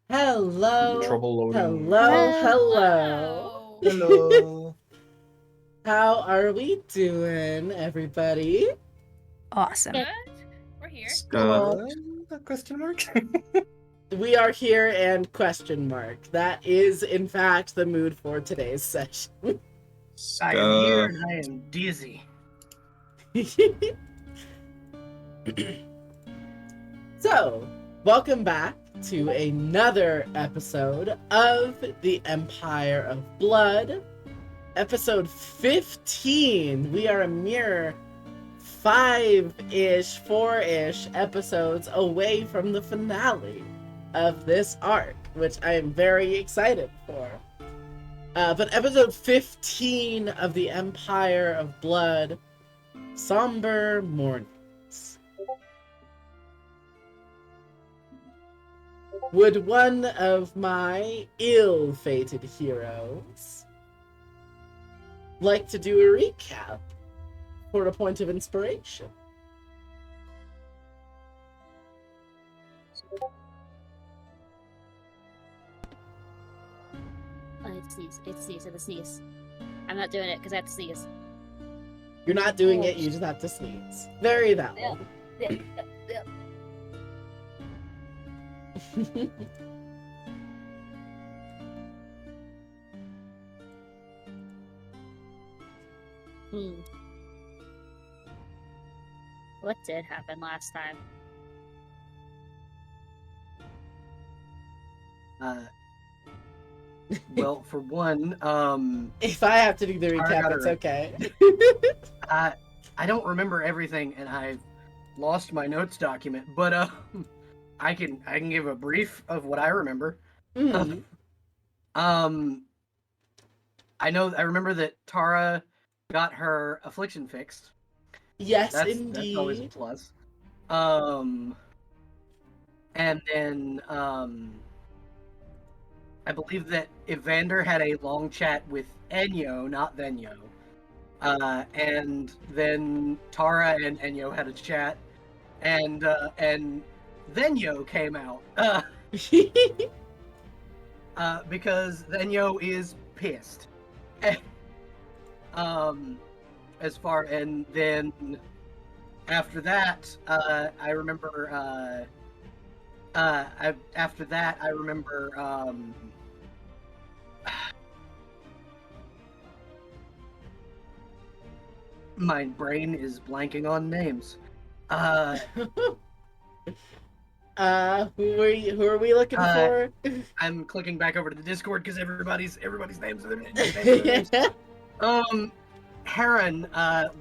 Hello. Trouble loading. Hello. Hello. How are we doing, everybody? Awesome. Good. We're here. Question mark? We are here and question mark. That is, in fact, the mood for today's session. I am here and I am dizzy. So, welcome back to another episode of The Empire of Blood. Episode 15. We are a mere 5-ish, 4-ish episodes away from the finale of this arc, which I am very excited for. But episode 15 of The Empire of Blood, Somber Mornings. Would one of my ill-fated heroes like to do a recap for a point of inspiration? It's sneeze. I'm not doing it because I have to sneeze. You're not doing it, you just have to sneeze. Very valid. Yeah. What did happen last time? Well, for one, If I have to do the recap, gotta it's re- okay. I don't remember everything, and I've lost my notes document. But I can give a brief of what I remember. Mhm. I remember that Tara got her affliction fixed. Yes, That's indeed. always a plus. And then I believe that Evander had a long chat with Enyo, not Venyo. And then Tara and Enyo had a chat, and Venyo came out because Venyo is pissed. And then after that, I remember. After that, I remember. My brain is blanking on names. Who are we looking for? I'm clicking back over to the Discord because everybody's names are there. Heron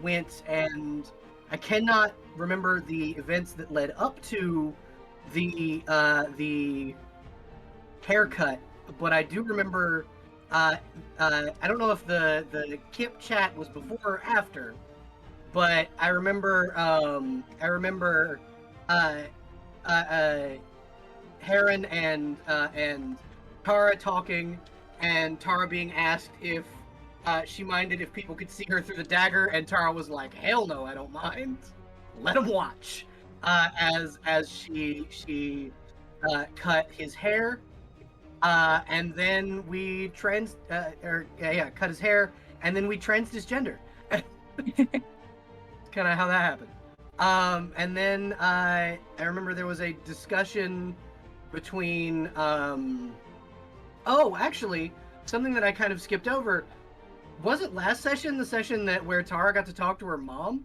went, and I cannot remember the events that led up to the haircut, but I do remember. I don't know if the Kip chat was before or after, but I remember. Heron and Tara talking, and Tara being asked if she minded if people could see her through the dagger, and Tara was like, "Hell no, I don't mind. Let them watch." As she cut his hair, and then we cut his hair, and then we transed his gender. Kind of how that happened. And then I remember there was a discussion between actually, something that I kind of skipped over. Wasn't last session the session where Tara got to talk to her mom?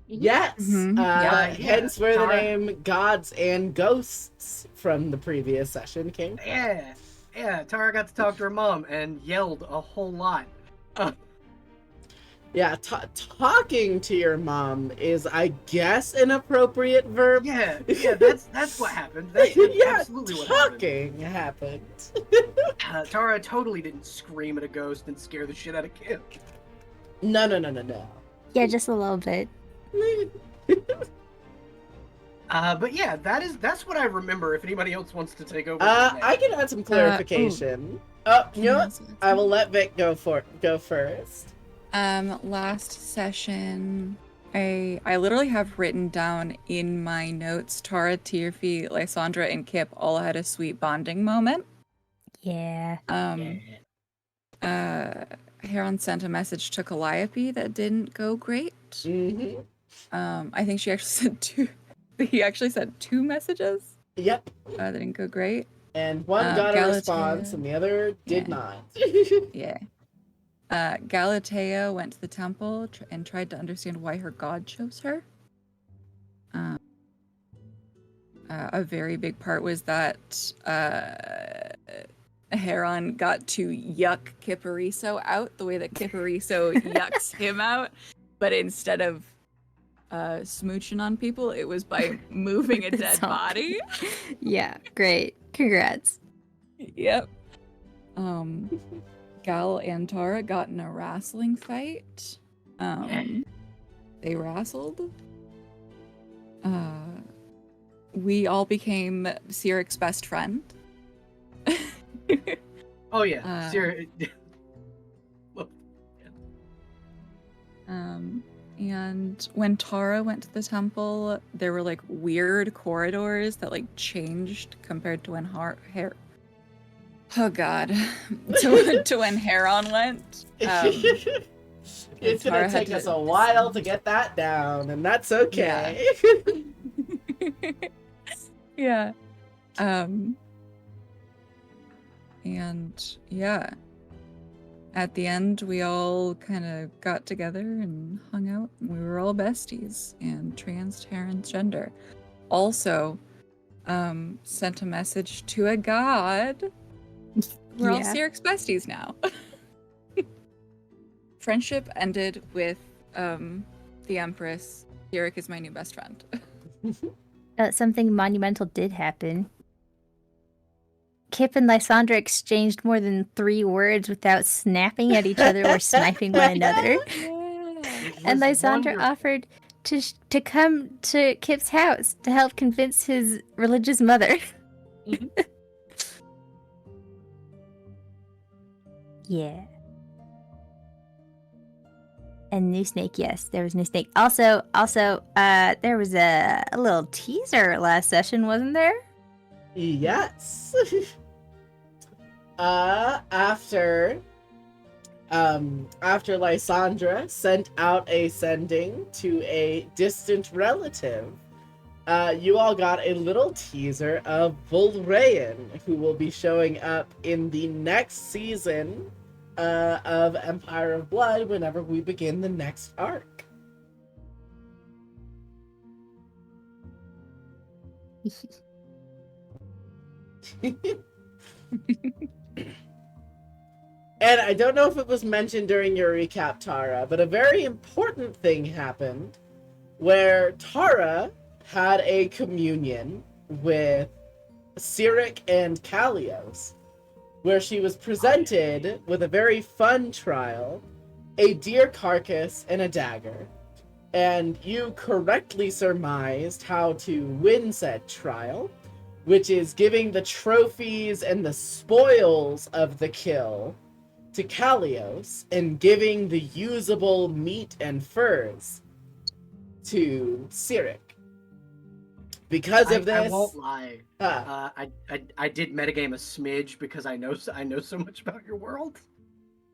Yes. Mhm. Hence where Tara- the name Gods and Ghosts from the previous session came from. Yeah, Tara got to talk to her mom and yelled a whole lot. Yeah, talking to your mom is, I guess, an appropriate verb. Yeah, that's what happened. That's Yeah, absolutely what happened. talking happened. Tara totally didn't scream at a ghost and scare the shit out of Kip. No. Yeah, just a little bit. But yeah, that's what I remember. If anybody else wants to take over, from there. I can add some clarification. You know what? I will let Vic go first. Last session, I literally have written down in my notes, Tara, Tierfi, Lysandra, and Kip all had a sweet bonding moment. Yeah. Heron sent a message to Calliope that didn't go great. Mm-hmm. I think she actually sent two. He actually sent two messages. Yep. That didn't go great. And one got a Galatea. response, and the other did Yeah. not. Yeah. Galatea went to the temple and tried to understand why her god chose her. A very big part was that Heron got to yuck Kipariso out the way that Kipariso yucks him out, but instead of smooching on people, it was by moving a dead body. Yeah, great. Congrats. Yep. Gal and Tara got in a wrestling fight. They wrestled. We all became Siric's best friend. Oh yeah, And when Tara went to the temple, there were like weird corridors that like changed compared to when oh god, to when Heron went. It's gonna take us a while to get that down, and that's okay. Yeah. And yeah. At the end, we all kind of got together and hung out. We were all besties and transgender. Also, sent a message to a god. We're all Siric's besties now. Friendship ended with the Empress. Sirik is my new best friend. Something monumental did happen. Kip and Lysandra exchanged more than 3 words without snapping at each other or sniping one another. And Lysandra offered to come to Kip's house to help convince his religious mother. Yeah. And new snake, yes, there was new snake. Also, there was a little teaser last session, wasn't there? Yes. After Lysandra sent out a sending to a distant relative, you all got a little teaser of Volrayan, who will be showing up in the next season of Empire of Blood whenever we begin the next arc. And I don't know if it was mentioned during your recap, Tara, but a very important thing happened where Tara had a communion with Sirik and Kalios, where she was presented with a very fun trial, a deer carcass and a dagger. And you correctly surmised how to win said trial, which is giving the trophies and the spoils of the kill to Kalios and giving the usable meat and furs to Sirik. Because of this, I won't lie. I did metagame a smidge because I know so much about your world.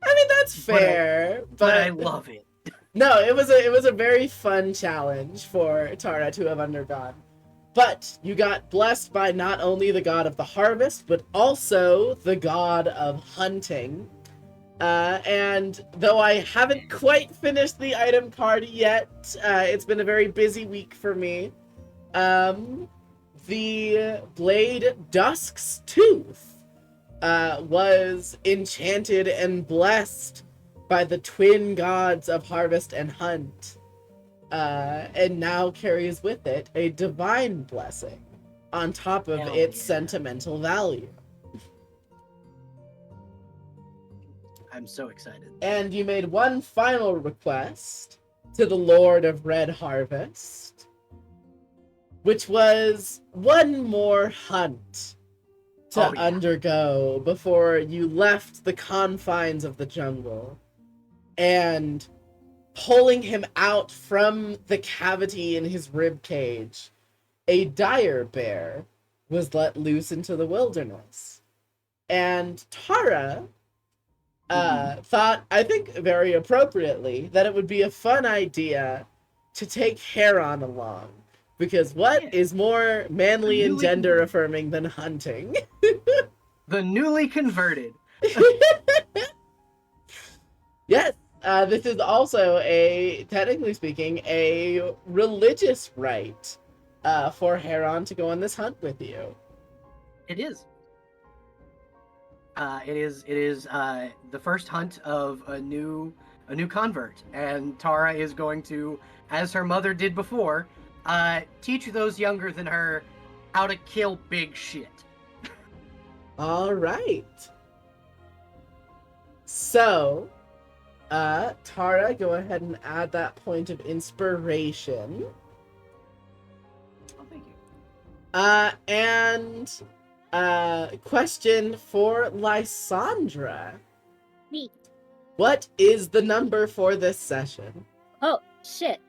I mean, that's fair, but I love it. No, it was a very fun challenge for Tara to have undergone. But you got blessed by not only the god of the harvest, but also the god of hunting. And though I haven't quite finished the item card yet, it's been a very busy week for me. The blade Dusk's Tooth was enchanted and blessed by the twin gods of harvest and hunt, and now carries with it a divine blessing on top of its sentimental value. I'm so excited. And you made one final request to the Lord of Red Harvest, which was one more hunt to undergo before you left the confines of the jungle. And pulling him out from the cavity in his rib cage, a dire bear was let loose into the wilderness. And Tara thought, I think very appropriately, that it would be a fun idea to take Heron along. Because what is more manly and gender affirming than hunting? The newly converted. Yes, this is also technically speaking, a religious rite for Heron to go on this hunt with you. It is. It is the first hunt of a new convert, and Tara is going to, as her mother did before, teach those younger than her how to kill big shit. All right. So, Tara, go ahead and add that point of inspiration. Oh, thank you. And question for Lysandra. Me. What is the number for this session? Oh, shit.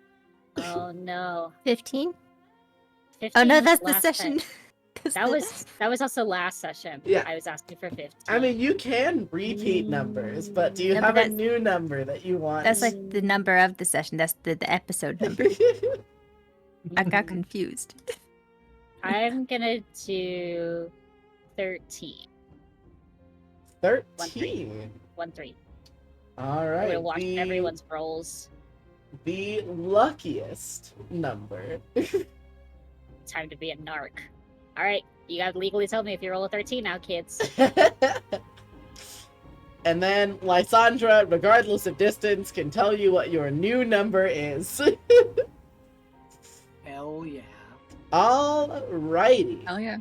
Oh, no. 15? 15 Oh no, was that's the last session. time. That was also last session. Yeah. I was asking for 15. I mean, you can repeat numbers, but do you No, but have a that's- new number that you want? That's like the number of the session. That's the episode number. I got confused. I'm gonna do 13. 13. 1-3. All I'm right. gonna watch everyone's rolls. The luckiest number. Time to be a narc. Alright, you gotta legally tell me if you roll a 13 now, kids. And then Lysandra, regardless of distance, can tell you what your new number is. Hell yeah. Alrighty. Hell yeah.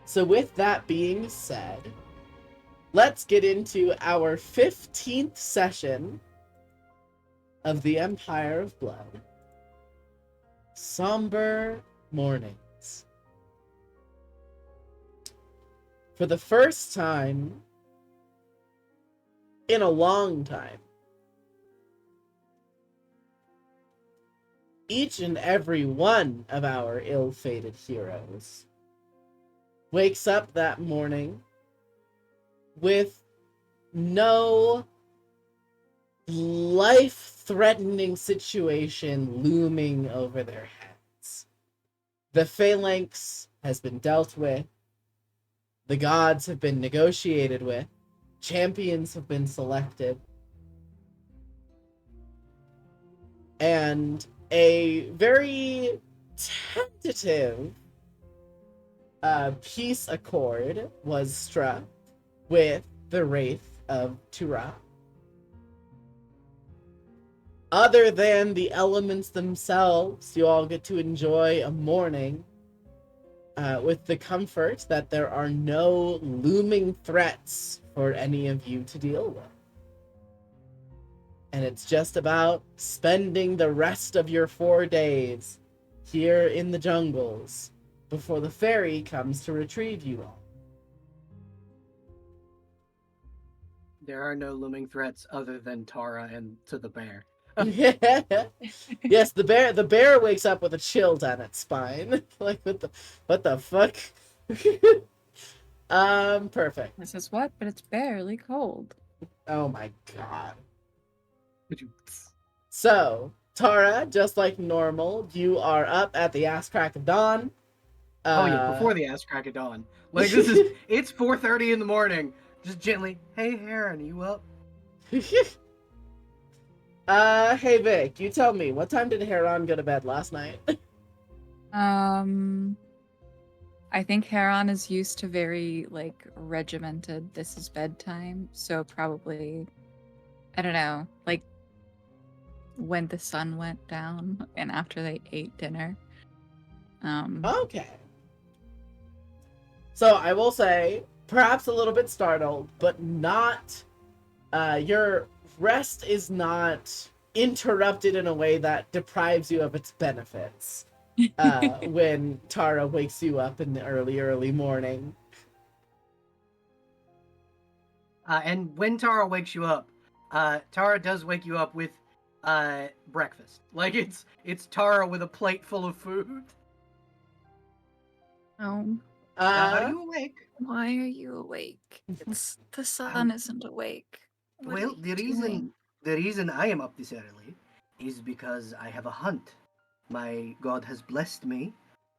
So with that being said, let's get into our 15th session of the Empire of Blood. Somber Mornings. For the first time in a long time, each and every one of our ill-fated heroes wakes up that morning with no life-threatening situation looming over their heads. The phalanx has been dealt with, the gods have been negotiated with, champions have been selected, and a very tentative peace accord was struck with the Wraith of Tura. Other than the elements themselves, you all get to enjoy a morning with the comfort that there are no looming threats for any of you to deal with. And it's just about spending the rest of your 4 days here in the jungles before the ferry comes to retrieve you all. There are no looming threats other than Tara and to the bear. Yes, the bear wakes up with a chill down its spine. Like what the fuck? Perfect. This is what? But it's barely cold. Oh my god. So, Tara, just like normal, you are up at the ass crack of dawn. Oh yeah, before the ass crack of dawn. Like it's 4:30 in the morning. Just gently, hey Heron, you up? Hey Vic, you tell me, what time did Heron go to bed last night? I think Heron is used to very like regimented. This is bedtime, so probably, I don't know, like when the sun went down and after they ate dinner. Okay. So I will say, perhaps a little bit startled, but not, your rest is not interrupted in a way that deprives you of its benefits when Tara wakes you up in the early morning. And when Tara wakes you up, Tara does wake you up with breakfast. Like it's Tara with a plate full of food. Oh, Are you awake? why are you awake? It's the sun isn't awake. What are Well, you doing? the reason I am up this early is because I have a hunt. My god has blessed me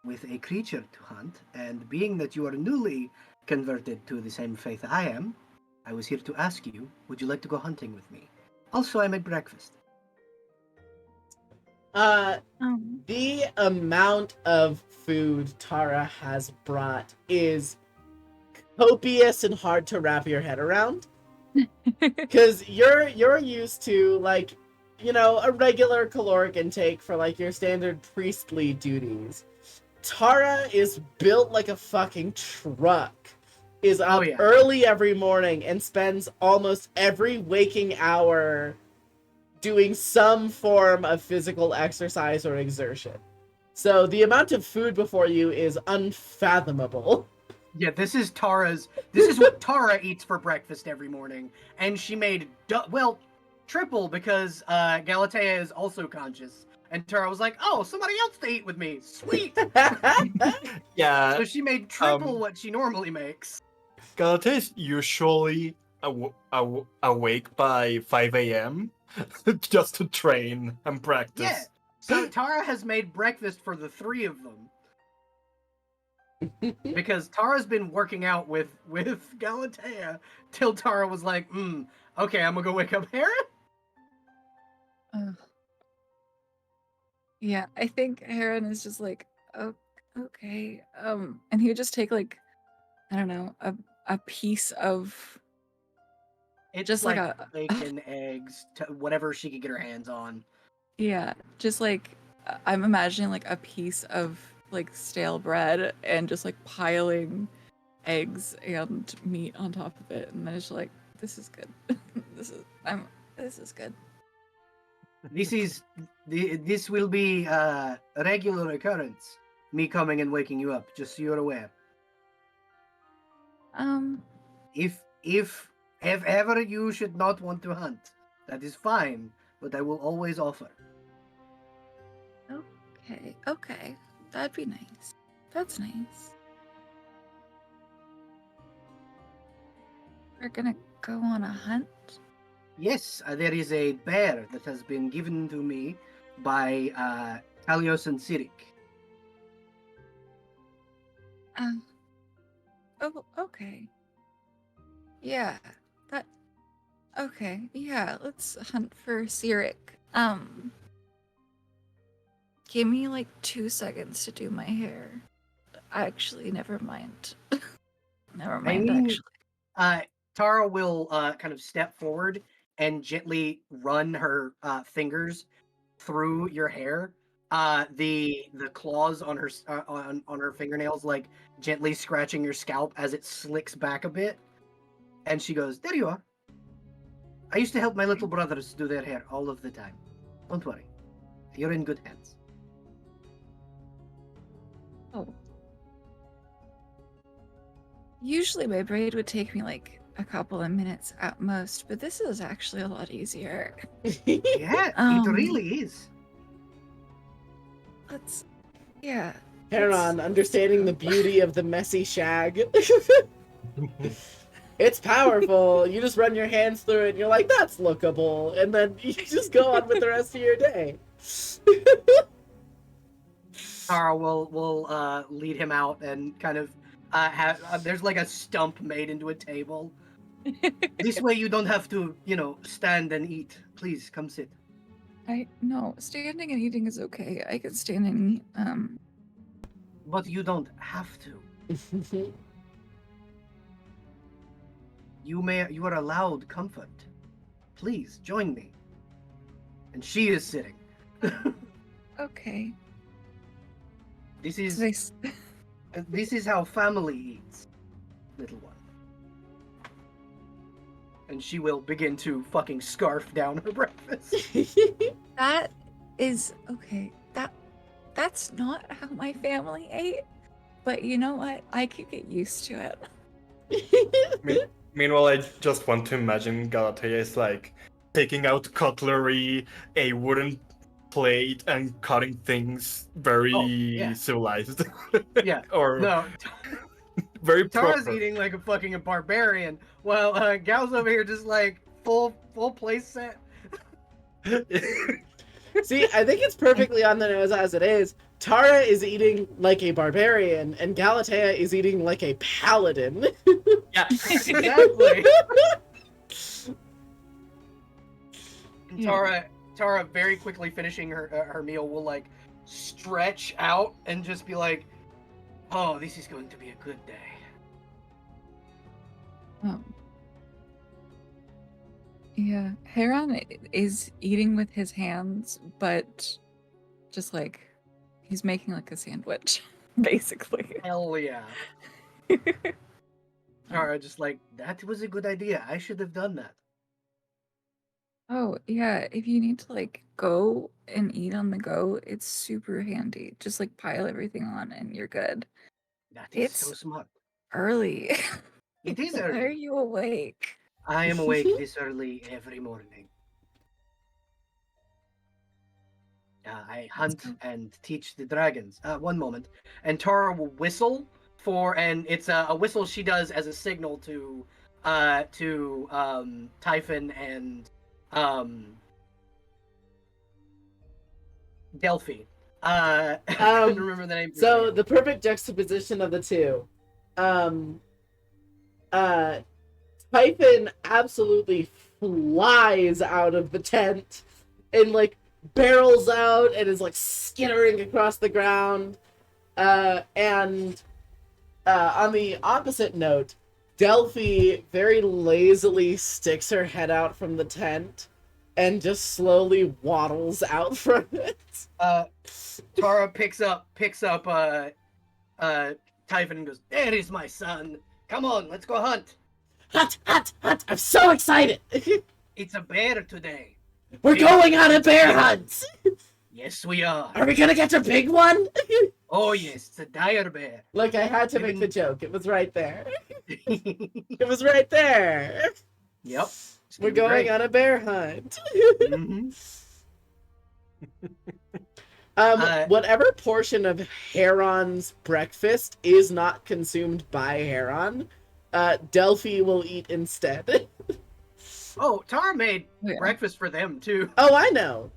with a creature to hunt, and being that you are newly converted to the same faith I am, I was here to ask you, would you like to go hunting with me? Also, I made breakfast. The amount of food Tara has brought is copious and hard to wrap your head around. Because you're used to, like, you know, a regular caloric intake for, like, your standard priestly duties. Tara is built like a fucking truck, is up early every morning, and spends almost every waking hour doing some form of physical exercise or exertion. So the amount of food before you is unfathomable. Yeah, this is what Tara eats for breakfast every morning, and she made triple because Galatea is also conscious, and Tara was like, "Oh, somebody else to eat with me, sweet." Yeah. So she made triple what she normally makes. Galata is usually awake by 5 a.m. just to train and practice. Yeah. So Tara has made breakfast for the three of them. Because Tara's been working out with Galatea till Tara was like, okay, I'm gonna go wake up Heron. Yeah, I think Heron is just like, oh, okay. And he would just take like, I don't know, a piece of It's just like a bacon, eggs, whatever she could get her hands on. Yeah, just like I'm imagining like a piece of like stale bread and just like piling eggs and meat on top of it, and then it's like, this is good. this is good. This will be a regular occurrence. Me coming and waking you up, just so you're aware. If ever you should not want to hunt, that is fine, but I will always offer. Okay, that'd be nice. That's nice. We're gonna go on a hunt? Yes, there is a bear that has been given to me by Talios and Sirik. Oh, okay. Yeah, okay, yeah, let's hunt for Sirik. Give me like 2 seconds to do my hair. Actually, never mind. Actually. Tara will kind of step forward and gently run her fingers through your hair. The claws on her on her fingernails, like gently scratching your scalp as it slicks back a bit. And she goes, "There you are. I used to help my little brothers do their hair all of the time. Don't worry, you're in good hands." Oh. Usually my braid would take me like a couple of minutes at most, but this is actually a lot easier. Yeah, it really is. Heron, understanding the beauty of the messy shag. It's powerful. You just run your hands through it and you're like, that's lookable. And then you just go on with the rest of your day. Tara will lead him out and kind of have there's like a stump made into a table. This way you don't have to, stand and eat. Please come sit. No, standing and eating is okay. I can stand and eat. But you don't have to. You are allowed comfort. Please join me. And she is sitting. Okay. This is how family eats, little one. And she will begin to fucking scarf down her breakfast. That is okay. That's not how my family ate, but you know what? I could get used to it. Meanwhile, I just want to imagine Galatea is like taking out cutlery, a wooden plate, and cutting things very yeah. civilized. Yeah. Or No, very Tara's proper. eating like a fucking barbarian, while Gal's over here just like full place set. See, I think it's perfectly on the nose as it is. Tara is eating like a barbarian, and Galatea is eating like a paladin. Yeah. Exactly. And Yeah. Tara, very quickly finishing her meal, will like stretch out and just be like, "Oh, this is going to be a good day." Yeah, Heron is eating with his hands, but just like he's making like a sandwich, basically. Hell yeah. Tara just like, that was a good idea. I should have done that. Oh, yeah, if you need to like go and eat on the go, it's super handy. Just like pile everything on and you're good. That is It's so smart. early. It is Why are early. you awake? I am awake this early every morning. I hunt and teach the dragons. One moment. And Tara will whistle and it's a whistle she does as a signal to Typhon and Delphi. I couldn't remember the name. So the perfect juxtaposition of the two. Typhon absolutely flies out of the tent and like barrels out and is like skittering across the ground. And on the opposite note, Delphi very lazily sticks her head out from the tent and just slowly waddles out from it. Tara picks up Typhon and goes, "There is my son. Come on, let's go hunt. Hunt, hunt, hunt! I'm so excited! It's a bear today." We're going on a bear hunt! Yes, we are. Are we gonna catch a big one? Oh yes, it's a dire bear. Look, I had to make the joke. It was right there. It was right there. Yep. We're going on a bear hunt. Mm-hmm. Whatever portion of Heron's breakfast is not consumed by Heron, Delphi will eat instead. Oh, Tara made Yeah. breakfast for them too. Oh, I know.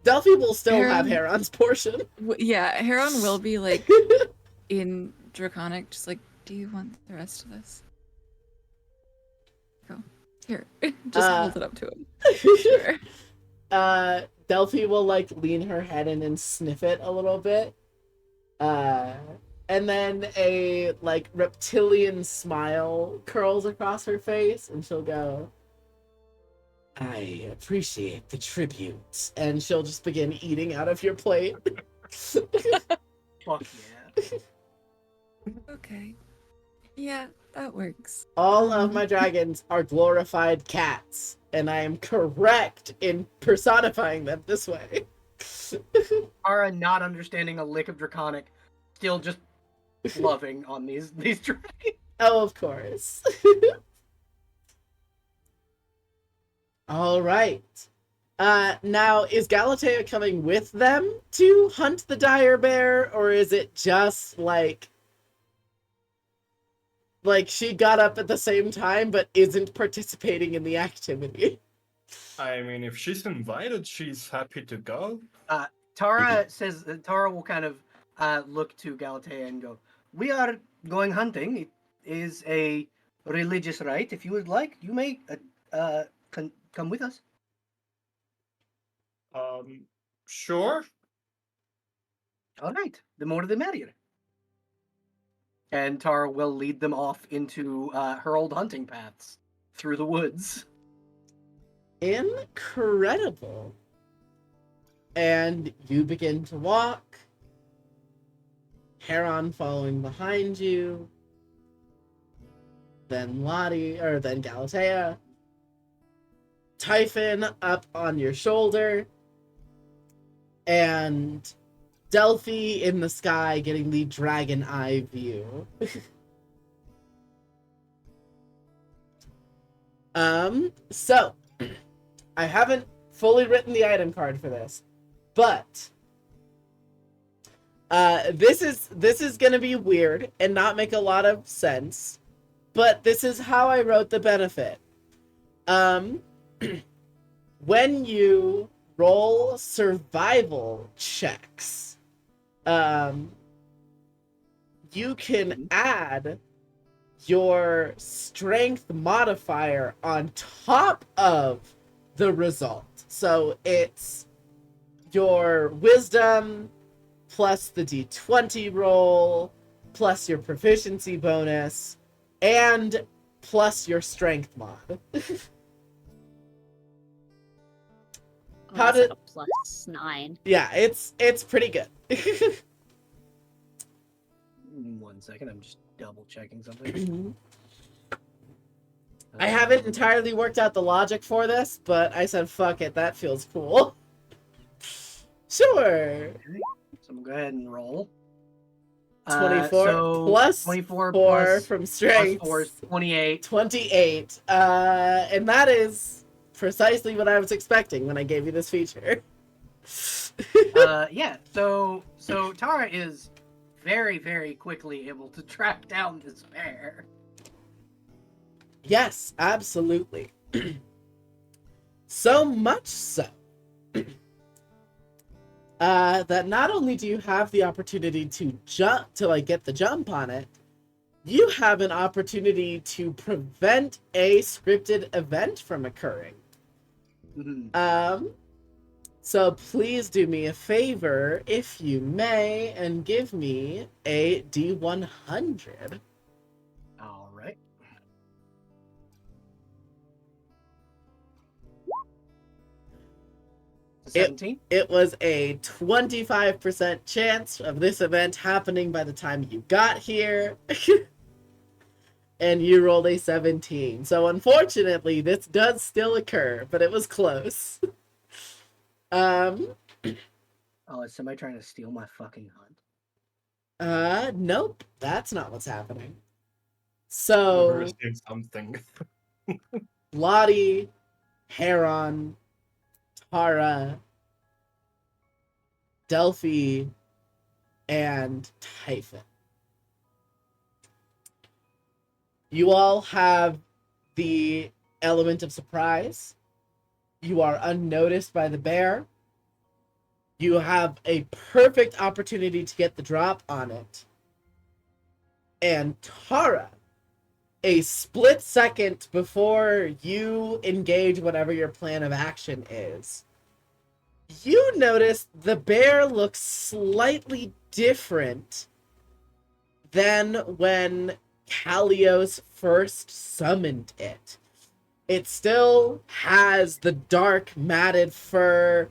Delphi will still have Heron- Heron's portion. Yeah, Heron will be like in Draconic, just like, do you want the rest of this? Go. Here. Just hold it up to him. Sure. Delphi will like lean her head in and sniff it a little bit. And then a like reptilian smile curls across her face and she'll go, "I appreciate the tribute." And she'll just begin eating out of your plate. Fuck yeah. Okay. Yeah, that works. All of my dragons are glorified cats, and I am correct in personifying them this way. Tara, not understanding a lick of Draconic, still just loving on these dragons. Oh, of course. All right. Now, is Galatea coming with them to hunt the dire bear, or is it just like she got up at the same time but isn't participating in the activity? I mean, if she's invited, she's happy to go. Tara says Tara will kind of look to Galatea and go, "We are going hunting. It is a religious rite. If you would like, you may come with us." Sure. All right, the more the merrier. And Tara will lead them off into her old hunting paths through the woods. Incredible. And you begin to walk, Heron following behind you, then then Galatea, Typhon up on your shoulder, and Delphi in the sky getting the dragon eye view. So I haven't fully written the item card for this, but this is gonna be weird and not make a lot of sense, but this is how I wrote the benefit. When you roll survival checks, you can add your strength modifier on top of the result. So it's your wisdom plus the d20 roll plus your proficiency bonus and plus your strength mod. How That's did- like a +9. Yeah, it's pretty good. 1 second, I'm just double checking something. I haven't entirely worked out the logic for this, but I said, fuck it, that feels cool. Sure. So I'm gonna go ahead and roll. 24 so plus 24 4 plus, from plus strength. 4 is 28. 28. And that is precisely what I was expecting when I gave you this feature. Yeah, so Tara is very, very quickly able to track down this bear. Yes, absolutely. So much so that not only do you have the opportunity to jump, to like get the jump on it, you have an opportunity to prevent a scripted event from occurring. So please do me a favor, if you may, and give me a D100. All right. It- 17. It was a 25% chance of this event happening by the time you got here. And you rolled a 17. So unfortunately, this does still occur, but it was close. Oh, is somebody trying to steal my fucking hunt? Nope, that's not what's happening. Never So, received something. Lottie, Heron, Tara, Delphi, and Typhon. You all have the element of surprise. You are unnoticed by the bear. You have a perfect opportunity to get the drop on it. And Tara, a split second before you engage whatever your plan of action is, you notice the bear looks slightly different than when Kalios first summoned it. It still has the dark matted fur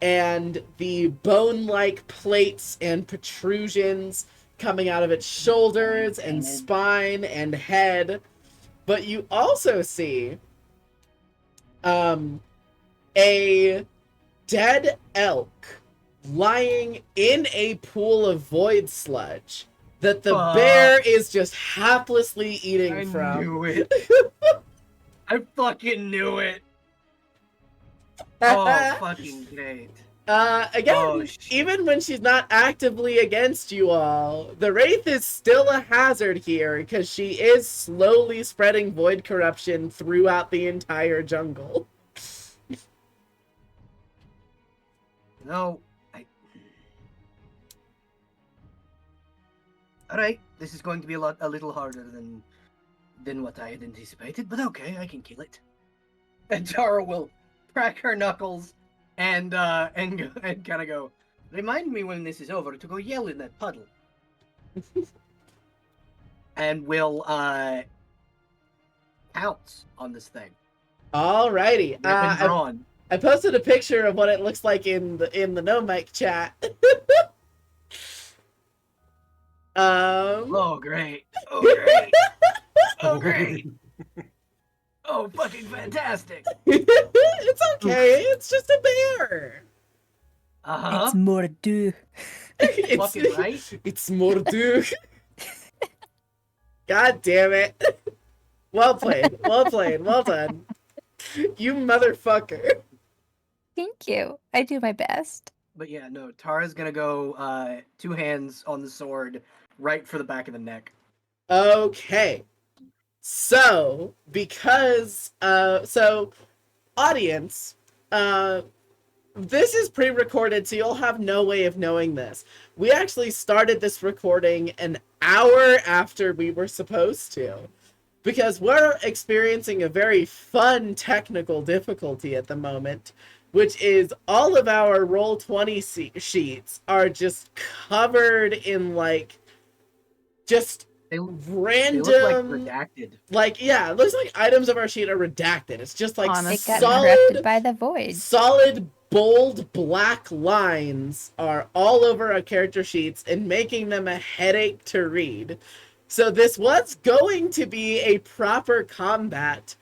and the bone-like plates and protrusions coming out of its shoulders and spine and head. But you also see a dead elk lying in a pool of void sludge that the bear is just haplessly eating I from. knew it. I fucking knew it. Oh, fucking great. Again, Oh, shit. even when she's not actively against you all, the Wraith is still a hazard here because she is slowly spreading void corruption throughout the entire jungle. No, Alright, this is going to be a little harder than what I had anticipated, but okay, I can kill it. And Tara will crack her knuckles and kind of go, remind me when this is over to go yell in that puddle. And will pounce on this thing. Alrighty. Weapon drawn. I posted a picture of what it looks like in the no mic chat. Oh great! Oh great! Oh great! Oh fucking fantastic! It's okay. It's just a bear. Uh-huh. It's Mordu. Fucking right. It's Mordu. God damn it. Well played. Well played. Well done. You motherfucker. Thank you. I do my best. But yeah, no, Tara's gonna go 2 hands on the sword right for the back of the neck. Okay. So, because, audience, this is pre-recorded, so you'll have no way of knowing this. We actually started this recording an hour after we were supposed to, because we're experiencing a very fun technical difficulty at the moment, which is all of our Roll20 sheets are just covered in, like, just They random, look like redacted. like, yeah, it looks like items of our sheet are redacted. It's just like It got solid, corrupted by the void. solid, bold black lines are all over our character sheets and making them a headache to read. So this was going to be a proper combat,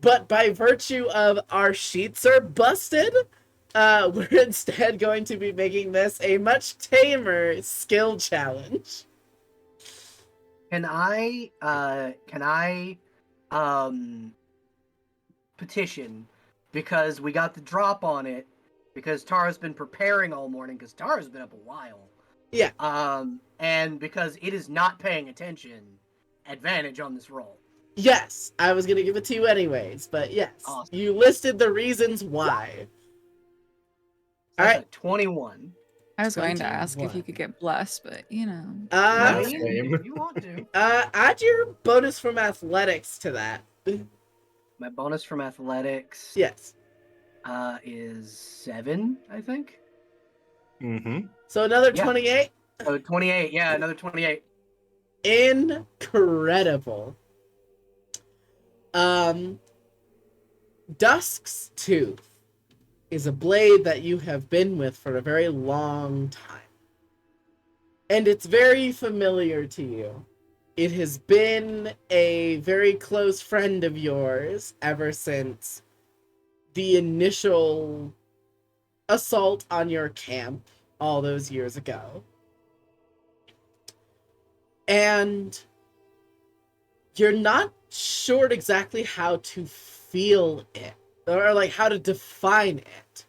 but by virtue of our sheets are busted, we're instead going to be making this a much tamer skill challenge. Can I petition, because we got the drop on it, because Tara's been preparing all morning, because Tara's been up a while. Yeah. And because it is not paying attention, advantage on this roll. Yes, I was gonna give it to you anyways, but yes, Awesome. you listed the reasons why. That's Alright. a 21. I was going to ask if 21. you could get blessed, but you know. I Same. mean, if you want to. Add your bonus from athletics to that. My bonus from athletics Yes. is 7, I think. Mm-hmm. So another Yeah. 28. So 28, yeah, another 28. Incredible. Dusk's Tooth is a blade that you have been with for a very long time. And it's very familiar to you. It has been a very close friend of yours ever since the initial assault on your camp all those years ago. And you're not sure exactly how to feel it, or like how to define it.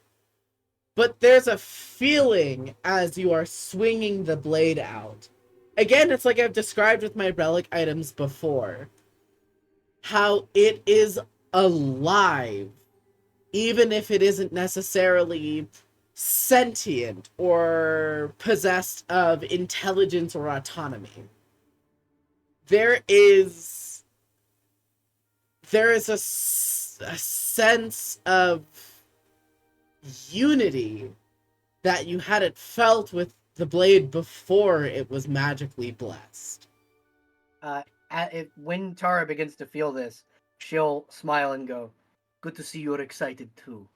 But there's a feeling as you are swinging the blade out. Again, it's like I've described with my relic items before. How it is alive, even if it isn't necessarily sentient or possessed of intelligence or autonomy. There is a sense of unity that you hadn't felt with the blade before it was magically blessed. When Tara begins to feel this, she'll smile and go, "Good to see you're excited too."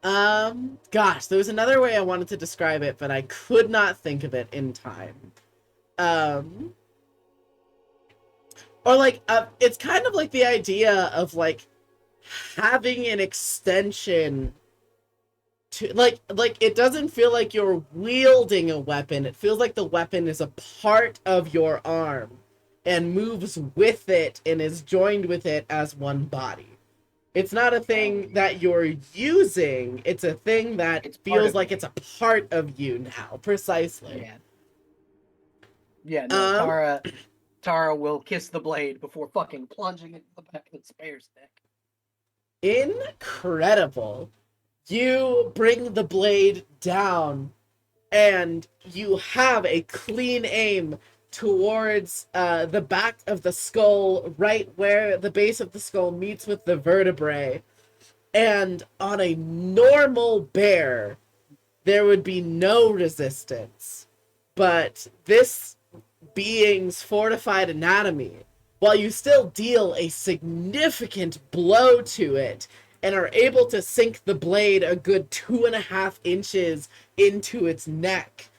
Gosh, there was another way I wanted to describe it, but I could not think of it in time. Or like, it's kind of like the idea of like having an extension to, like it doesn't feel like you're wielding a weapon. It feels like the weapon is a part of your arm and moves with it and is joined with it as one body. It's not a thing that you're using. It's a thing that It's part feels of like you. it's a part of you now. Precisely. Yeah. Yeah, no, Tara will kiss the blade before fucking plunging it in the back of its bear's neck. Incredible. You bring the blade down and you have a clean aim towards the back of the skull, right where the base of the skull meets with the vertebrae. And on a normal bear, there would be no resistance. But this being's fortified anatomy, while you still deal a significant blow to it and are able to sink the blade a good 2.5 inches into its neck,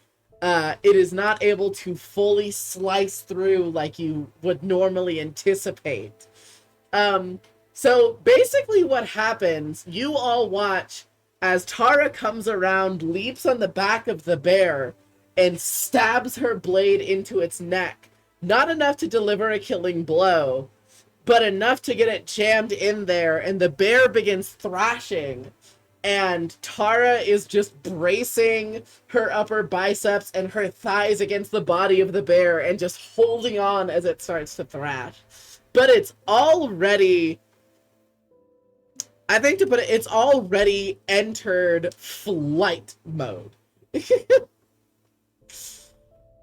it is not able to fully slice through like you would normally anticipate. So basically what happens, you all watch as Tara comes around, leaps on the back of the bear, and stabs her blade into its neck. Not enough to deliver a killing blow, but enough to get it jammed in there, and the bear begins thrashing. And Tara is just bracing her upper biceps and her thighs against the body of the bear and just holding on as it starts to thrash. But it's already, I think to put it, it's already entered flight mode.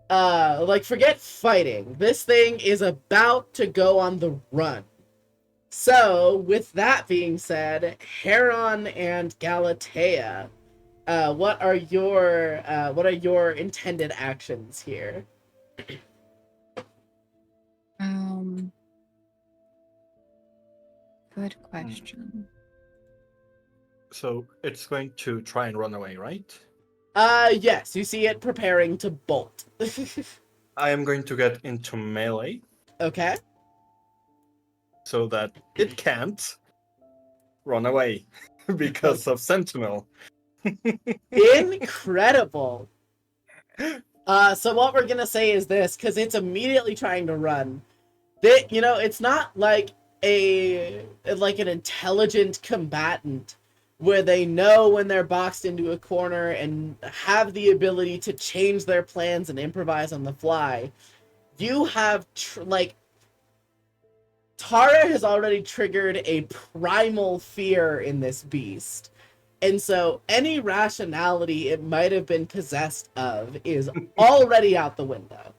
Like, forget fighting. This thing is about to go on the run. So, with that being said, Heron and Galatea, what are your intended actions here? Good question. So it's going to try and run away, right? Yes, you see it preparing to bolt. I am going to get into melee Okay. so that it can't run away because of Sentinel. Incredible. So what we're gonna say is this, because it's immediately trying to run. It's not like an intelligent combatant where they know when they're boxed into a corner and have the ability to change their plans and improvise on the fly. You have Tara has already triggered a primal fear in this beast. And so any rationality it might have been possessed of is already out the window.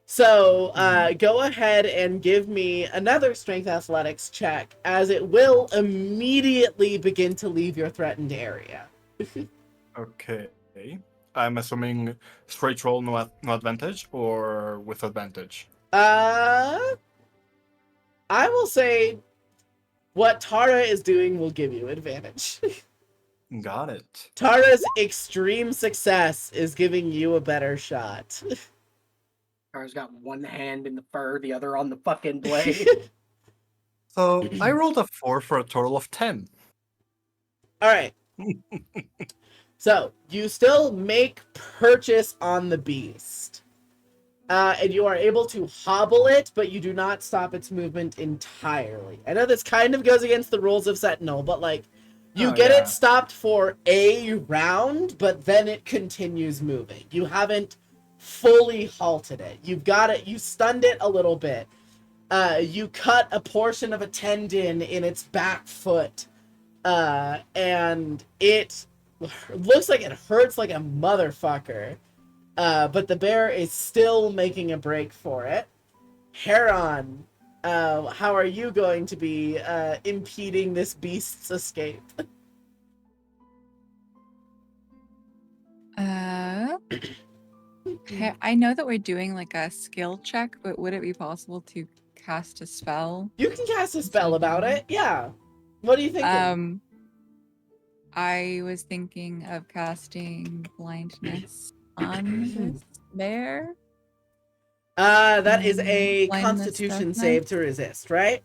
So go ahead and give me another strength athletics check, as it will immediately begin to leave your threatened area. Okay. I'm assuming straight roll, no advantage, or with advantage? I will say what Tara is doing will give you advantage. Got it. Tara's extreme success is giving you a better shot. Tara's got one hand in the fur, the other on the fucking blade. So I rolled a 4 for a total of 10. All right. So you still make purchase on the beast. And you are able to hobble it, but you do not stop its movement entirely. I know this kind of goes against the rules of Sentinel, but you get it stopped for a round, but then it continues moving. You haven't fully halted it. You've got it. You stunned it a little bit. You cut a portion of a tendon in its back foot, and it looks like it hurts like a motherfucker. But the bear is still making a break for it. Heron, how are you going to be impeding this beast's escape? I know that we're doing like a skill check, but would it be possible to cast a spell? You can cast a spell about it, yeah. What are you thinking? I was thinking of casting blindness on this bear. That is a Blindness Constitution Death save Knife? to resist, right?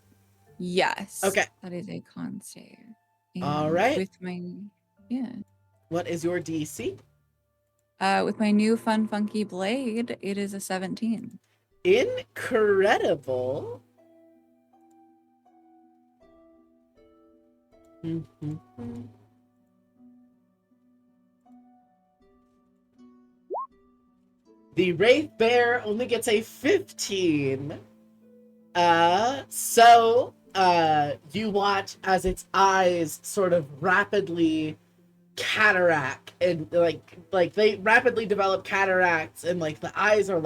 Yes. Okay. That is a con save. All right. With my What is your DC? with my new fun funky blade, it is a 17. Incredible. The Wraith Bear only gets a 15. So you watch as its eyes sort of rapidly cataract, and like they rapidly develop cataracts, and the eyes are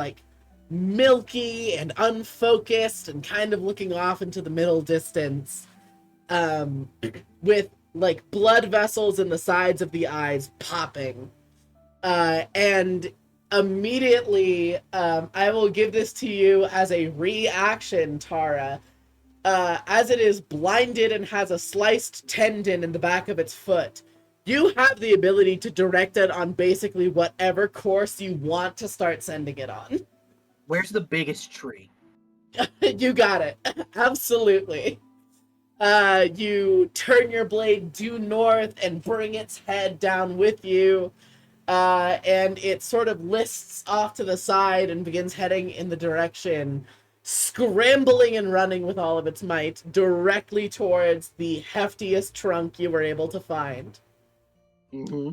milky and unfocused and kind of looking off into the middle distance, with blood vessels in the sides of the eyes popping, and immediately I will give this to you as a reaction, Tara. As it is blinded and has a sliced tendon in the back of its foot, you have the ability to direct it on basically whatever course you want to start sending it on. Where's the biggest tree? You got it. Absolutely. You turn your blade due north and bring its head down with you, and it sort of lists off to the side and begins heading in the direction scrambling and running with all of its might directly towards the heftiest trunk you were able to find. Mm-hmm.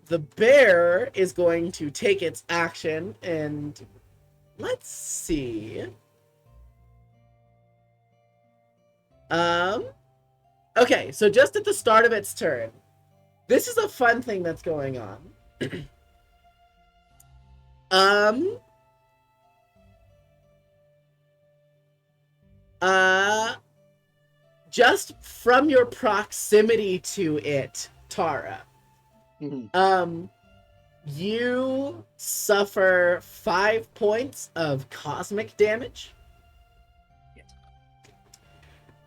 The bear is going to take its action and let's see. Okay, so just at the start of its turn, this is a fun thing that's going on. Just from your proximity to it, Tara, Mm-hmm. you suffer 5 points of cosmic damage.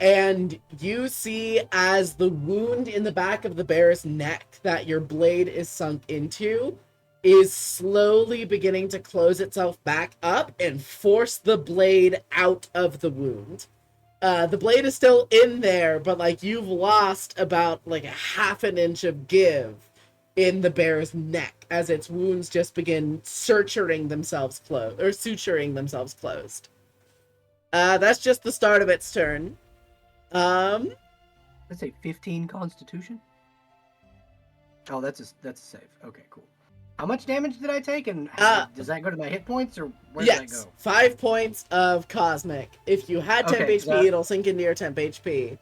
And you see as the wound in the back of the bear's neck that your blade is sunk into is slowly beginning to close itself back up and force the blade out of the wound. The blade is still in there, but like you've lost about like a half an inch of give in the bear's neck as its wounds just begin suturing themselves closed. That's just the start of its turn. Let's say 15 Constitution. Oh, that's a save. Okay, cool. How much damage did I take, and does that go to my hit points, or where does that go? 5 points of cosmic. If you had temp Okay, HP, it'll sink into your temp HP.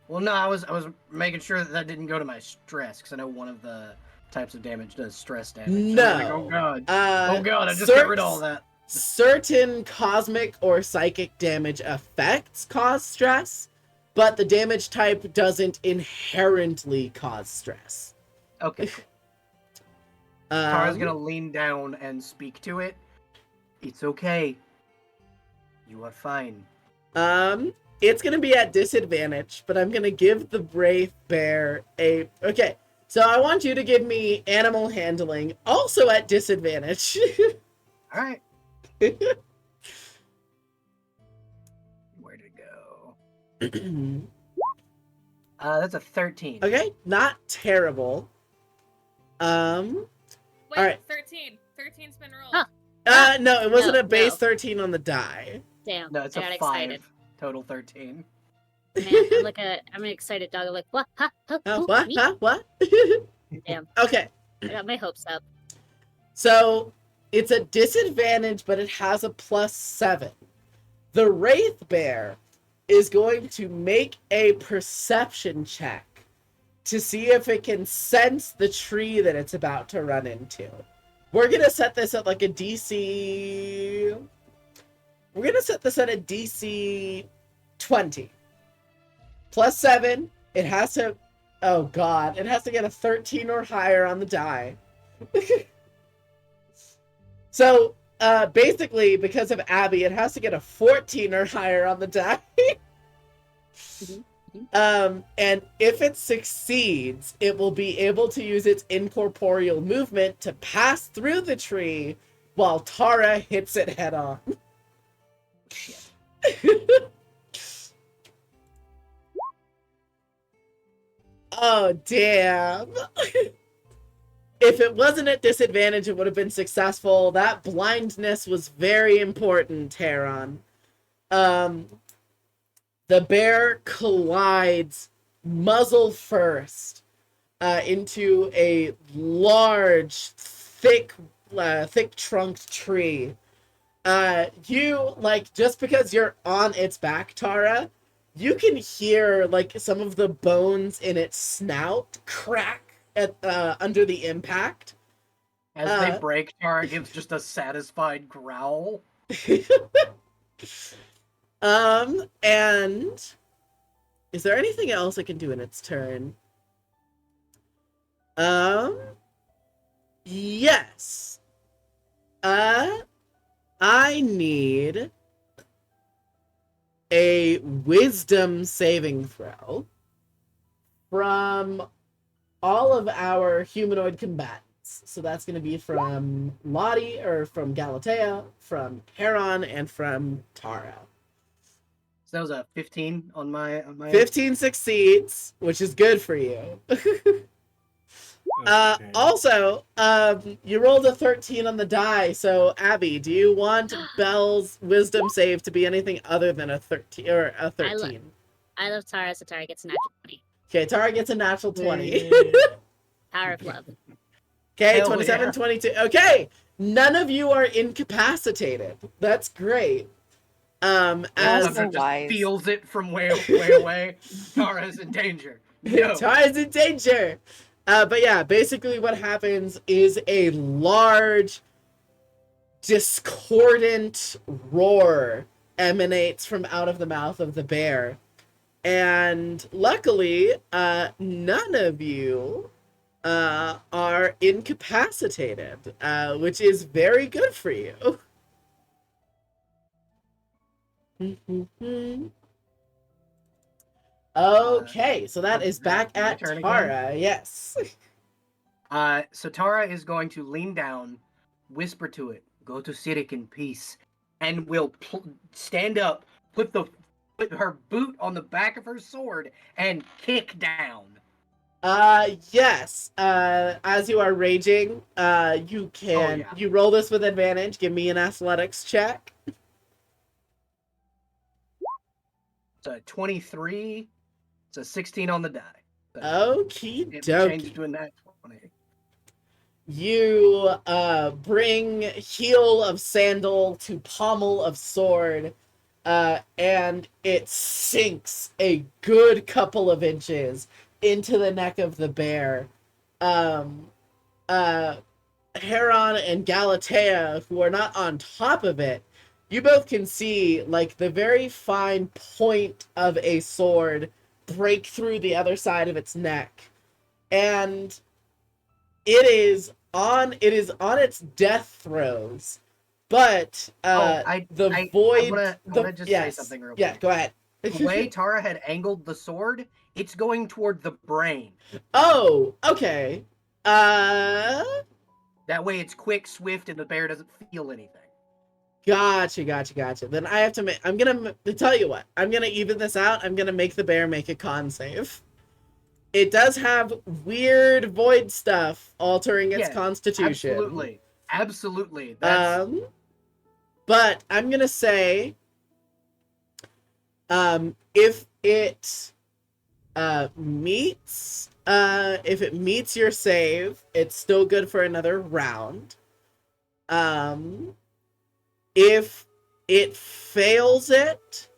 Well, no, I was making sure that didn't go to my stress, because I know one of the types of damage does stress damage. No. I'm like, oh god. Oh god, I just got rid of all that. Certain cosmic or psychic damage effects cause stress, but the damage type doesn't inherently cause stress. Okay, cool. Tara's gonna lean down and speak to it. It's okay. You are fine. It's gonna be at disadvantage, but I'm gonna give the brave bear a... Okay, so I want you to give me animal handling, also at disadvantage. Alright. Where'd it go? That's a 13. Okay, not terrible. Wait, alright. 13. 13's been rolled. Huh. No, it wasn't No, a base no. 13 on the die. Damn. No, it's I a got 5. excited. Total 13. Man, I'm an excited dog. I'm like, what? Huh? Huh? Who? What? Me? Huh? What? Damn. Okay, I got my hopes up. so it's a disadvantage, but it has a +7. The Wraith Bear is going to make a perception check to see if it can sense the tree that it's about to run into. We're going to set this at like a DC... We're going to set this at a DC 20. +7, it has to... Oh god, it has to get a 13 or higher on the die. So, basically, because of Abby, it has to get a 14 or higher on the die. And if it succeeds, it will be able to use its incorporeal movement to pass through the tree while Tara hits it head on. Oh, damn. If it wasn't at disadvantage, it would have been successful. That blindness was very important, Heron. The bear collides muzzle first into a large, thick-trunked tree. You, like, just because you're on its back, Tara, you can hear, like, some of the bones in its snout crack at under the impact. As they break, Tara gives just a satisfied growl. And is there anything else it can do in its turn? Yes. I need a wisdom saving throw from all of our humanoid combatants. So that's going to be from Lottie, or from Galatea, from Heron, and from Tara. So that was a 15 on my 15 succeeds, which is good for you. Okay. Also, you rolled a 13 on the die, so Abby, do you want Belle's wisdom save to be anything other than a 13 or a 13? I love Tara, so Tara gets a natural 20. Okay, Tara gets a natural 20. Power of love. Okay, Hell 27, yeah. 22. Okay, none of you are incapacitated. That's great. Also As Somber just wise. feels it from way away. Tara's in danger. No. Tara's in danger. But yeah, basically what happens is a large, discordant roar emanates from out of the mouth of the bear. And luckily, none of you are incapacitated, which is very good for you. Okay, so that is back my at turn Tara. Yes. So Tara is going to lean down, whisper to it, "Go to Sirik in peace," and will stand up, put her boot on the back of her sword, and kick down. Yes. As you are raging, you can yeah. you roll this with advantage. Give me an athletics check. It's a 23. It's a 16 on the die. So Okie it dokie. changed to a nat 20. You bring heel of sandal to pommel of sword, and it sinks a good couple of inches into the neck of the bear. Heron and Galatea, who are not on top of it, you both can see like the very fine point of a sword break through the other side of its neck, and it is on its death throes, but I void. wanna just say something real Yeah, quick. go ahead. The way Tara had angled the sword, it's going toward the brain. Oh, okay. That way it's quick, swift, and the bear doesn't feel anything. Gotcha. Then I have to make. I'm gonna tell you what. I'm gonna even this out. I'm gonna make the bear make a con save. It does have weird void stuff altering its constitution. Absolutely. That's But I'm gonna say, if it meets your save, it's still good for another round. If it fails it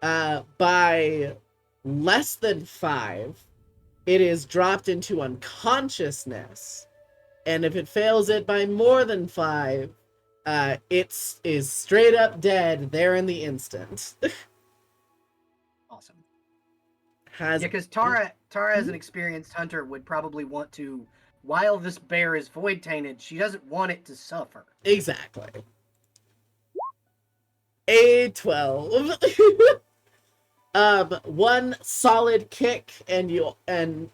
by less than 5, it is dropped into unconsciousness. And if it fails it by more than 5, it is straight up dead there in the instant. awesome. Has Because Tara as an experienced hunter would probably want to, while this bear is void tainted, she doesn't want it to suffer. Exactly. A 12. One solid kick, and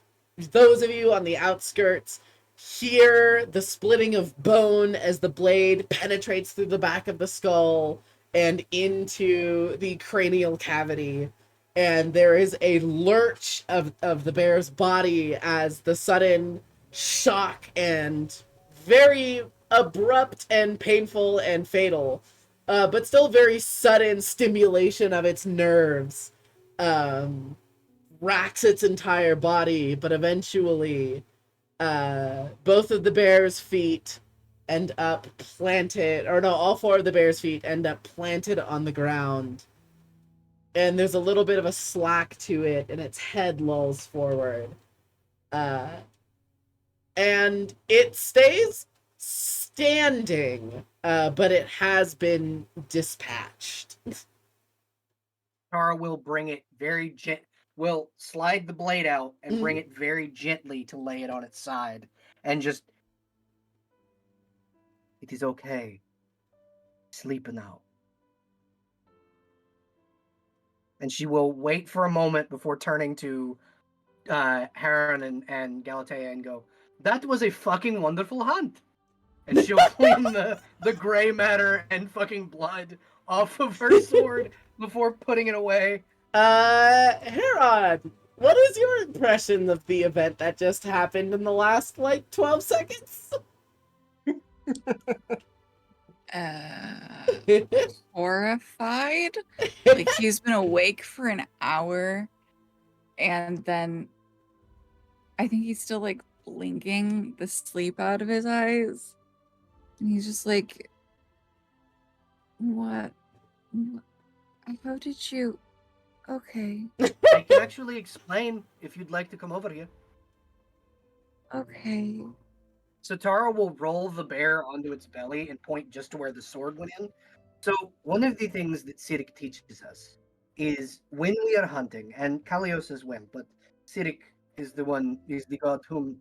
those of you on the outskirts hear the splitting of bone as the blade penetrates through the back of the skull and into the cranial cavity. And there is a lurch of the bear's body as the sudden shock and very abrupt and painful and fatal, but still very sudden stimulation of its nerves racks its entire body, but eventually both of the bear's feet end up planted, or no, all 4 of the bear's feet end up planted on the ground. And there's a little bit of a slack to it, and its head lolls forward. And it stays standing, but it has been dispatched. Tara will bring it very will slide the blade out and bring it very gently to lay it on its side. And just, "It is okay. Sleep now." And she will wait for a moment before turning to Heron and Galatea and go, "That was a fucking wonderful hunt." And she'll clean the gray matter and fucking blood off of her sword before putting it away. Heron, What is your impression of the event that just happened in the last, 12 seconds? Horrified. Like he's been awake for an hour, and then I think he's still like blinking the sleep out of his eyes, and he's just like, "What? How did you? Okay, I can actually explain if you'd like to come over here. okay." So Tara will roll the bear onto its belly and point just to where the sword went in. So one of the things that Sirik teaches us is when we are hunting, and Kalios as well, but Sirik is the god whom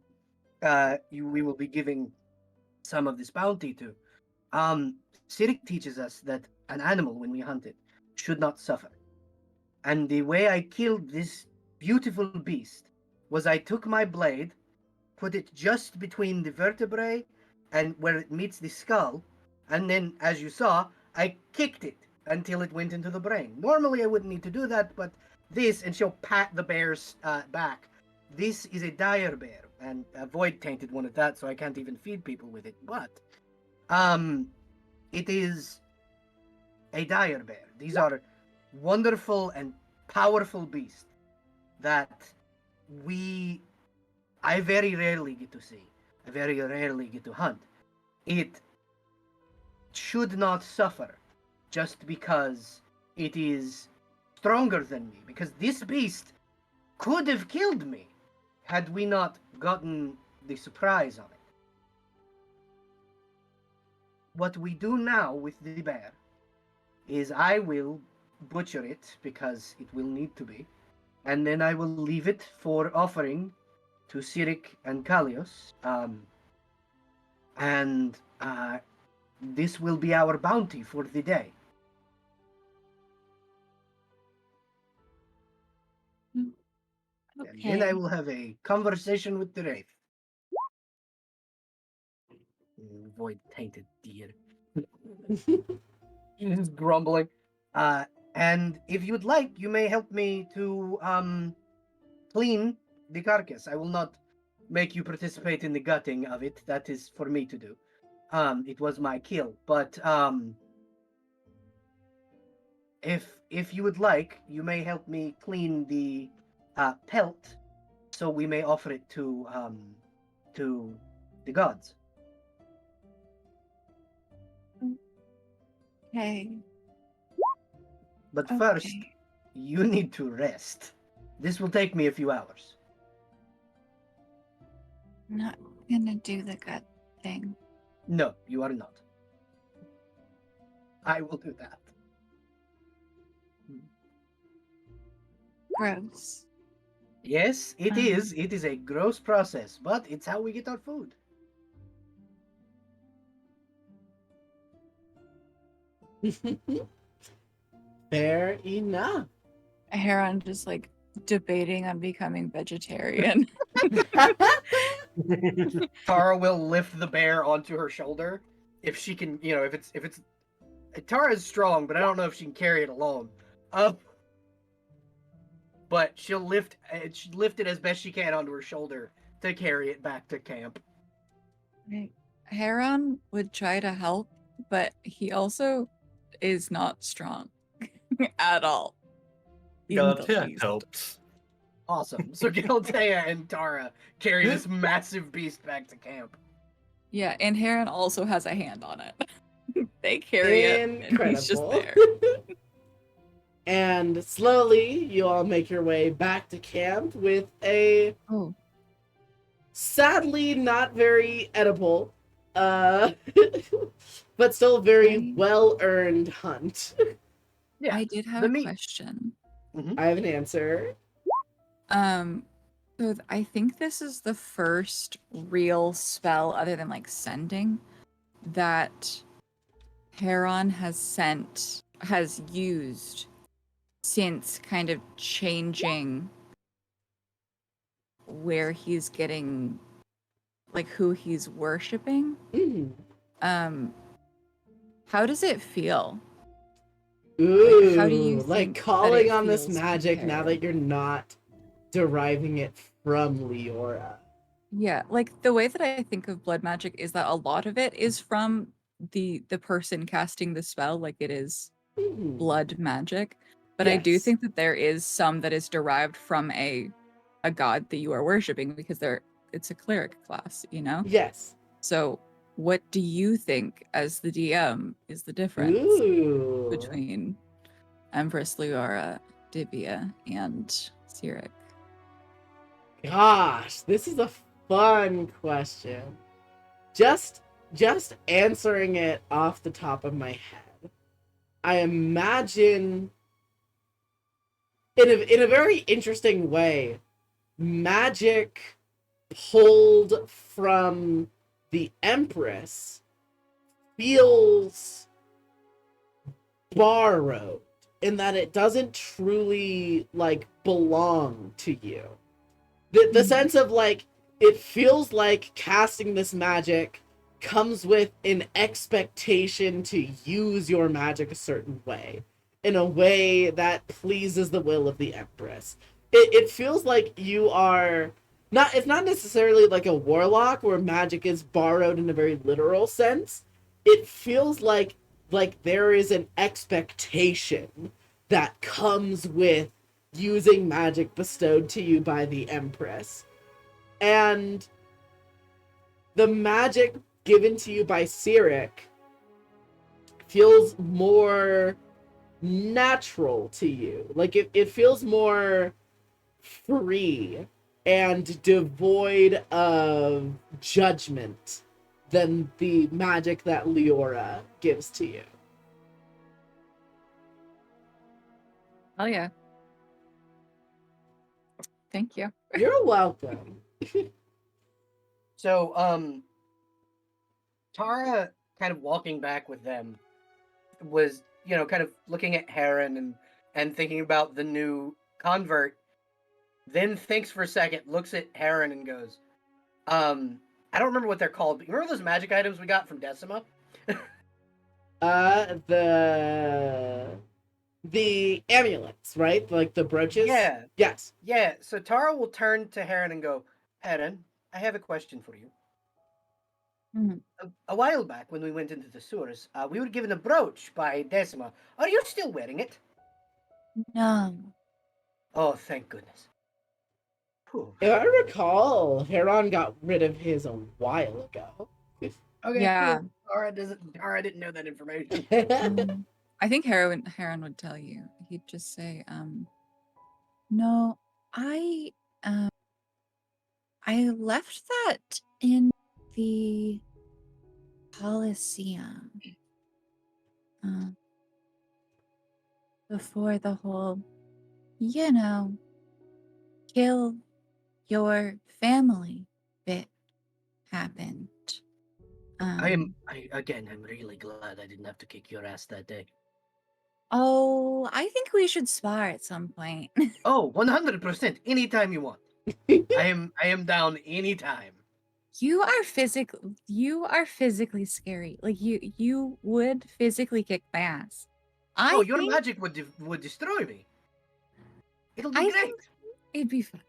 we will be giving some of this bounty to. Sirik teaches us that an animal, when we hunt it, should not suffer. And the way I killed this beautiful beast was I took my blade, put it just between the vertebrae and where it meets the skull, and then, as you saw, I kicked it until it went into the brain. Normally, I wouldn't need to do that, but this, and she'll pat the bear's back. This is a dire bear, and a void tainted one at that, so I can't even feed people with it. But, it is a dire bear. These are wonderful and powerful beasts that I very rarely get to see. I very rarely get to hunt. It should not suffer just because it is stronger than me. Because this beast could have killed me had we not gotten the surprise on it. What we do now with the bear is I will butcher it because it will need to be, and then I will leave it for offering to Sirik and Kalios, and this will be our bounty for the day. Okay. And then I will have a conversation with the Wraith. Void tainted deer. He's grumbling. And if you'd like, you may help me to clean the carcass. I will not make you participate in the gutting of it. That is for me to do. It was my kill. But if you would like, you may help me clean the pelt, so we may offer it to the gods. Okay. But first, Okay. you need to rest. This will take me a few hours. I'm not gonna do the gut thing. No, you are not. I will do that. Gross. Yes, it is. It is a gross process, but it's how we get our food. Fair enough. Heron just like debating on becoming vegetarian. Tara will lift the bear onto her shoulder if she can. If it's Tara is strong, but I don't know if she can carry it alone. But she'll lift it as best she can onto her shoulder to carry it back to camp. Heron would try to help, but he also is not strong at all. In the Galatea least. helps. Awesome. So Galatea and Tara carry this massive beast back to camp. Yeah, and Heron also has a hand on it. They carry it, and he's just Incredible. there. And slowly, you all make your way back to camp with a sadly not very edible, but still very well-earned hunt. Yeah, I did have the a meat. question. I have an answer. So I think this is the first real spell, other than like sending, that Heron has used since kind of changing where he's getting, like, who he's worshipping. How does it feel? Ooh, How do you like think that calling it on this feels magic now compared? that you're not deriving it from Leora. Yeah, like the way that I think of blood magic is that a lot of it is from the person casting the spell, like it is Hmm. blood magic. But I do Yes. think that there is some that is derived from a god that you are worshiping because it's a cleric class, you know? Yes. So what do you think as the DM is the difference Ooh. between Empress Leora, Divya, and Cyric? Gosh, this is a fun question. Just answering it off the top of my head, I imagine in a very interesting way, magic pulled from the Empress feels borrowed in that it doesn't truly like belong to you. The sense of like it feels like casting this magic comes with an expectation to use your magic a certain way, in a way that pleases the will of the Empress. It feels like you are not, it's not necessarily like a warlock where magic is borrowed in a very literal sense. It feels like there is an expectation that comes with using magic bestowed to you by the Empress. And the magic given to you by Cyric feels more natural to you. Like it feels more free and devoid of judgment than the magic that Leora gives to you. Oh yeah. Thank you. You're welcome. So, Tara, kind of walking back with them, was, kind of looking at Heron and thinking about the new convert, then thinks for a second, looks at Heron and goes, I don't remember what they're called, but you remember those magic items we got from Decima? The amulets, right? Like the brooches? Yeah. Yes. Yeah, so Tara will turn to Heron and go, Heron, I have a question for you. Mhm. A while back, when we went into the sewers, we were given a brooch by Decima. Are you still wearing it? No. Oh, thank goodness. Whew. If I recall, Heron got rid of his a while ago. Okay, Yeah. cool. Tara didn't know that information. I think Heron would tell you. He'd just say, no, I left that in the Colosseum. Before the whole, kill your family bit happened. I'm really glad I didn't have to kick your ass that day. Oh, I think we should spar at some point. Oh, 100%, anytime you want. I am down anytime. You are physically scary. Like you would physically kick my ass. Oh, I your think magic would destroy me. It'll be I great. think it'd be fun.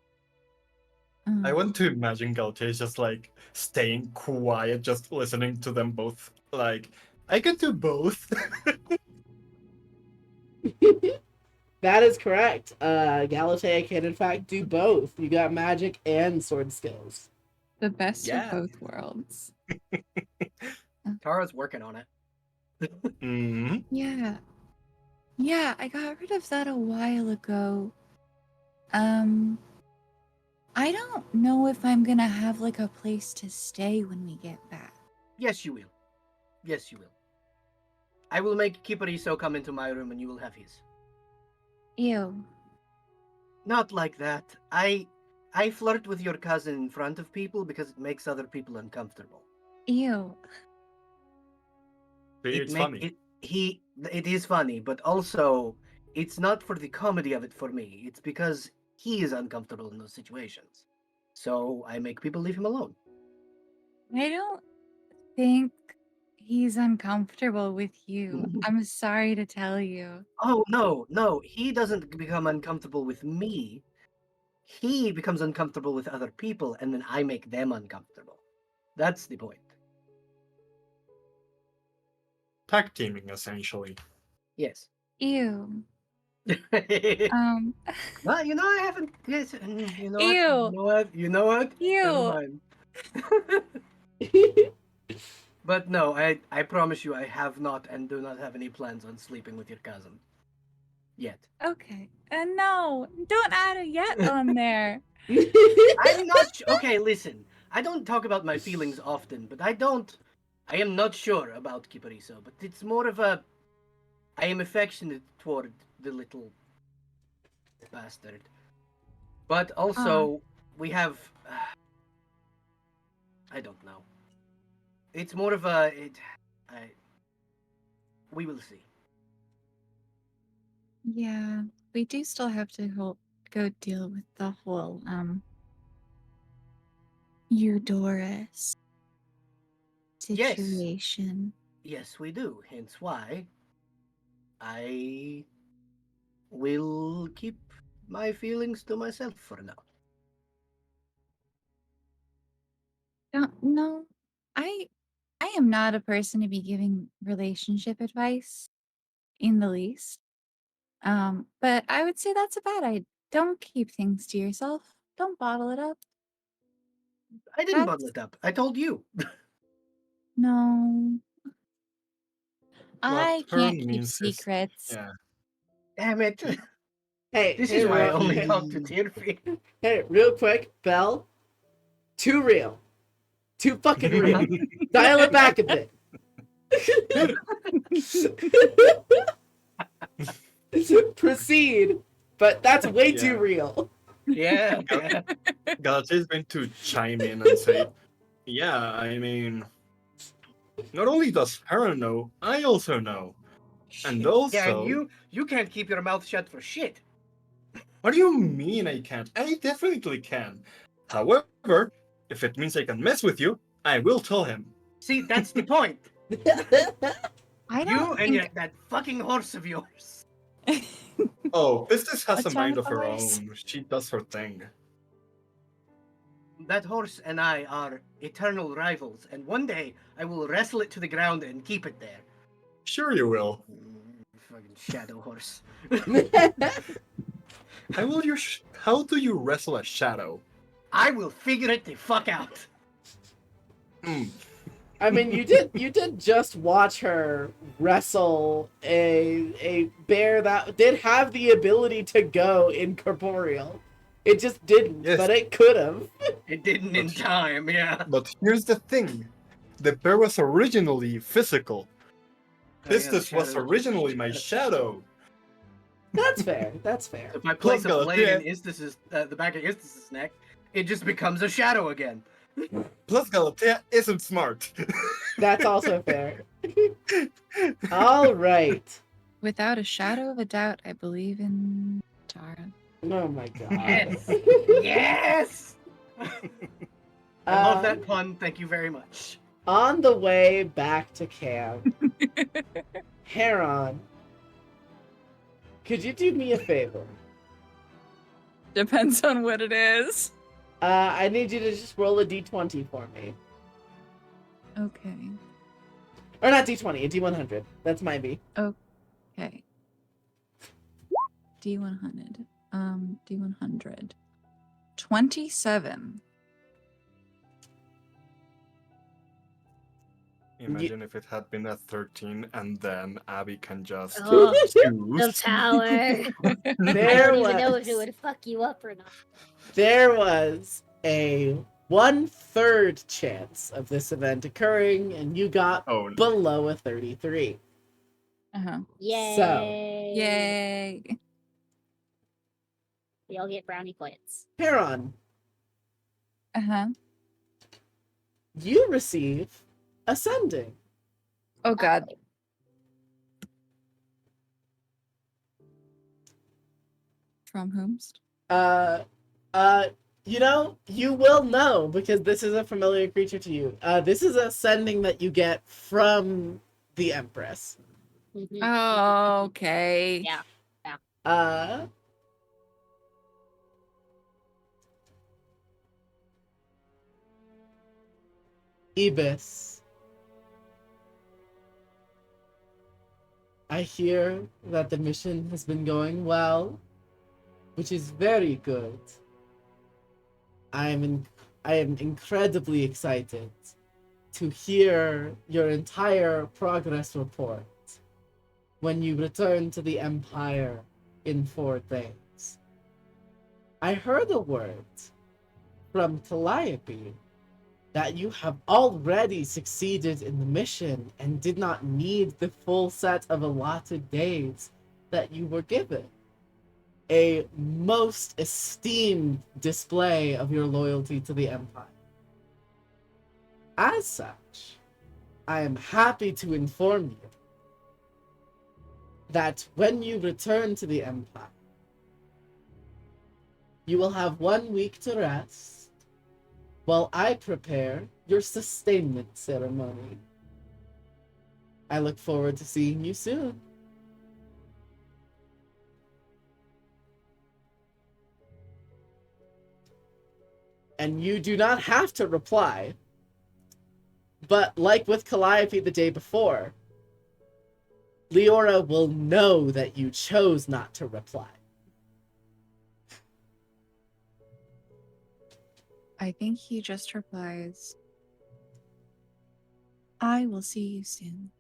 I want to imagine Gautier just like staying quiet, just listening to them both. Like, I can do both. That is correct. Galatea can in fact do both. You got magic and sword skills. The best Yeah. of both worlds. Tara's working on it. Mhm. Yeah. Yeah, I got rid of that a while ago. I don't know if I'm gonna have like a place to stay when we get back. Yes, you will. Yes, you will. I will make Kipariso come into my room and you will have his. Ew. Not like that. I flirt with your cousin in front of people because it makes other people uncomfortable. Ew. It's funny. It is funny, but also it's not for the comedy of it for me. It's because he is uncomfortable in those situations. So I make people leave him alone. I don't think he's uncomfortable with you. I'm sorry to tell you. Oh no, he doesn't become uncomfortable with me. he becomes uncomfortable with other people, and then I make them uncomfortable. That's the point. Tag teaming, essentially. Yes. Ew. Well, I haven't. Yes, you know Ew. what? You know what? Never Ew. mind. But no, I promise you, I have not and do not have any plans on sleeping with your cousin. Yet. Okay. No, don't add a yet on there. I'm not okay, listen. I don't talk about my feelings often, but I am not sure about Kipariso, but it's more of a I am affectionate toward the little bastard. But also we have I don't know. It's more of a we will see. Yeah, we do still have to go deal with the whole Eudoris Yes. situation. Yes, we do. Hence why I will keep my feelings to myself for now. No, I am not a person to be giving relationship advice in the least. But I would say that's about it. Don't keep things to yourself. Don't bottle it up. I didn't bottle it up. I told you. No. I What can't Heron keep means is, secrets. yeah. Damn it. Hey, This hey, is why I real, only hey, talk to Tirfi. hey, real quick, Belle. Too real. Too fucking real. Dial it back a bit. Proceed, but that's way too Yeah. real. Yeah. Galatea is going to chime in and say, yeah, I mean, not only does Heron know, I also know. And Shit. also, Yeah, and you can't keep your mouth shut for shit. what do you mean I can't? I definitely can. However, if it means I can mess with you, I will tell him. See, that's the point. I You don't and think that fucking horse of yours. Oh, Pistis has What's a wrong mind with of the her horse? own. She does her thing. That horse and I are eternal rivals, and one day I will wrestle it to the ground and keep it there. Sure you will. Fucking shadow horse. How do you wrestle a shadow? I will figure it the fuck out. Hmm. I mean, you did just watch her wrestle a bear that did have the ability to go incorporeal. It just didn't, Yes. but it could have. It didn't in time, yeah. But here's the thing. The bear was originally physical. Oh, yeah, Pistis was originally my shadow. That's fair. That's fair. If I place a blade in Galatea. the back of Istis's neck, it just becomes a shadow again. Plus Galatea isn't smart. That's also fair. All right. Without a shadow of a doubt, I believe in Tara. Oh my god. Yes! Yes! I love that pun. Thank you very much. On the way back to camp, Heron, could you do me a favor? Depends on what it is. I need you to just roll a d20 for me. Okay. Or not d20, a d100. That's my B. Okay. D100. D100. 27. Imagine if it had been a 13 and then Abby can just Oh, the choose. tower. I There don't even know if it was, would fuck you up or not. there was a 1/3 chance of this event occurring, and you got Oh, no. below a 33. Uh-huh. Yay! Yay. We all get brownie points. Heron, Uh-huh. you receive ascending. Oh god. From whomst? You will know because this is a familiar creature to you. This is a sending that you get from the Empress. Mhm. Oh, okay. Yeah. Ibis, I hear that the mission has been going well, which is very good. I am incredibly excited to hear your entire progress report when you return to the Empire in 4 days. I heard a word from Calliope that you have already succeeded in the mission and did not need the full set of allotted days that you were given. A most esteemed display of your loyalty to the Empire. As such, I am happy to inform you that when you return to the Empire, you will have 1 week to rest while I prepare your sustainment ceremony. I look forward to seeing you soon. And you do not have to reply, but like with Calliope the day before, Leora will know that you chose not to reply. I think he just replies, I will see you soon.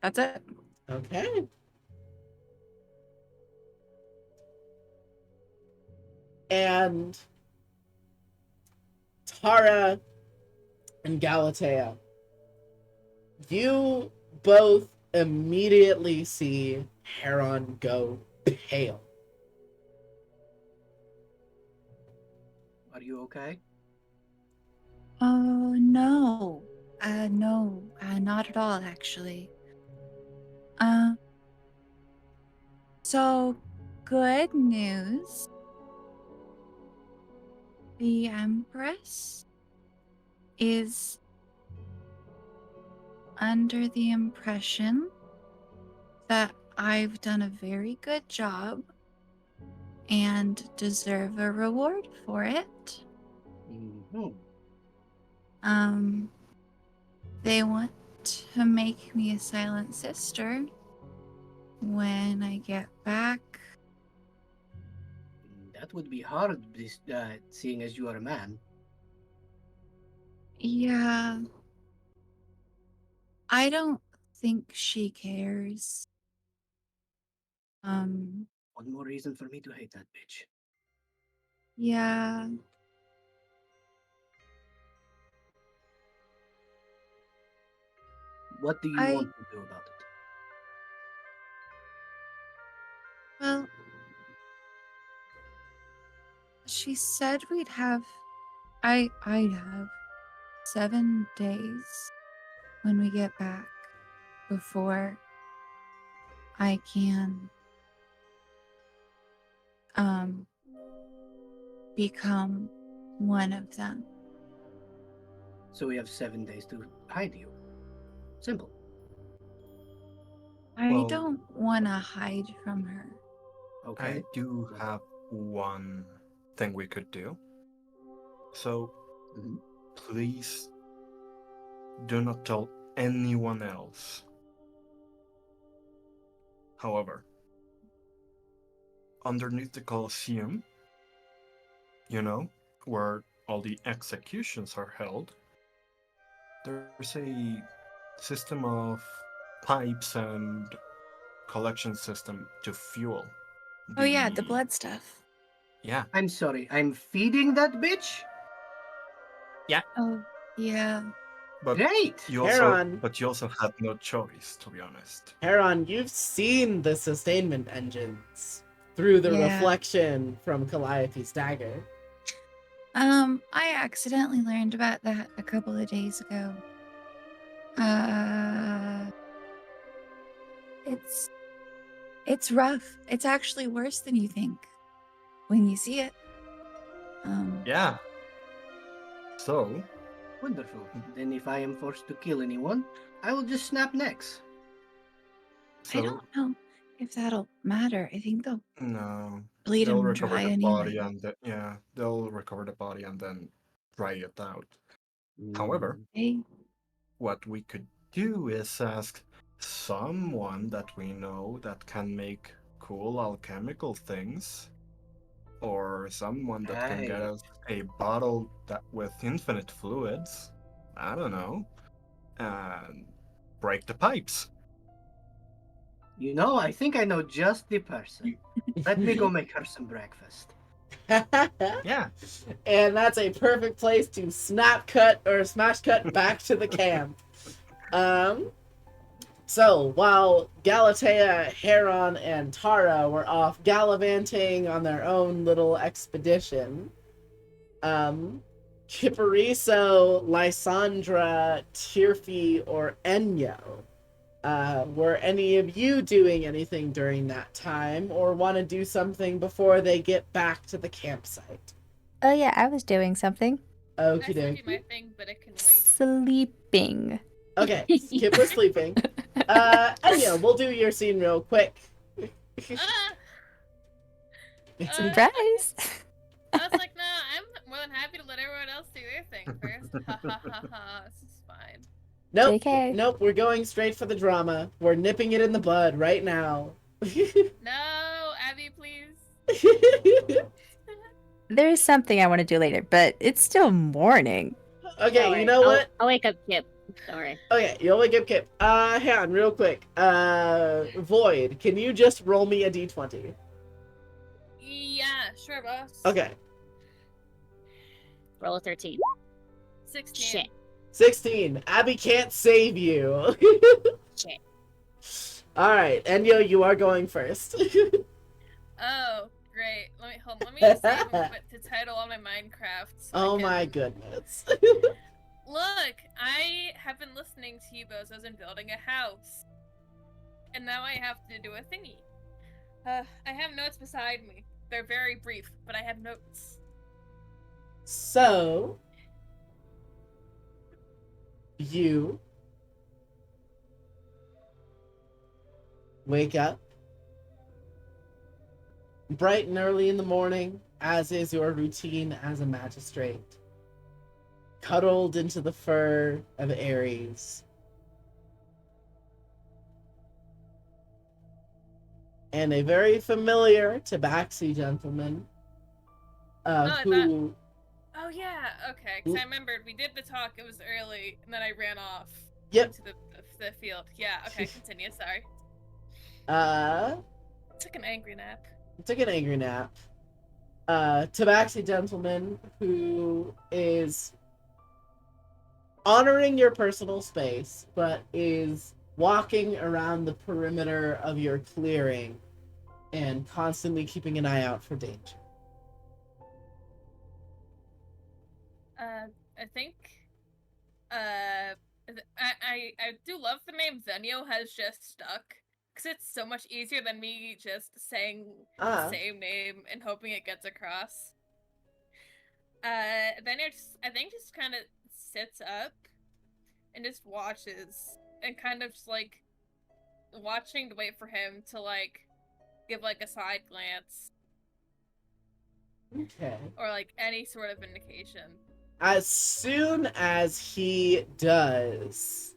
That's it. Okay. And Tara and Galatea, you both immediately see Heron go pale. Are you okay? Oh, no. No, not at all, actually. So, good news. The Empress is under the impression that I've done a very good job and deserve a reward for it. Mm-hmm. They want to make me a silent sister when I get back. That would be hard, seeing as you are a man. Yeah. I don't think she cares. One more reason for me to hate that bitch. Yeah. What do you want to do about it? Well, she said I'd have 7 days when we get back before I can become one of them. So we have 7 days to hide you. Simple. I Well- don't want to hide from her. Okay. I do have one thing we could do. So, Mhm. please do not tell anyone else. However, underneath the Colosseum, you know, where all the executions are held, there's a system of pipes and collection system to fuel. Oh yeah, the blood stuff. Yeah. I'm sorry, I'm feeding that bitch? Oh, yeah. But Great! you Heron. also had no choice, to be honest. Heron, you've seen the sustainment engines through the Yeah. reflection from Calliope's dagger. I accidentally learned about that a couple of days ago. It's rough. It's actually worse than you think when you see it. Yeah. So, Wonderful. Then if I am forced to kill anyone, I will just snap necks. I don't know. if that'll matter. I think they'll No, bleed they'll him recover dry the body anyway. and they'll recover the body and then dry it out. However, Mm. Hey, what we could do is ask someone that we know that can make cool alchemical things, or someone that can get Aye. us a bottle that with infinite fluids. I don't know, and break the pipes. You know, I think I know just the person. Let me go make her some breakfast. Yeah. And that's a perfect place to snap cut or smash cut back to the camp. So while Galatea, Heron, and Tara were off gallivanting on their own little expedition, Kipariso, Lysandra, Tirfi, or Enyo, were any of you doing anything during that time, or want to do something before they get back to the campsite? Oh yeah, I was doing something. I Okie still do dokie. my thing, but it can wait. Sleeping. Okay, Kip was sleeping. Enyo, we'll do your scene real quick. Ah! Surprise! I was like, no, I'm more than happy to let everyone else do their thing first. Ha ha ha ha. This is fine. Nope, JK. nope, we're going straight for the drama. We're nipping it in the bud right now. No, Abby, please. There is something I want to do later, but it's still morning. Okay, Don't you worry, know what? I'll wake up Kip. Don't worry. Okay, you'll wake up Kip. Hang on, real quick. Void, can you just roll me a d20? Yeah, sure, boss. Okay, Roll a 13. 16. Shit. 16. Abby can't save you. Shit. Alright, Enyo, you are going first. Oh, great. Let me save and put the title on my Minecraft. So Oh I my can... goodness. Look, I have been listening to you bozos and building a house. And now I have to do a thingy. I have notes beside me. They're very brief, but I have notes. So, you wake up bright and early in the morning, as is your routine as a magistrate, cuddled into the fur of Ares. And a very familiar tabaxi gentleman who... Oh yeah, okay. Because I remembered we did the talk. It was early, and then I ran off. Yep. To the field. Yeah. Okay. Continue. Sorry. Took an angry nap. Took an angry nap. Tabaxi gentleman who is honoring your personal space, but is walking around the perimeter of your clearing and constantly keeping an eye out for danger. I think. I do love the name Zenio has just stuck because it's so much easier than me just saying the same name and hoping it gets across. Then I think just kind of sits up and just watches and kind of just like watching to wait for him to like give like a side glance. Okay. Or like any sort of indication. As soon as he does,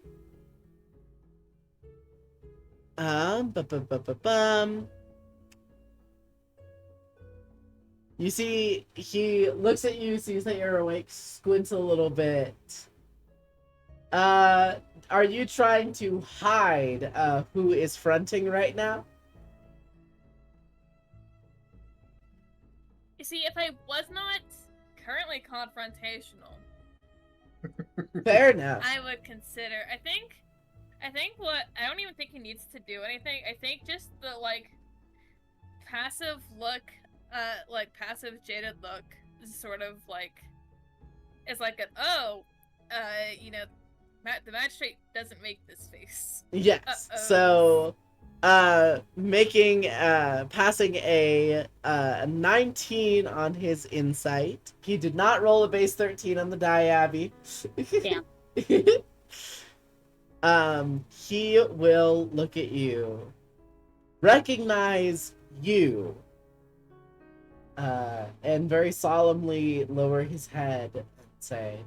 you see, he looks at you, sees that you're awake, squints a little bit. Are you trying to hide who is fronting right now? You see, if I was not currently confrontational, Fair enough. I would consider. I think what I don't even think he needs to do anything. I think just the like passive look, like passive jaded look, is sort of like it's like an you know, the magistrate doesn't make this face. Yes. So, passing a 19 on his insight. He did not roll a base 13 on the die, Abby. Damn. He will look at you recognize you and very solemnly lower his head and say,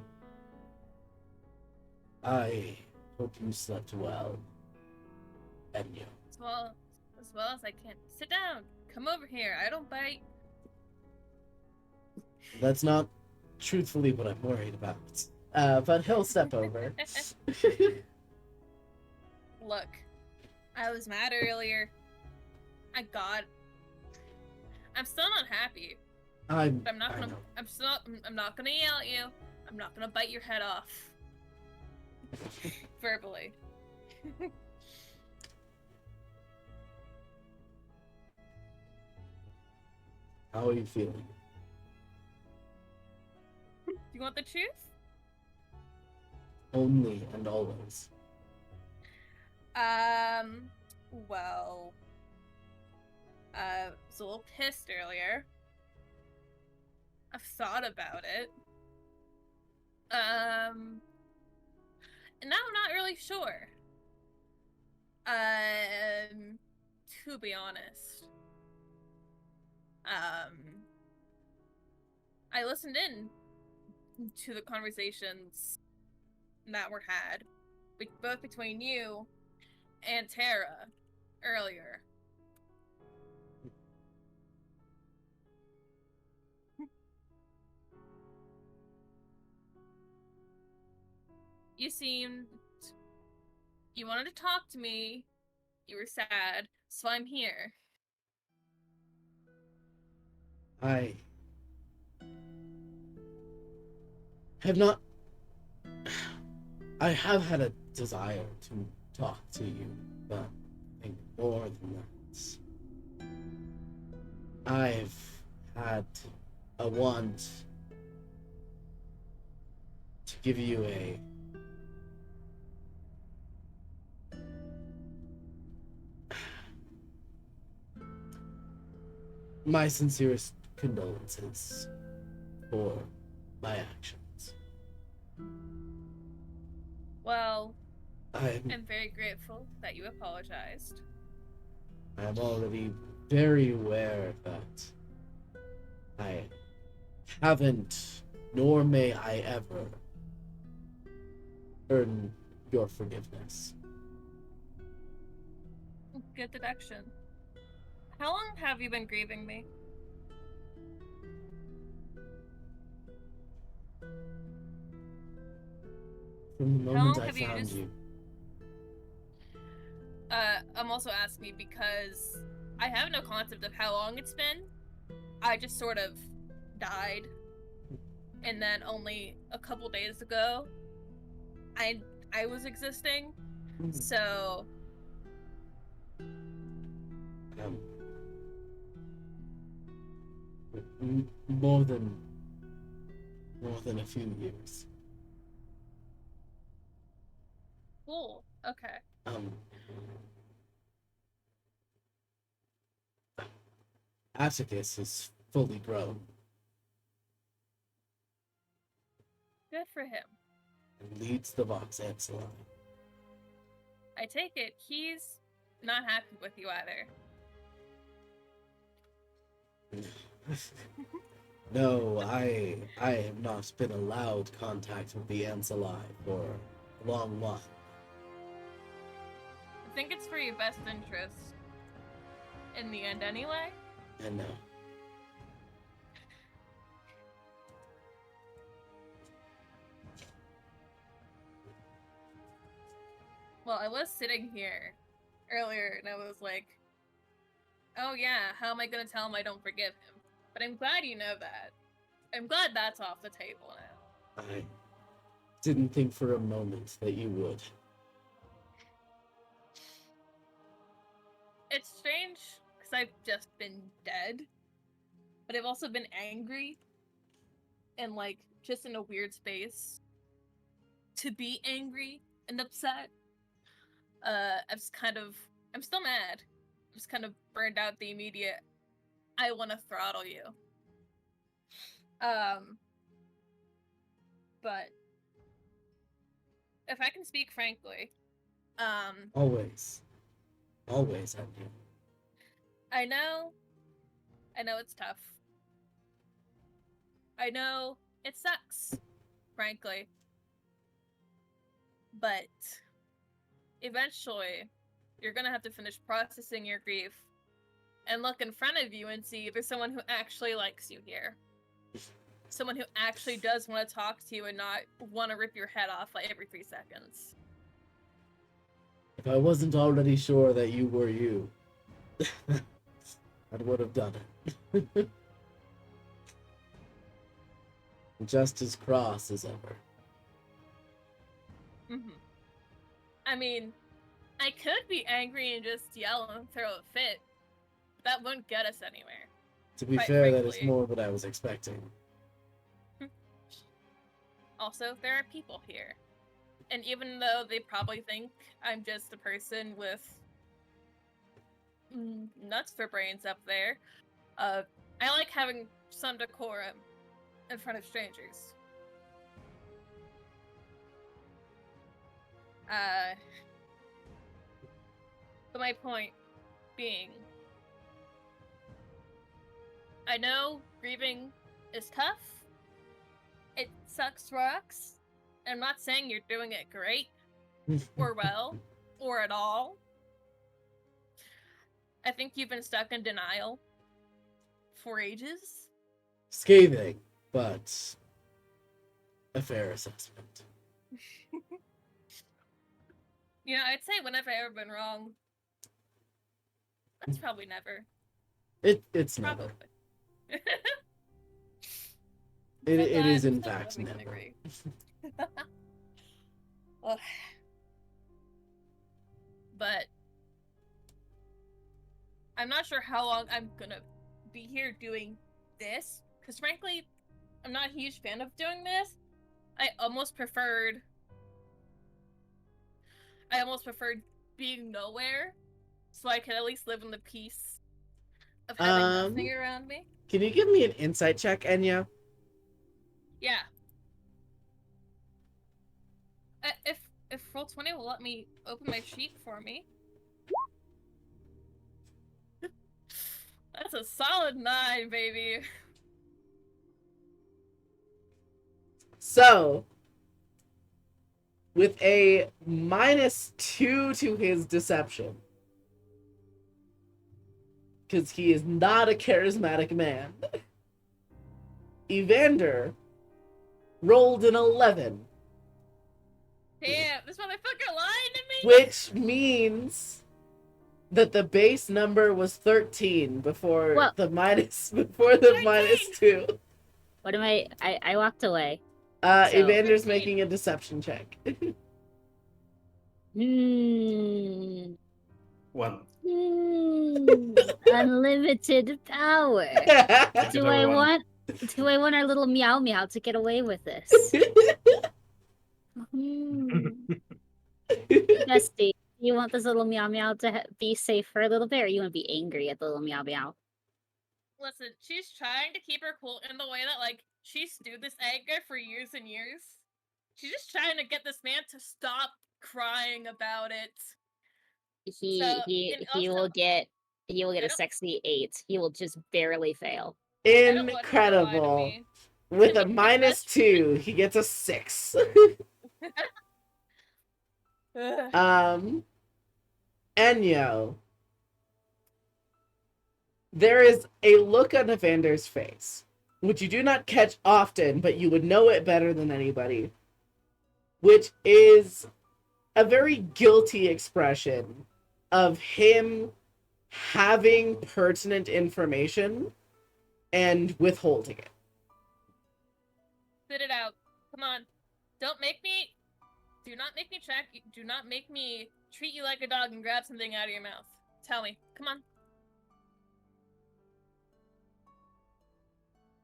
I hope you slept well, Enya. As well as I can. Sit down. Come over here. I don't bite. That's not truthfully what I'm worried about. But he'll step over. Look, I was mad earlier. I'm still not happy. But I'm not gonna. I'm not gonna yell at you. I'm not gonna bite your head off. Verbally. How are you feeling? Do you want the truth? Only and always. Well, I was a little pissed earlier. I've thought about it. And now I'm not really sure. To be honest. I listened in to the conversations that were had, both between you and Tara earlier. You wanted to talk to me, you were sad, so I'm here. I have not. I have had a desire to talk to you, but I think more than that. I've had a want to give you my sincerest condolences for my actions. Well, I'm I'm very grateful that you apologized. already very aware that I haven't, nor may I ever, earn your forgiveness. Good deduction. How long have you been grieving me? From the How moment long I have you found just- you, I'm also asking because I have no concept of how long it's been. I just sort of died. And then only a couple days ago, I was existing. So more than a few years. cool. Okay. Atticus is fully grown Good for him. and leads the Vox Ancillon. I take it he's not happy with you either. No, I have not been allowed contact with the Ancillon for a long while. I think it's for your best interest. In the end, anyway. And Well, I was sitting here earlier and I was like, oh yeah, how am I gonna tell him I don't forgive him? But I'm glad you know that. I'm glad that's off the table now. I didn't think for a moment that you would. It's strange because I've just been dead, but I've also been angry and like just in a weird space to be angry and upset. I'm still mad. I'm just kind of burned out the immediate, I want to throttle you. But if I can speak frankly, Always, I do. I know it's tough. I know it sucks, frankly. But eventually, you're gonna have to finish processing your grief and look in front of you and see there's someone who actually likes you here. Someone who actually does want to talk to you and not want to rip your head off like every 3 seconds. If I wasn't already sure that you were you, I would have done it. Just as cross as ever. Mm-hmm. I mean, I could be angry and just yell and throw a fit. That wouldn't get us anywhere. To be Quite fair, that is frankly. more what I was expecting. Also, there are people here. And even though they probably think I'm just a person with nuts for brains up there, I like having some decorum in front of strangers. But my point being, I know grieving is tough. It sucks rocks. I'm not saying you're doing it great, or well, or at all. I think you've been stuck in denial for ages. Scathing, but a fair assessment. You know, I'd say when have I ever been wrong? That's probably never. It's never. Probably. It is in That fact we can never. agree. Ugh. But I'm not sure how long I'm gonna be here doing this, because frankly, I'm not a huge fan of doing this. I almost preferred being nowhere, so I could at least live in the peace of having nothing around me. Can you give me an insight check, Enya? Yeah. If Roll20 will let me open my sheet for me. That's a solid 9, baby. So, with a -2 to his deception, because he is not a charismatic man, Evander rolled an 11. Damn, this motherfucker lying to me? Which means that the base number was 13 before Well- the -2. What am I walked away. Evander's 13. making a deception check. One. Unlimited power. Take it Do I everyone. want our little meow meow to get away with this? Bestie, you want this little meow meow to be safe for a little bit, or you want to be angry at the little meow meow? Listen, she's trying to keep her cool in the way that, like, she stewed this anger for years and years. She's just trying to get this man to stop crying about it. He and also- will get a don't- sexy 8. He will just barely fail. I don't want him to lie to Incredible. me. With a His best- -2, he gets a 6. Ugh. Enyo. There is a look on Evander's face, which you do not catch often, but you would know it better than anybody, which is a very guilty expression of him having pertinent information and withholding it. Spit it out. Come on. Do not make me track you. Do not make me treat you like a dog and grab something out of your mouth. Tell me. Come on.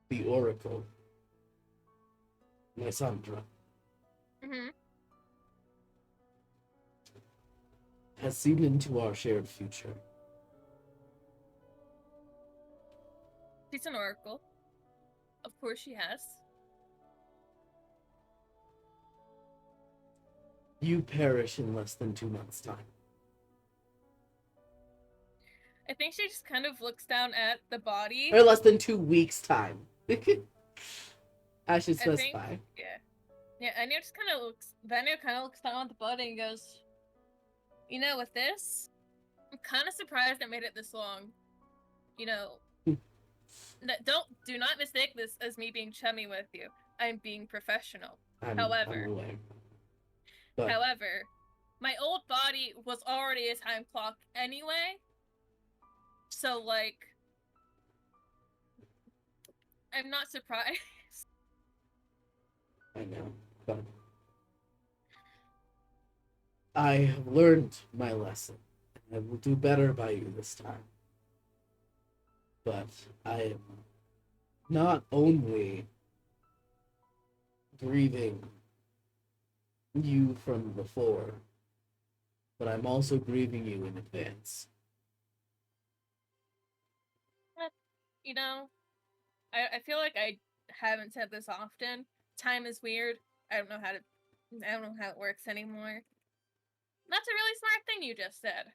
The Oracle. Lysandra Mm-hmm. has seen into our shared future. She's an oracle. Of course she has. You perish in less than 2 months' time. I think she just kind of looks down at the body. Or less than 2 weeks' time. I should I think, specify. yeah. Anya just kind of looks. Vanya kind of looks down at the body and goes, "You know, with this, I'm kind of surprised I made it this long. You know, do not mistake this as me being chummy with you. I'm being professional. I'm However, aware. But However, my old body was already a time clock anyway. So, like, I'm not surprised. I know. But I have learned my lesson. I will do better by you this time. But I am not only grieving you from before, but I'm also grieving you in advance. You know, I feel like I haven't said this often. Time is weird. I don't know how it works anymore. That's a really smart thing you just said.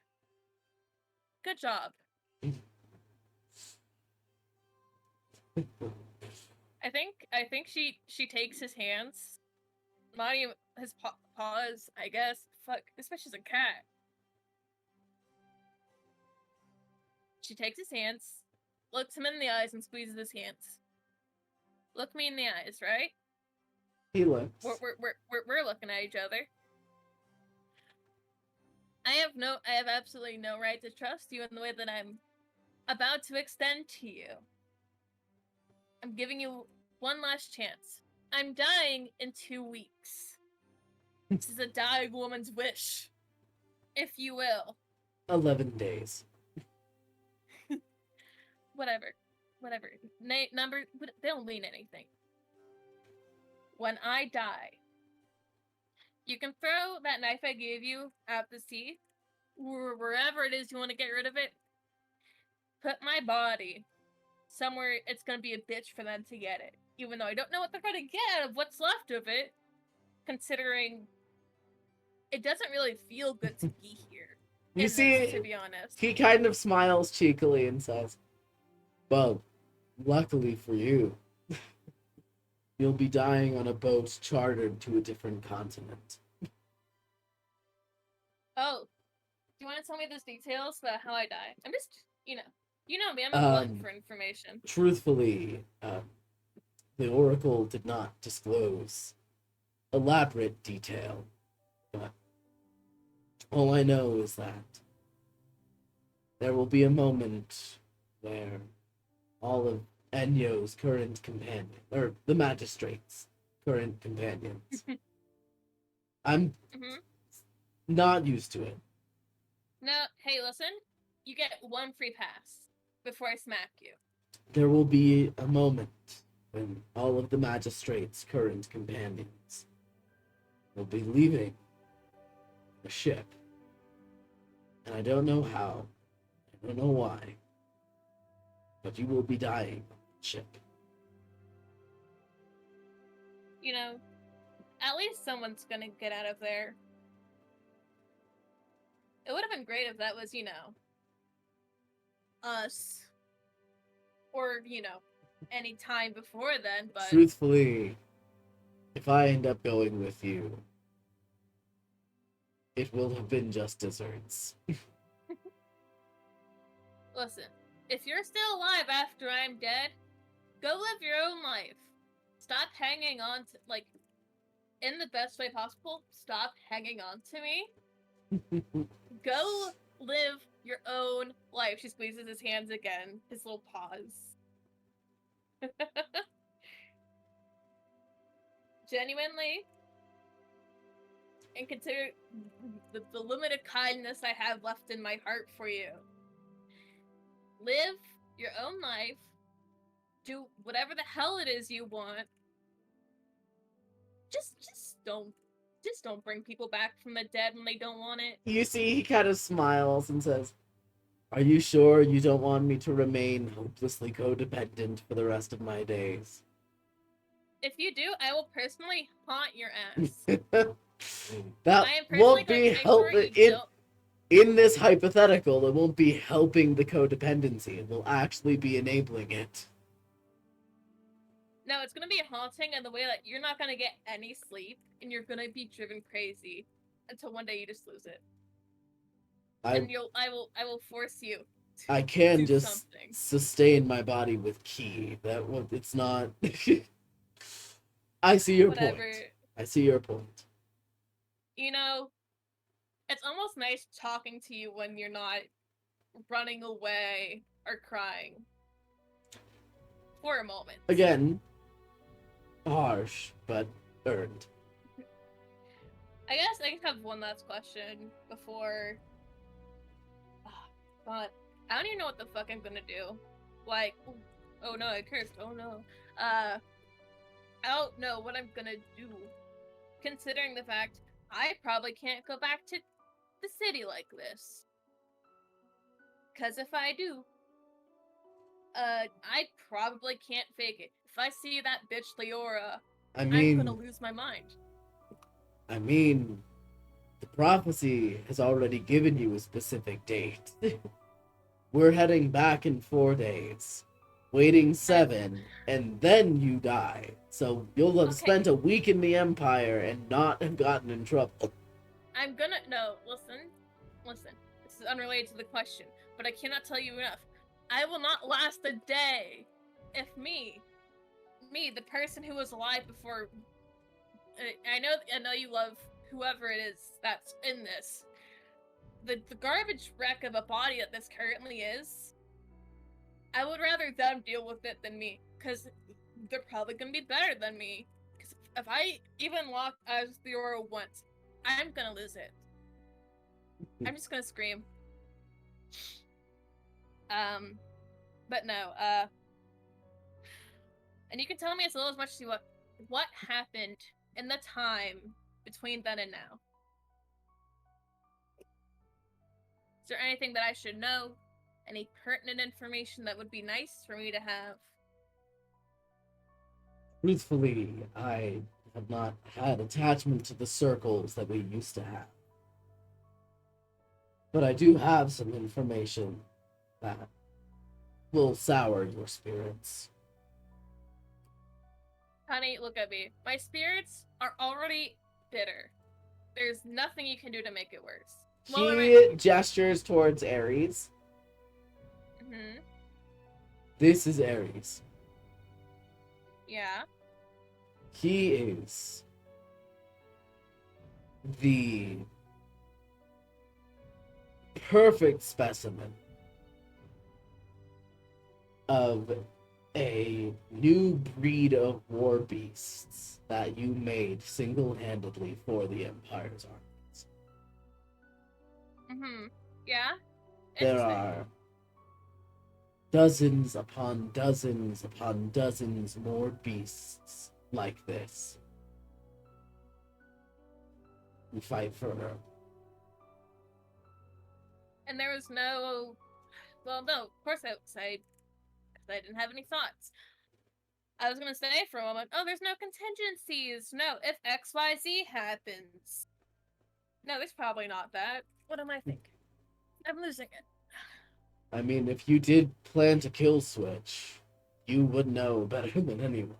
Good job. I think she takes his hands. Madi his paws, I guess. Fuck, this bitch is a cat. She takes his hands, looks him in the eyes, and squeezes his hands. Look me in the eyes, right? He looks. We're looking at each other. I have absolutely no right to trust you in the way that I'm about to extend to you. I'm giving you one last chance. I'm dying in 2 weeks. This is a dying woman's wish, if you will. 11 days. Whatever. Number, they don't mean anything. When I die, you can throw that knife I gave you at the sea, or wherever it is you want to get rid of it. Put my body somewhere it's gonna be a bitch for them to get it. Even though I don't know what they're gonna get out of what's left of it, considering it doesn't really feel good to be here. You see, to be honest. he kind of smiles cheekily and says, well, luckily for you, you'll be dying on a boat chartered to a different continent. Oh, do you want to tell me those details about how I die? I'm just, you know me, I'm a glutton for information. Truthfully, the Oracle did not disclose elaborate detail, but all I know is that there will be a moment where all of Enyo's current companion, or the magistrate's current companions. I'm not used to it. No, hey, listen. You get one free pass before I smack you. There will be a moment when all of the magistrate's current companions will be leaving the ship. And I don't know how, I don't know why, but you will be dying on the ship. You know, at least someone's gonna get out of there. It would have been great if that was, us. Or, any time before then, but... Truthfully, if I end up going with you, it will have been just desserts. Listen, if you're still alive after I'm dead, go live your own life. Stop hanging on to, in the best way possible, stop hanging on to me. Go live your own life. She squeezes his hands again, his little paws. Genuinely, and consider the limited kindness I have left in my heart for you. Live your own life. Do whatever the hell it is you want. Just don't bring people back from the dead when they don't want it. You see, he kind of smiles and says, are you sure you don't want me to remain hopelessly codependent for the rest of my days? If you do, I will personally haunt your ass. That won't be helpful. in this hypothetical, it won't be helping the codependency. It will actually be enabling it. No, it's gonna be haunting in the way that you're not gonna get any sleep, and you're gonna be driven crazy until one day you just lose it. And I will force you to I can do just something. sustain my body with ki. It's not. I see your Whatever. point. I see your point. You know, it's almost nice talking to you when you're not running away or crying. For a moment. Again, harsh, but earned. I guess I have one last question before. God, I don't even know what the fuck I'm gonna do. Like, oh no, I cursed. Oh no. I don't know what I'm gonna do. Considering the fact I probably can't go back to the city like this. Cause if I do, I probably can't fake it. If I see that bitch Leora, I'm gonna lose my mind. I mean, the prophecy has already given you a specific date. We're heading back in 4 days, waiting 7, and then you die. So you'll have spent a week in the Empire and not have gotten in trouble. No, listen. This is unrelated to the question, but I cannot tell you enough. I will not last a day if me, the person who was alive before. I know you love whoever it is that's in this. The garbage wreck of a body that this currently is. I would rather them deal with it than me, because they're probably gonna be better than me. Because if I even walk as Theora once, I'm gonna lose it. I'm just gonna scream. But no, and you can tell me as little as much as you want. What happened in the time between then and now? Is there anything that I should know? Any pertinent information that would be nice for me to have? Truthfully, I have not had attachment to the circles that we used to have. But I do have some information that will sour your spirits. Honey, look at me. My spirits are already bitter. There's nothing you can do to make it worse. He gestures towards Ares. Mm-hmm. This is Ares. Yeah. He is the perfect specimen of a new breed of war beasts that you made single-handedly for the Empire's armies. Mm-hmm. Yeah? There are dozens upon dozens upon dozens more beasts like this who fight for her. And there was no... Well, no, of course I would say, because I didn't have any thoughts. I was gonna say for a moment, oh, there's no contingencies. No, if XYZ happens. No, there's probably not that. What am I thinking? I'm losing it. I mean, if you did plant a kill switch, you would know better than anyone.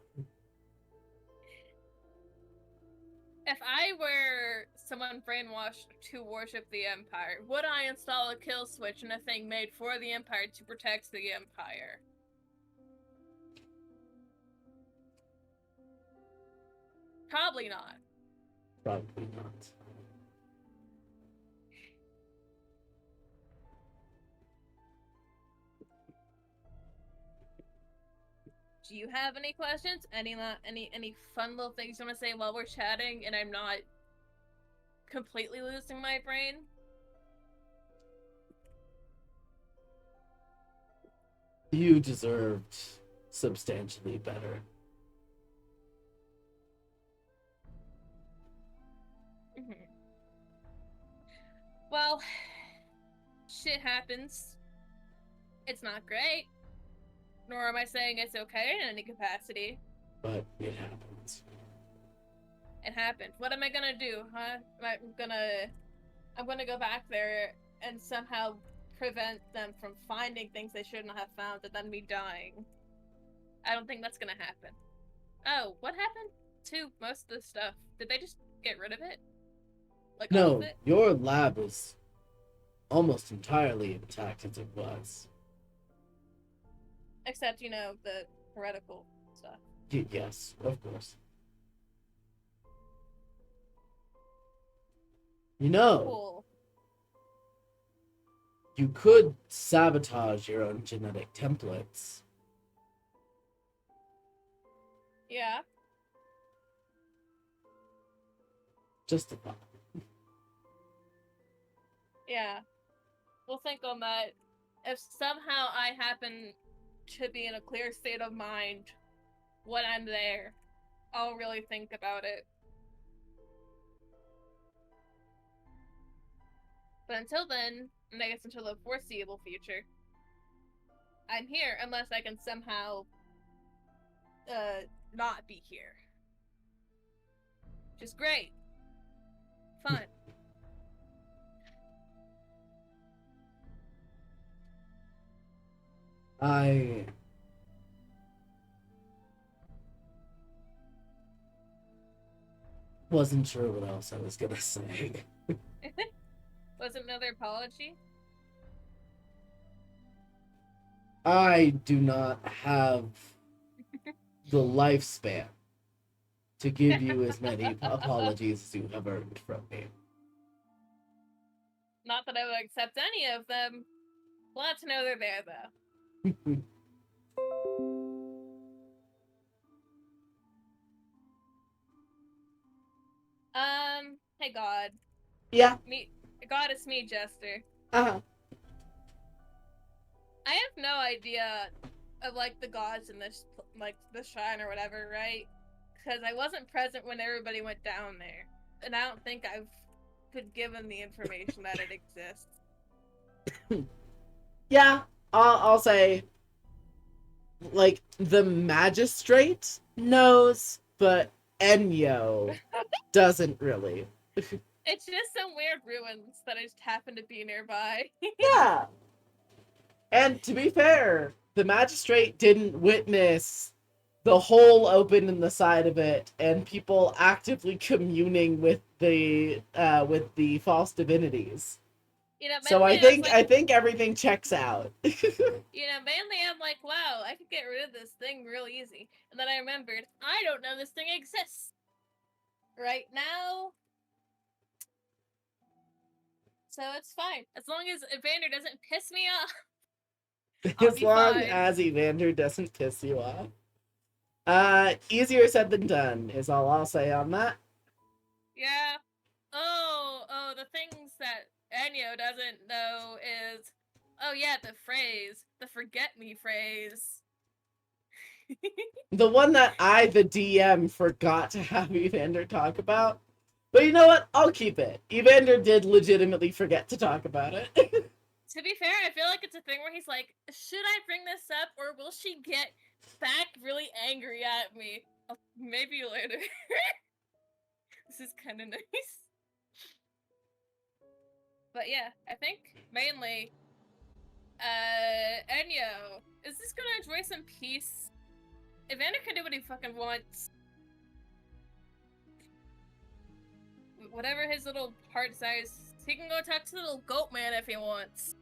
If I were someone brainwashed to worship the Empire, would I install a kill switch in a thing made for the Empire to protect the Empire? Probably not. Probably not. Do you have any questions? Any fun little things you want to say while we're chatting and I'm not completely losing my brain? You deserved substantially better. Mm-hmm. Well, shit happens. It's not great. Nor am I saying it's okay in any capacity. But it happens. It happened. What am I gonna do, huh? I'm gonna go back there and somehow prevent them from finding things they shouldn't have found and then me dying. I don't think that's gonna happen. Oh, what happened to most of the stuff? Did they just get rid of it? Like all of No, it? your lab is almost entirely intact as it was. Except, the heretical stuff. Yes, of course. You know, Cool. you could sabotage your own genetic templates. Yeah. Just a thought. Yeah. We'll think on that. If somehow I happen to be in a clear state of mind when I'm there, I'll really think about it. But until then, and I guess until the foreseeable future, I'm here unless I can somehow not be here. Which is great. Fun. I wasn't sure what else I was gonna say. Was it another apology? I do not have the lifespan to give you as many apologies as you have earned from me. Not that I would accept any of them. Glad to know they're there, though. Hey God. Yeah. God, it's me, Jester. Uh-huh. I have no idea of, the gods in this, the shrine or whatever, right? Because I wasn't present when everybody went down there. And I don't think I've been given the information that it exists. Yeah, I'll say, the magistrate knows, but Enyo doesn't really. It's just some weird ruins that I just happen to be nearby. Yeah. And to be fair, the magistrate didn't witness the hole open in the side of it and people actively communing with the false divinities. So I think everything checks out. Mainly I'm like, wow, I could get rid of this thing real easy. And then I remembered, I don't know this thing exists. Right now. So it's fine. As long as Evander doesn't piss me off. As long as Evander doesn't piss you off. Easier said than done is all I'll say on that. Yeah. Oh, the things that Enyo doesn't know is, the forget me phrase. The one that I, the DM, forgot to have Evander talk about. But you know what? I'll keep it. Evander did legitimately forget to talk about it. To be fair, I feel like it's a thing where he's like, should I bring this up or will she get back really angry at me? Maybe later. This is kind of nice. But yeah, I think mainly, Enyo, is this gonna enjoy some peace? Evander can do what he fucking wants. Whatever his little heart size, he can go talk to the little goat man if he wants.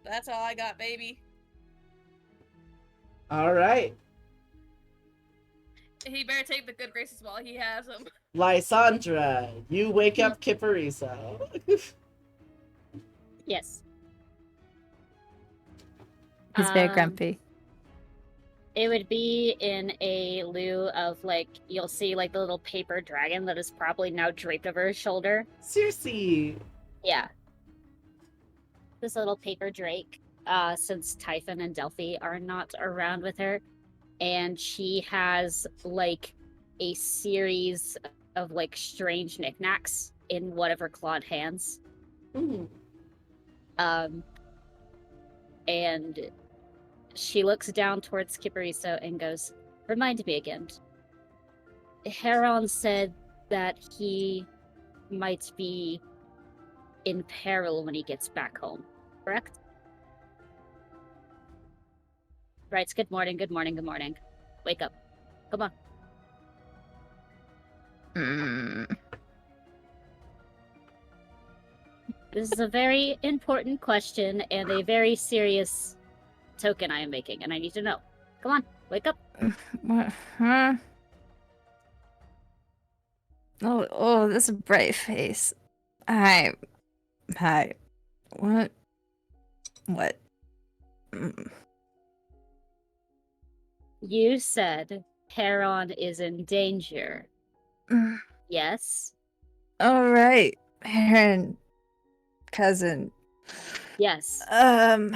That's all I got, baby. Alright. He better take the good graces while he has them. Lysandra, you wake up Kipariso. Yes. He's very grumpy. It would be in a lieu of, you'll see, the little paper dragon that is probably now draped over his shoulder. Circe! Yeah. This little paper drake, since Typhon and Delphi are not around with her. And she has, a series of, strange knickknacks in one of her clawed hands. Mm. And she looks down towards Kipariso and goes, remind me again. Heron said that he might be in peril when he gets back home, correct? Right, good morning, good morning, good morning. Wake up. Come on. This is a very important question and a very serious token I am making, and I need to know. Come on, wake up. What? Huh? Oh, that's a bright face. Hi. What? What? You said Heron is in danger. Yes? All right, Heron, cousin. Yes. Uh,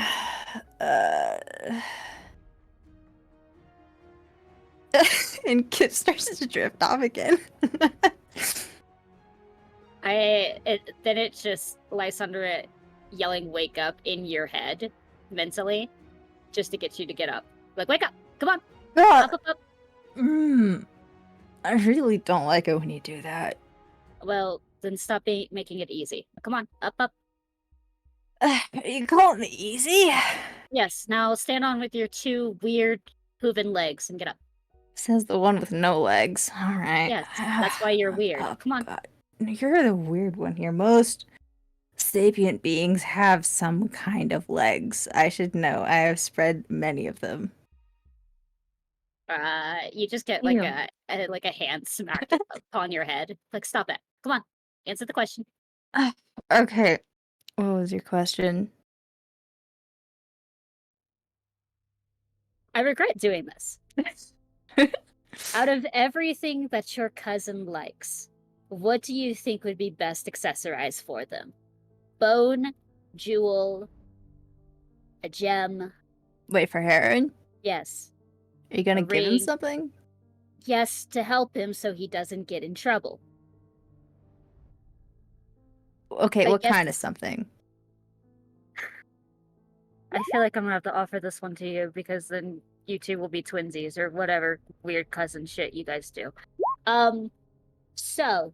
and Kip starts to drift off again. Then it just Lysandra yelling "wake up" in your head mentally, just to get you to get up. Like, wake up! Come on! Up, up, up! I really don't like it when you do that. Well, then stop making it easy. Come on, up, up. You calling me easy? Yes. Now stand on with your two weird hooven legs and get up. Says the one with no legs. All right. Yes, that's why you're weird. Oh, Come on. God. You're the weird one here. Most sapient beings have some kind of legs. I should know. I have spread many of them. You just get like a hand smacked upon your head. Like, stop it. Come on. Answer the question. Okay. What was your question? I regret doing this. Out of everything that your cousin likes, what do you think would be best accessorized for them? Bone, jewel, a gem? Wait for Heron? Yes. Are you gonna A give him ring. something? Yes, to help him so he doesn't get in trouble. Okay, I what guess- kind of something? I feel like I'm gonna have to offer this one to you because then you two will be twinsies or whatever weird cousin shit you guys do. So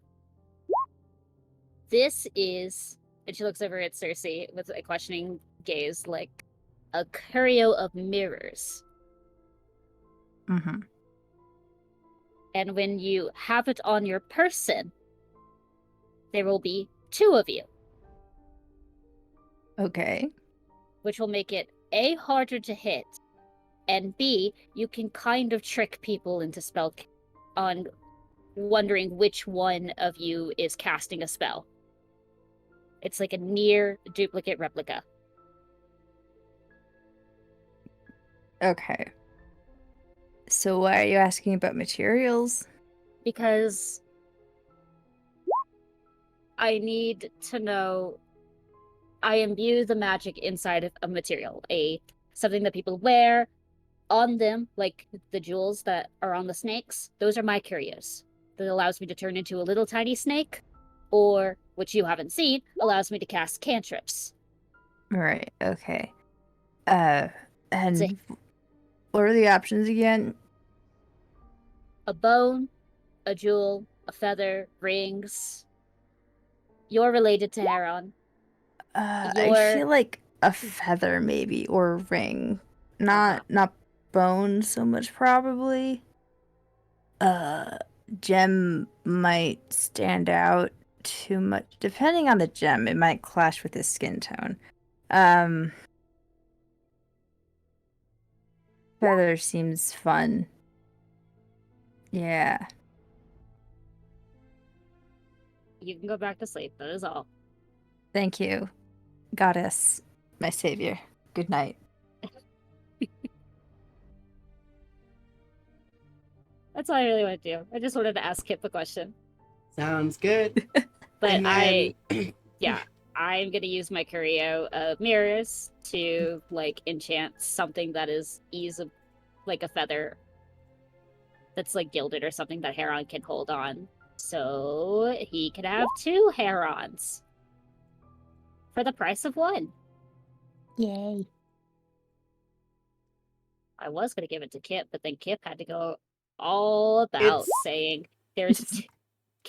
this is, and she looks over at Cersei with a questioning gaze, like a curio of mirrors. Mm-hmm. And when you have it on your person, there will be two of you, Okay. which will make it A, harder to hit, and B, you can kind of trick people into on wondering which one of you is casting a spell. It's like a near duplicate replica. Okay. So why are you asking about materials? Because I need to know, I imbue the magic inside of a material, something that people wear on them, like the jewels that are on the snakes. Those are my curios. That allows me to turn into a little tiny snake, or, which you haven't seen, allows me to cast cantrips. Right, okay. And Say- what are the options again? A bone, a jewel, a feather, rings. You're related to Heron. I Your- feel like a feather maybe, or a ring. Not bone so much probably. Gem might stand out too much. Depending on the gem, it might clash with his skin tone. Feather seems fun. Yeah. You can go back to sleep, that is all. Thank you, goddess, my savior. Good night. That's all I really want to do. I just wanted to ask Kip a question. Sounds good. But And then- I'm gonna use my curio of mirrors to like enchant something that is like a feather that's like gilded or something that Heron can hold on. So he could have two Herons for the price of one. Yay. I was gonna give it to Kip, but then Kip had to go all about It's- saying there's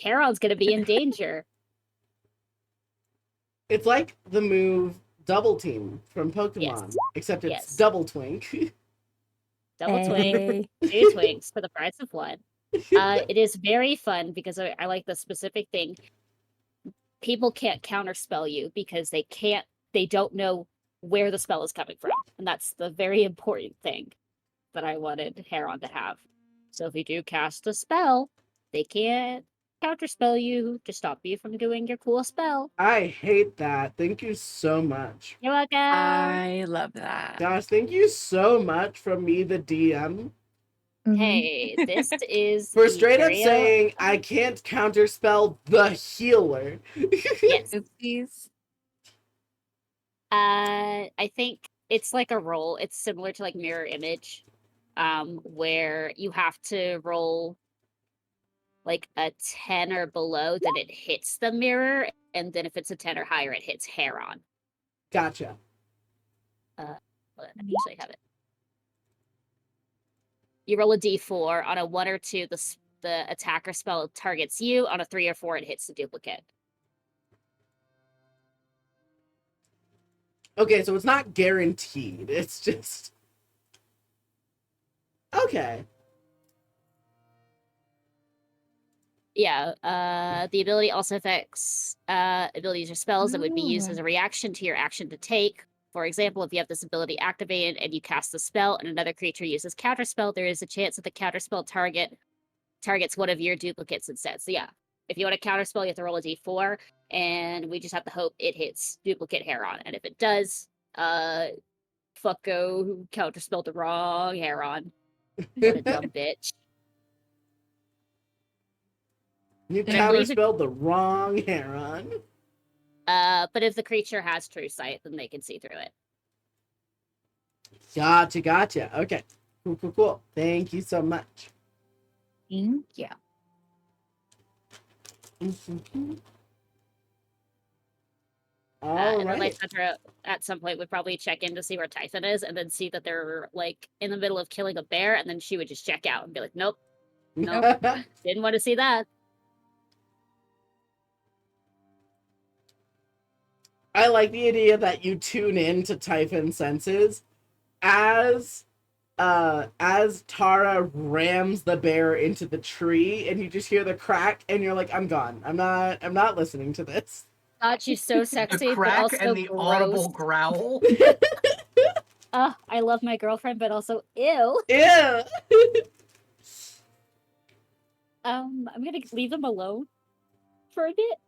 Heron's gonna be in danger. It's like the move Double Team from Pokemon, Yes. except it's Yes. Double Twink. Double twink, Hey. 2 twinks for the price of 1. It is very fun because I like the specific thing. People can't counterspell you because they don't know where the spell is coming from. And that's the very important thing that I wanted Heron to have. So if you do cast a spell, they can't counterspell you to stop you from doing your cool spell. I hate that. Thank you so much. You're welcome. I love that. Gosh, thank you so much from me, the DM, Mhm. Hey, this is for straight up Imperial- saying I can't counterspell the healer. Yes. Oopsies. I think it's like a roll. It's similar to like mirror image, where you have to roll like a 10 or below, then it hits the mirror, and then if it's a 10 or higher, it hits Heron. Gotcha. Well, I actually have it. You roll a d4. On a 1 or 2, the attacker spell targets you. On a 3 or 4, it hits the duplicate. Okay, so it's not guaranteed. It's just okay. Yeah, the ability also affects abilities or spells that would be used Oh. as a reaction to your action to take. For example, if you have this ability activated and you cast the spell and another creature uses counterspell, there is a chance that the counterspell targets one of your duplicates instead. So yeah, if you want to counterspell, you have to roll a d4, and we just have to hope it hits duplicate Heron. And if it does, fucko who counterspelled the wrong Heron. What a dumb bitch. You And laser- counterspelled the wrong Heron. But if the creature has true sight, then they can see through it. Gotcha. Okay. Cool. Thank you so much. Yeah. All And then right. Lysandra at some point would probably check in to see where Typhon is, and then see that they're like in the middle of killing a bear, and then she would just check out and be like, "Nope, nope. Didn't want to see that." I like the idea that you tune in to Typhon's senses as Tara rams the bear into the tree, and you just hear the crack, and you're like, I'm gone. I'm not listening to this. God, she's so sexy, The but crack also and the gross. audible growl. I love my girlfriend, but also ew. Yeah. I'm gonna leave them alone for a bit.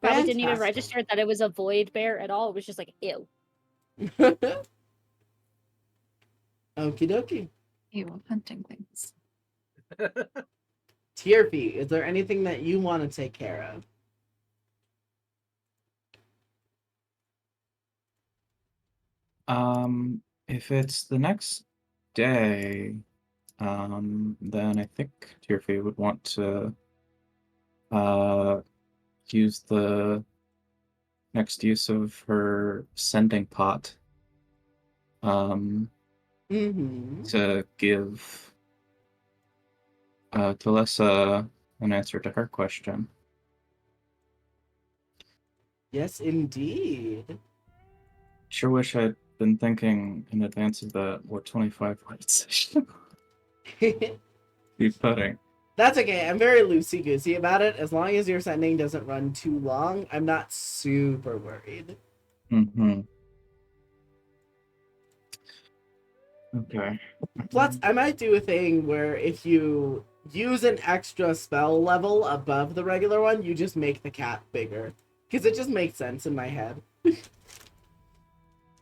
Probably didn't even Fantastic. register that it was a void bear at all. It was just like ew. Okie dokie. Ew, hunting things. Tierfy, is there anything that you want to take care of? If it's the next day, then I think Tierfy would want to use the next use of her sending pot to give Talessa an answer to her question. Yes, indeed. Sure wish I'd been thinking in advance of that what 25 word session be putting. That's okay. I'm very loosey-goosey about it. As long as your sending doesn't run too long, I'm not super worried. Mm-hmm. Okay. Plus, I might do a thing where if you use an extra spell level above the regular one, you just make the cap bigger. Because it just makes sense in my head.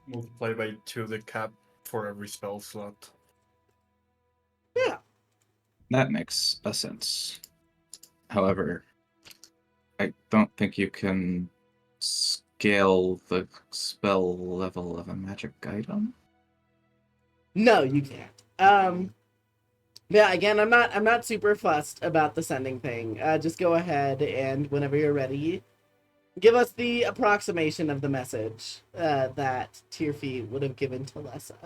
Multiply by 2 the cap for every spell slot. Yeah. That makes a sense. However, I don't think you can scale the spell level of a magic item. No, you can't. Yeah, again, I'm not super fussed about the sending thing. Just go ahead and whenever you're ready, give us the approximation of the message that Tierfy would have given to Lessa.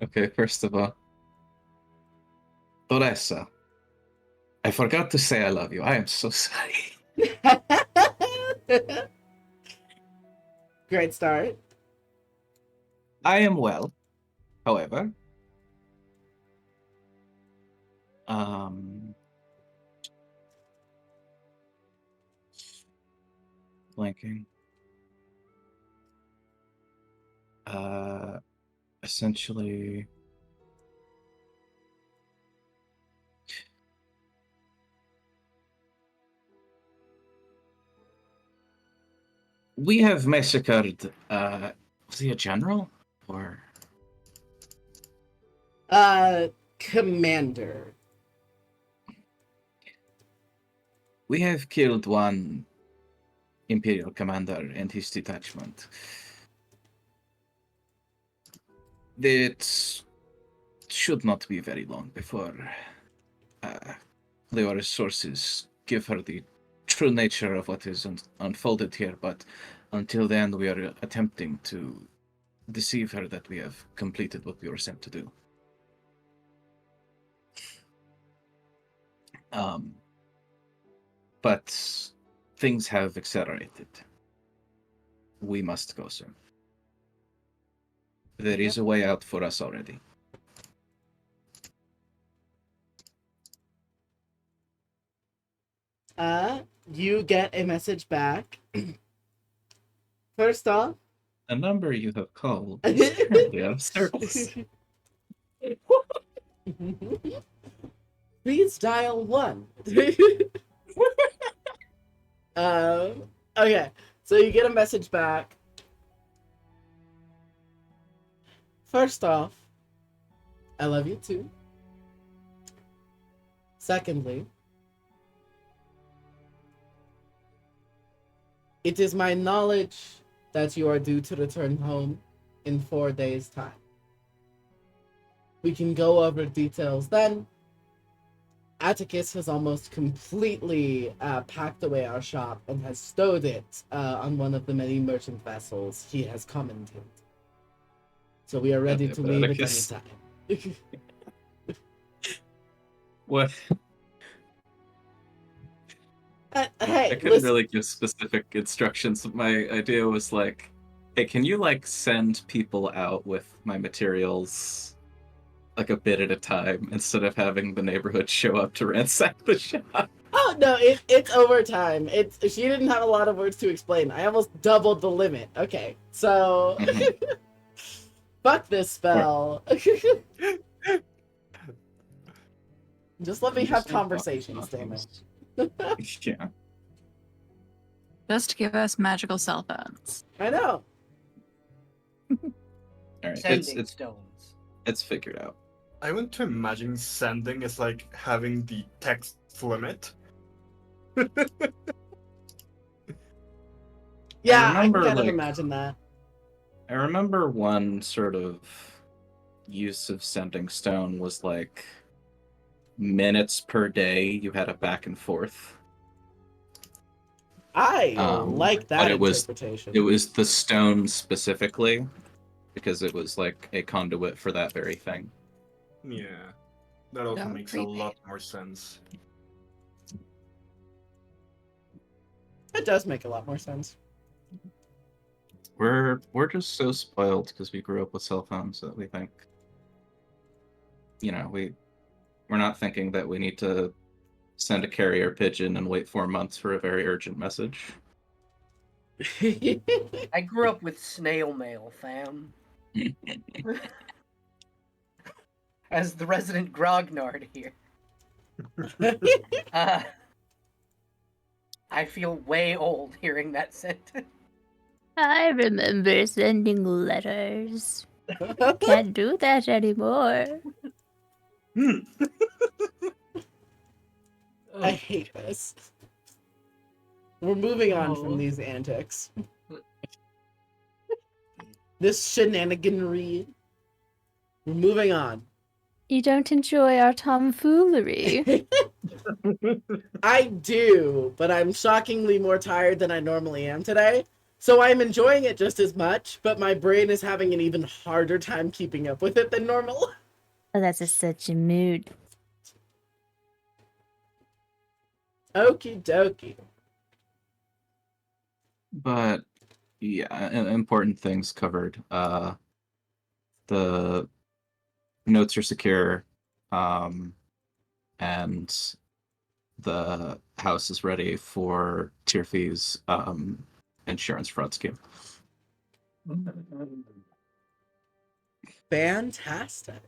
Okay, first of all, Toressa, I forgot to say I love you. I am so sorry. Great start. I am well, however. Blanking. Essentially, we have massacred, was he a general? Or Commander. we have killed one Imperial commander and his detachment. It should not be very long before Leora's sources give her the true nature of what is unfolded here, but until then we are attempting to deceive her that we have completed what we were sent to do. But things have accelerated. We must go, sir. There is a way out for us already. You get a message back. First off, The number you have called is currently out of service. Please dial 1. Okay, so you get a message back. First off, I love you too. Secondly, it is my knowledge that you are due to return home in 4 days' time. We can go over details then. Atticus has almost completely packed away our shop and has stowed it on one of the many merchant vessels he has commandeered. So we are ready to leave at any Atticus. time. What? Hey, I couldn't listen. really give specific instructions. My idea was like, hey, can you like send people out with my materials like a bit at a time instead of having the neighborhood show up to ransack the shop? Oh no, it's overtime. She didn't have a lot of words to explain. I almost doubled the limit. Okay, so fuck this spell. Just let me have conversations, damn it. Yeah. Just give us magical cell phones. I know. All right. Sending It's stones. it's figured out. I want to imagine sending is like having the text limit. Yeah, I can remember, kind of like- imagine that. I remember one sort of use of sending stone was like minutes per day you had a back and forth. I like that but it was interpretation. the stone specifically because it was like a conduit for that very thing. Yeah, that also Don't makes a creepy. lot more sense. It does make a lot more sense. We're just so spoiled because we grew up with cell phones that we think, you know, we're not thinking that we need to send a carrier pigeon and wait 4 months for a very urgent message. I grew up with snail mail, fam. As the resident grognard here. I feel way old hearing that sentence. I remember sending letters. Can't do that anymore. I hate this. We're moving on from these antics. This shenaniganry. We're moving on. You don't enjoy our tomfoolery. I do, but I'm shockingly more tired than I normally am today. So I'm enjoying it just as much, but my brain is having an even harder time keeping up with it than normal. Oh, that's such a mood. Okie dokie. But yeah, important things covered. The notes are secure, and the house is ready for Tirfi's insurance fraud scheme. Fantastic.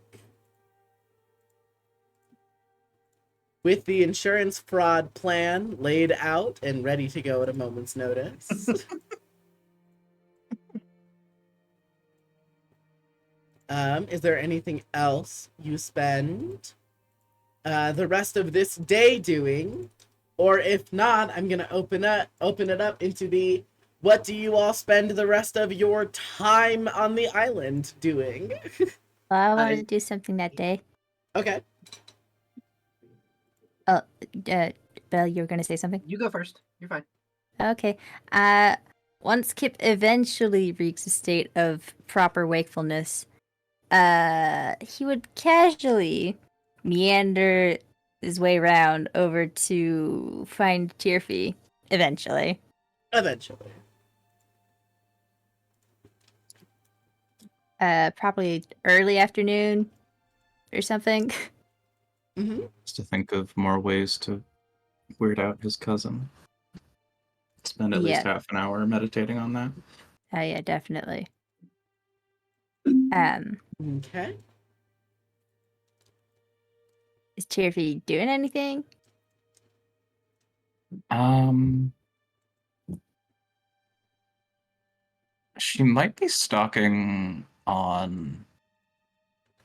With the insurance fraud plan laid out and ready to go at a moment's notice. Is there anything else you spend the rest of this day doing? Or if not, I'm gonna open it up into the what do you all spend the rest of your time on the island doing? Well, I wanted to do something that day. Okay. Oh, Belle, you were gonna say something? You go first. You're fine. Okay. Once Kip eventually reaches a state of proper wakefulness, he would casually meander his way around over to find Tirfi eventually. Eventually. Probably early afternoon or something. Mm-hmm. Just to think of more ways to weird out his cousin. Spend at least Yeah. half an hour meditating on that. Oh yeah, definitely. Okay. Is Tirfi doing anything? She might be stalking on.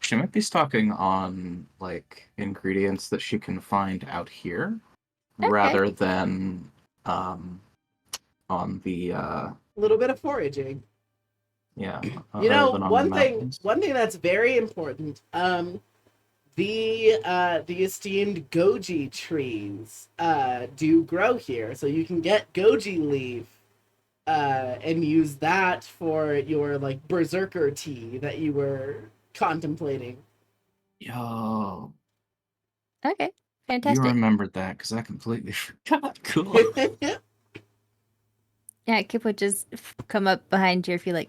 She might be stalking on like ingredients that she can find out here, Okay. rather than on the A little bit of foraging. yeah. You know, than on the one thing mountains. that's very important. The esteemed goji trees do grow here, so you can get goji leaf and use that for your like berserker tea that you were contemplating. Yo, Okay, you fantastic. remembered that because I completely forgot. Cool. Yeah, Kip would just come up behind Tirfi like,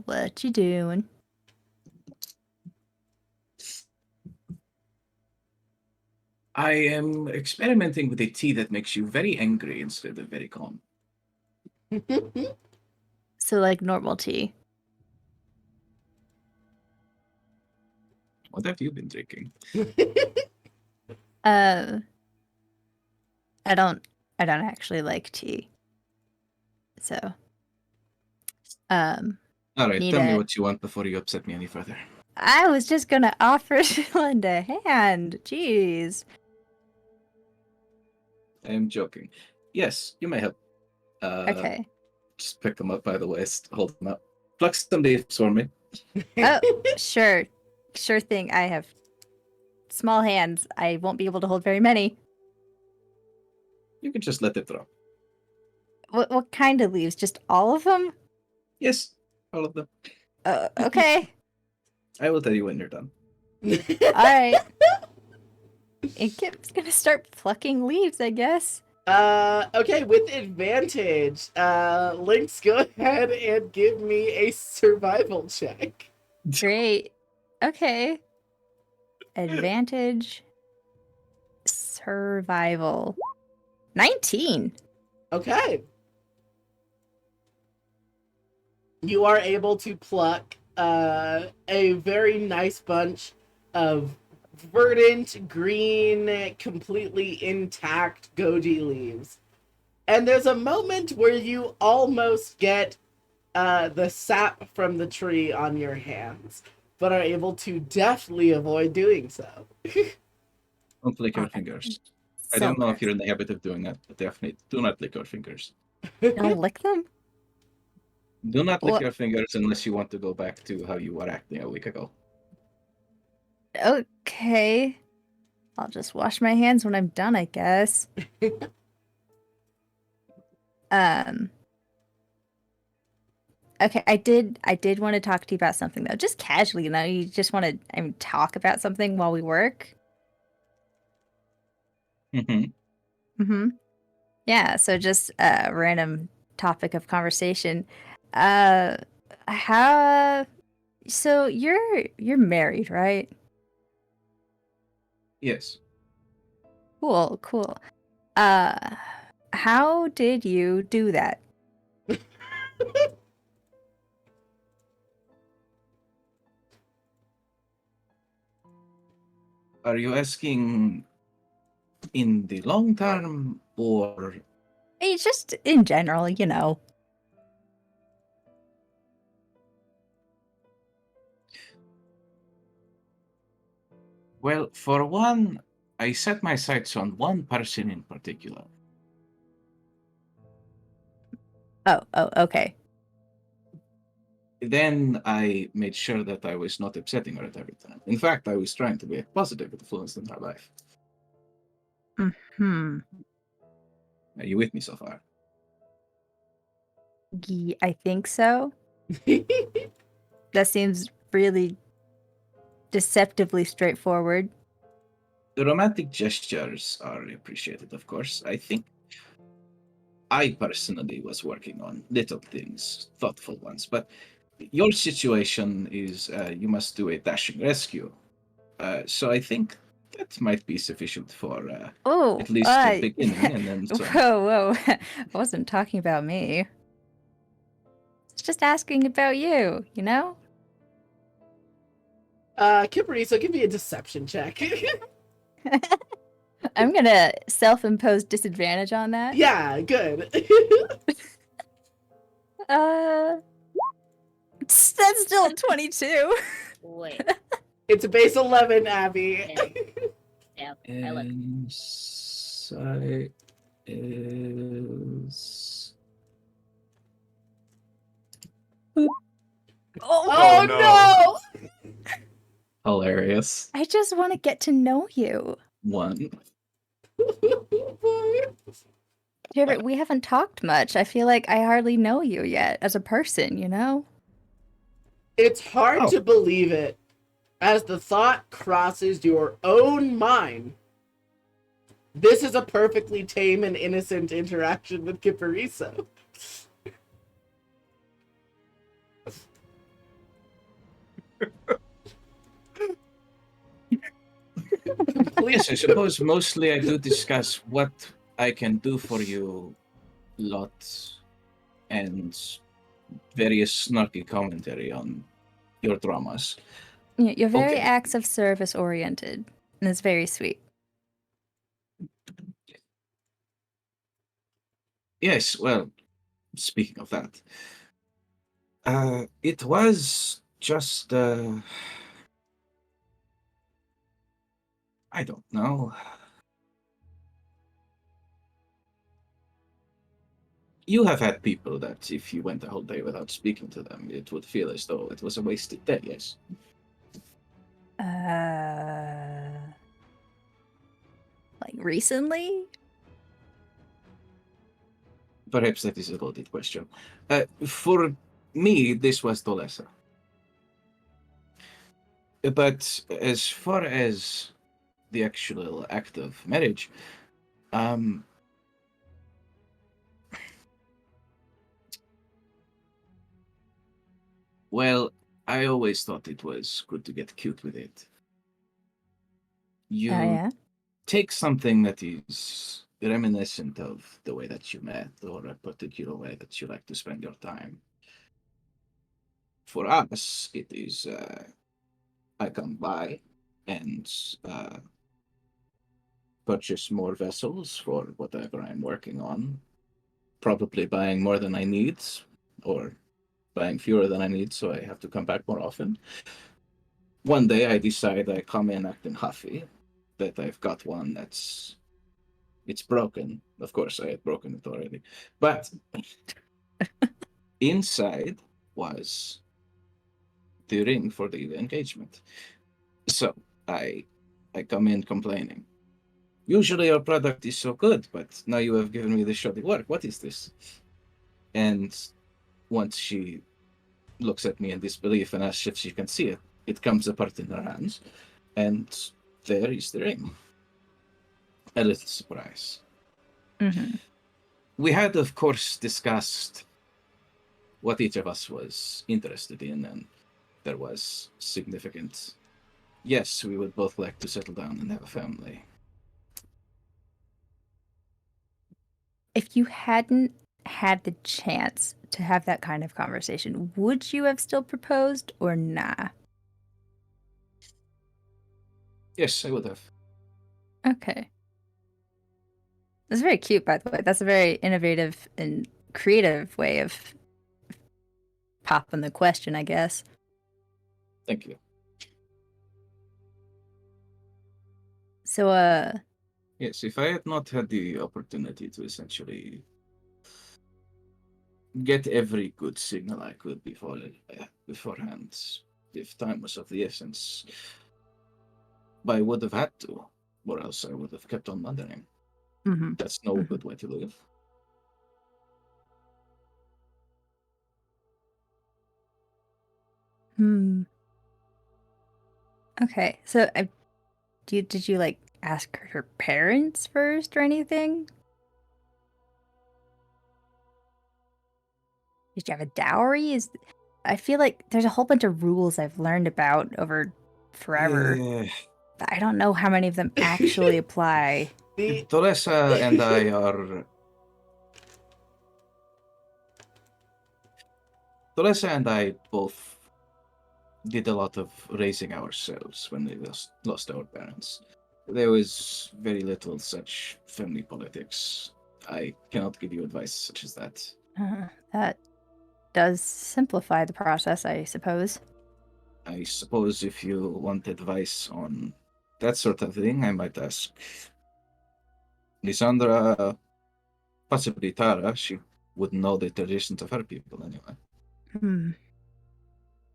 what you doing? I am experimenting with a tea that makes you very angry instead of very calm. So like normal tea. What have you been drinking? I don't actually like tea. So, All right, need tell me a- what you want before you upset me any further. I was just gonna offer to lend a hand. Jeez. I am joking. Yes, you may help. Okay. Just pick them up by the waist, hold them up. Pluck some leaves for me. Oh, sure. Sure thing. I have small hands. I won't be able to hold very many. You can just let it drop. What kind of leaves? Just all of them? Yes, all of them. Okay. I will tell you when you're done. All right. And Kip's gonna start plucking leaves, I guess. Okay, with advantage, Lynx, go ahead and give me a survival check. Great. Okay. Advantage. Survival. 19. Okay. You are able to pluck a very nice bunch of verdant, green, completely intact goji leaves. And there's a moment where you almost get the sap from the tree on your hands, but are able to deftly avoid doing so. Don't lick your Okay. fingers. I don't know So if you're in the habit of doing that, but definitely do not lick your fingers. don't lick them? Do not lick What? your fingers unless you want to go back to how you were acting a week ago. Okay. I'll just wash my hands when I'm done, I guess. Okay, I did want to talk to you about something though. Just casually, you just want to talk about something while we work. Mm-hmm. Mm-hmm. Yeah, so just random topic of conversation. How? So you're married, right? Yes. Cool, cool. How did you do that? Are you asking in the long term or It's just in general, you know. well, for one, I set my sights on one person in particular. Oh, okay. Then I made sure that I was not upsetting her at every time. In fact, I was trying to be a positive influence in her life. Hmm. Are you with me so far? I think so. That seems really deceptively straightforward. The romantic gestures are appreciated, of course. I think I personally was working on little things, thoughtful ones, but your situation is you must do a dashing rescue. So I think that might be sufficient for Oh, at least the beginning and then some. whoa. I wasn't talking about me. It's just asking about you, you know? Kipperisa, give me a deception check. I'm gonna self-impose disadvantage on that. Yeah, good. That's still 22. Wait. It's a base 11, Abby. Yeah. I look. Insight is. Oh no! Hilarious. I just want to get to know you. One. Jarrett, we haven't talked much. I feel like I hardly know you yet as a person, you know? It's hard Oh. to believe it as the thought crosses your own mind. This is a perfectly tame and innocent interaction with Kipperisa. Yes, I suppose mostly I do discuss what I can do for you, lots, and various snarky commentary on your dramas. You're very Okay. acts of service oriented, and it's very sweet. Yes, well, speaking of that, it was just, I don't know. You have had people that if you went the whole day without speaking to them, it would feel as though it was a wasted day, yes? Like recently? Perhaps that is a loaded question. For me, this was the lesser. But as far as the actual act of marriage, um, well, I always thought it was good to get cute with it. You Oh, yeah? take something that is reminiscent of the way that you met or a particular way that you like to spend your time. For us, it is I come by and purchase more vessels for whatever I'm working on. Probably buying more than I need, or buying fewer than I need, so I have to come back more often. One day I decide I come in acting huffy, that I've got one it's broken. Of course, I had broken it already. But inside was the ring for the engagement. So I come in complaining. Usually your product is so good, but now you have given me this shoddy work. What is this? And once she looks at me in disbelief and asks if she can see it, it comes apart in her hands, and there is the ring. A little surprise. Mm-hmm. we had, of course, discussed what each of us was interested in, and there was significant. Yes, we would both like to settle down and have a family. If you hadn't had the chance to have that kind of conversation, would you have still proposed or nah? Yes, I would have. Okay. That's very cute, by the way. That's a very innovative and creative way of popping the question, I guess. Thank you. So, Yes, if I had not had the opportunity to essentially get every good signal I could beforehand, if time was of the essence, I would have had to, or else I would have kept on wondering. mhm. That's no Mhm. good way to live. Hmm. Okay, so did you like ask her parents first or anything? Did you have a dowry? I feel like there's a whole bunch of rules I've learned about over forever, but I don't know how many of them actually apply. The Teresa and I are. Teresa and I both did a lot of raising ourselves when we lost our parents. There was very little such family politics. I cannot give you advice such as that. That does simplify the process, I suppose. I suppose if you want advice on that sort of thing, I might ask Lysandra, possibly Tara. She would know the traditions of her people anyway. Hmm.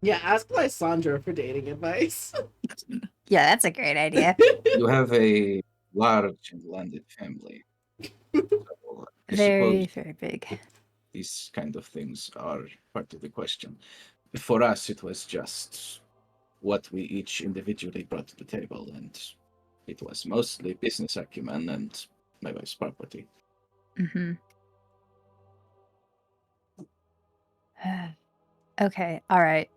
yeah, ask Lysandra for dating advice. Yeah, that's a great idea. You have a large and landed family. So I Very, suppose very big. these kind of things are part of the question. For us, it was just what we each individually brought to the table, and it was mostly business acumen and my wife's property. Mm-hmm. Okay, all right.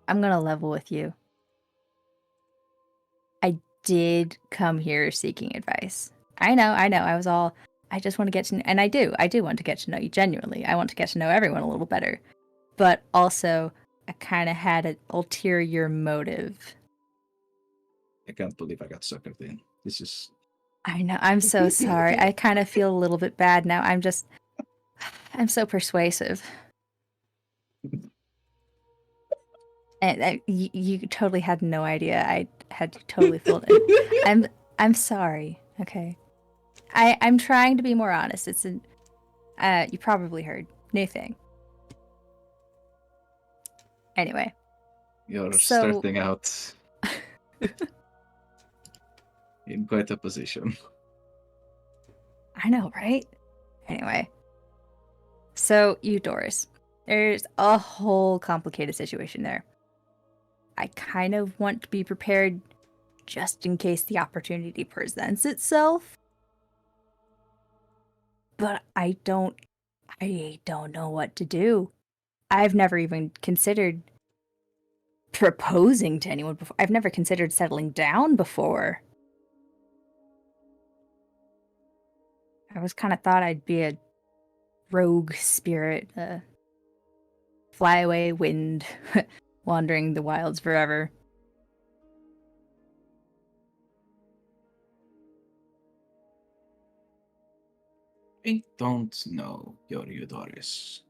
I'm gonna level with you. I did come here seeking advice. I know. I just want to get to know, and I do want to get to know you genuinely. I want to get to know everyone a little better. But also, I kind of had an ulterior motive. I can't believe I got suckered in. This is I know. I'm so sorry. I kind of feel a little bit bad now. I'm so persuasive. And you totally had no idea. I had you totally fooled. I'm sorry. Okay. I'm trying to be more honest. It's an you probably heard new thing. Anyway, you're so starting out in quite a position. I know, right? Anyway, so you, Doris, there's a whole complicated situation there. I kind of want to be prepared just in case the opportunity presents itself. But I don't know what to do. I've never even considered proposing to anyone before. I've never considered settling down before. I was kind of thought I'd be a rogue spirit, a flyaway wind, wandering the wilds forever. I don't know, your Doris.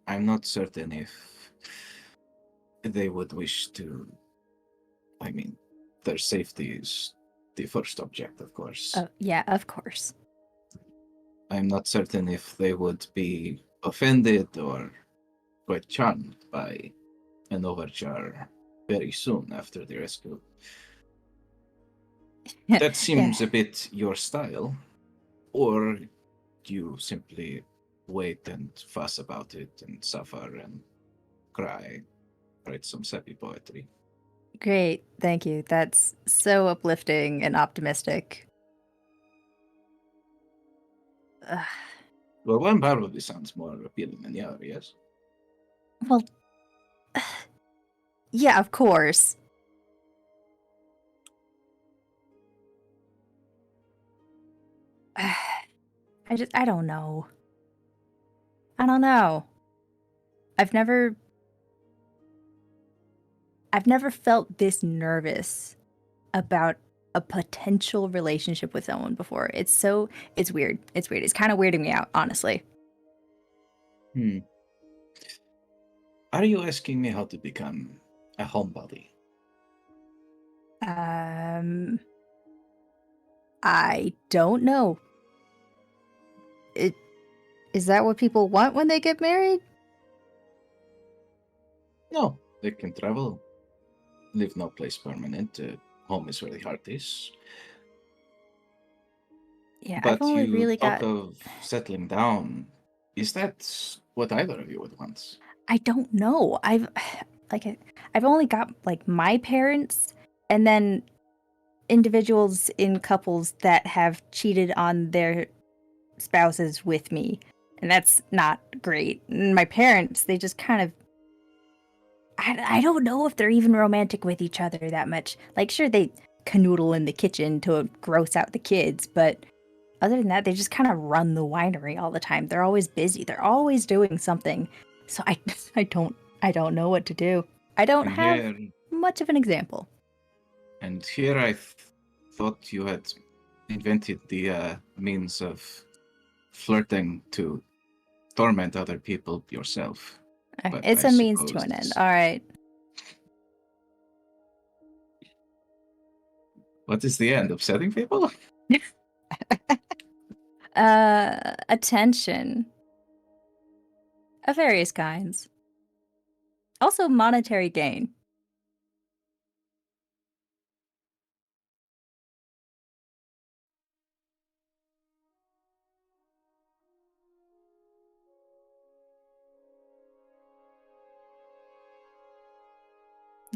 I'm not certain if they would wish to. I mean, their safety is the first object, of course. Oh, yeah, of course. I'm not certain if they would be offended or quite charmed by an overture very soon after the rescue. That seems Yeah. a bit your style. Or you simply wait and fuss about it and suffer and cry, write some sappy poetry. Great, thank you. That's so uplifting and optimistic. Ugh. Well, one probably sounds more appealing than the other, yes? Well, yeah, of course. I don't know. I don't know. I've never felt this nervous about a potential relationship with someone before. It's weird. It's weird. It's kind of weirding me out, honestly. Are you asking me how to become a homebody? I don't know. Is that what people want when they get married? No, they can travel, live no place permanent. Home is where the heart is. Yeah, I've But only you really talk got. of settling down. Is that what either of you would want? I don't know. I've only got like my parents and then individuals in couples that have cheated on their spouses with me. And that's not great. And my parents, they just kind of I don't know if they're even romantic with each other that much. Like sure they canoodle in the kitchen to gross out the kids, but other than that, they just kind of run the winery all the time. They're always busy. They're always doing something. So I don't know what to do. I don't And have here, much of an example. and here I thought you had invented the means of flirting to torment other people yourself. But It's I a means to suppose an end. All right. what is the end? Upsetting people? Attention of various kinds. Also monetary gain.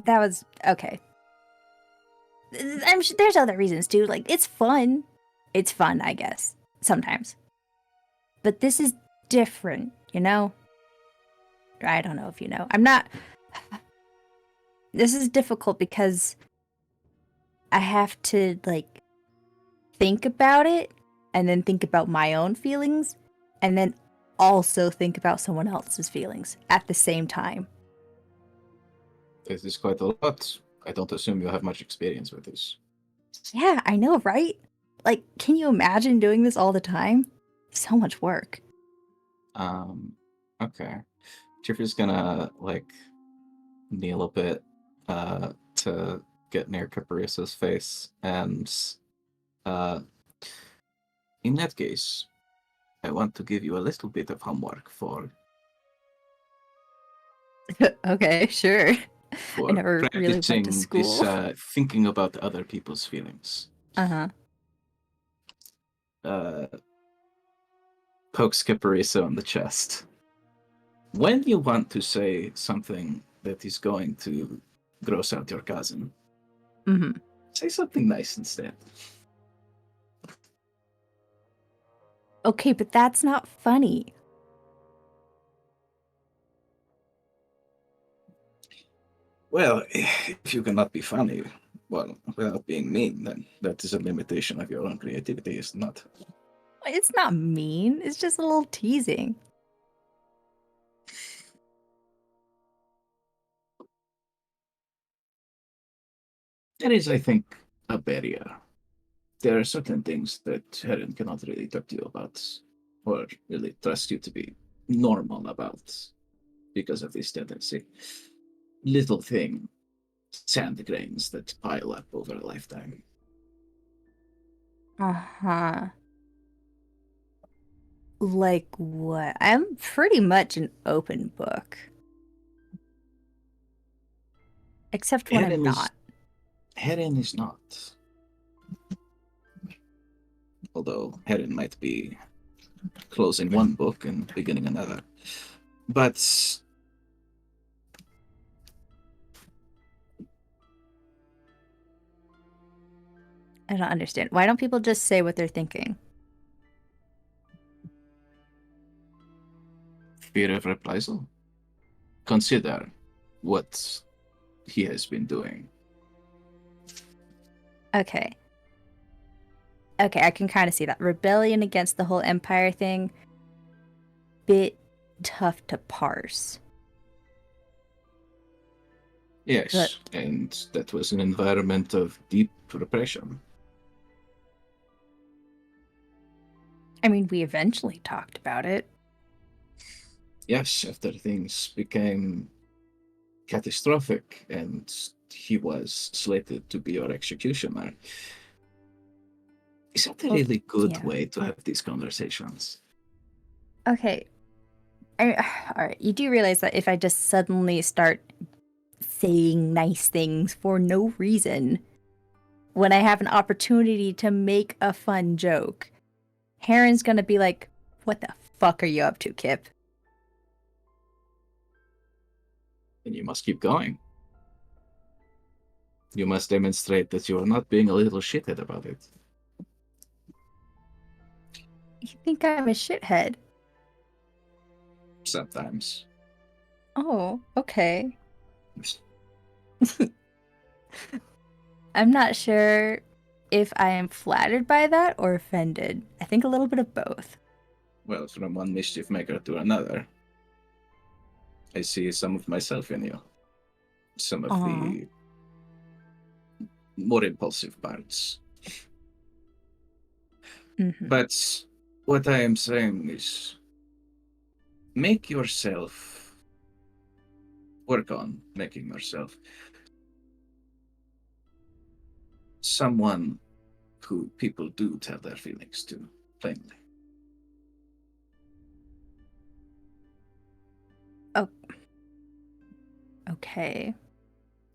That was okay. I'm sure there's other reasons too. Like it's fun. It's fun, I guess, sometimes. But this is different, you know? I don't know if you know. I'm not. This is difficult because I have to, like, think about it and then think about my own feelings and then also think about someone else's feelings at the same time. This is quite a lot. I don't assume you have much experience with this. Yeah, I know, right? Like, can you imagine doing this all the time? So much work. Okay. Jeffrey's gonna like kneel a bit to get near Caparissa's face, and uh in that case, I want to give you a little bit of homework Okay, sure. I for never really went to practicing this school. thinking about other people's feelings. Uh-huh. Uh Pokes Caparissa on the chest. When you want to say something that is going to gross out your cousin, Mm-hmm. say something nice instead. Okay, but that's not funny. Well, if you cannot be funny, well, without being mean, then that is a limitation of your own creativity, is it not? It's not mean. It's just a little teasing. That is, I think, a barrier. There are certain things that Heron cannot really talk to you about, or really trust you to be normal about, because of this tendency. Little thing, sand grains that pile up over a lifetime. Uh-huh. Like what? I'm pretty much an open book. Except when I'm not. Heron is not. Although Heron might be closing one book and beginning another. But I don't understand. Why don't people just say what they're thinking? fear of reprisal, consider what he has been doing. Okay. Okay, I can kind of see that. Rebellion against the whole Empire thing, bit tough to parse. Yes, and that was an environment of deep repression. I mean, we eventually talked about it. Yes, after things became catastrophic and he was slated to be our executioner. Is that a really good yeah. way to have these conversations? Okay. Alright, you do realize that if I just suddenly start saying nice things for no reason, when I have an opportunity to make a fun joke, Heron's gonna be like, what the fuck are you up to, Kip? And you must keep going. You must demonstrate that you are not being a little shithead about it. You think I'm a shithead? Sometimes. Oh, okay. I'm not sure if I am flattered by that or offended. I think a little bit of both. Well, from one mischief maker to another, I see some of myself in you. Some of the more impulsive parts. Mm-hmm. But what I am saying is, work on making yourself someone who people do tell their feelings to, plainly. Oh. Okay.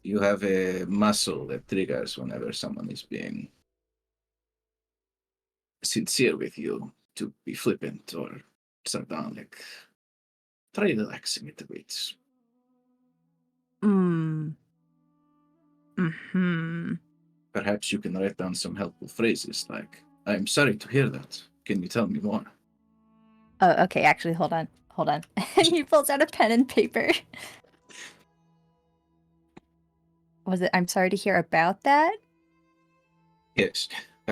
You have a muscle that triggers whenever someone is being sincere with you to be flippant or sardonic. Try relaxing it a bit. Mm-hmm. Perhaps you can write down some helpful phrases like, I'm sorry to hear that. Can you tell me more? Oh, okay, actually, hold on. And he pulls out a pen and paper. Was it, I'm sorry to hear about that? Yes.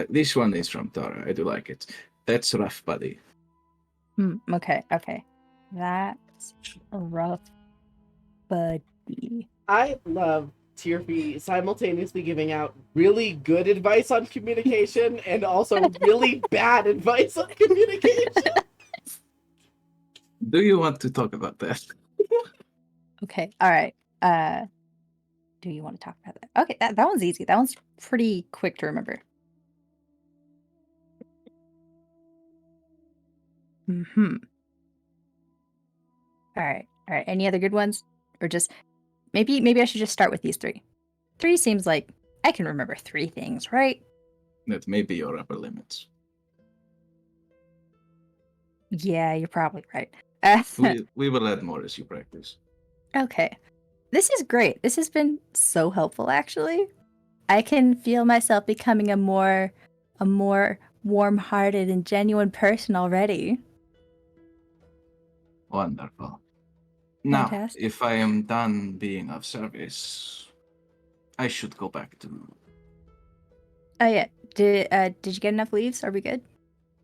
This one is from Tara. I do like it. That's rough, buddy. Okay. That's a rough buddy. I love Tierfy simultaneously giving out really good advice on communication and also really bad advice on communication. Do you want to talk about that? Okay, alright. Do you want to talk about that? Okay, that one's easy. That one's pretty quick to remember. Mm-hmm. Alright. Any other good ones? Or just maybe I should just start with these three. 3 seems like I can remember 3 things, right? That may be your upper limits. Yeah, you're probably right. We will add more as you practice. Okay. This is great. This has been so helpful, actually. I can feel myself becoming a more warm-hearted and genuine person already. Wonderful. Now, Fantastic. if I am done being of service, I should go back to... Oh yeah. Did you get enough leaves? Are we good?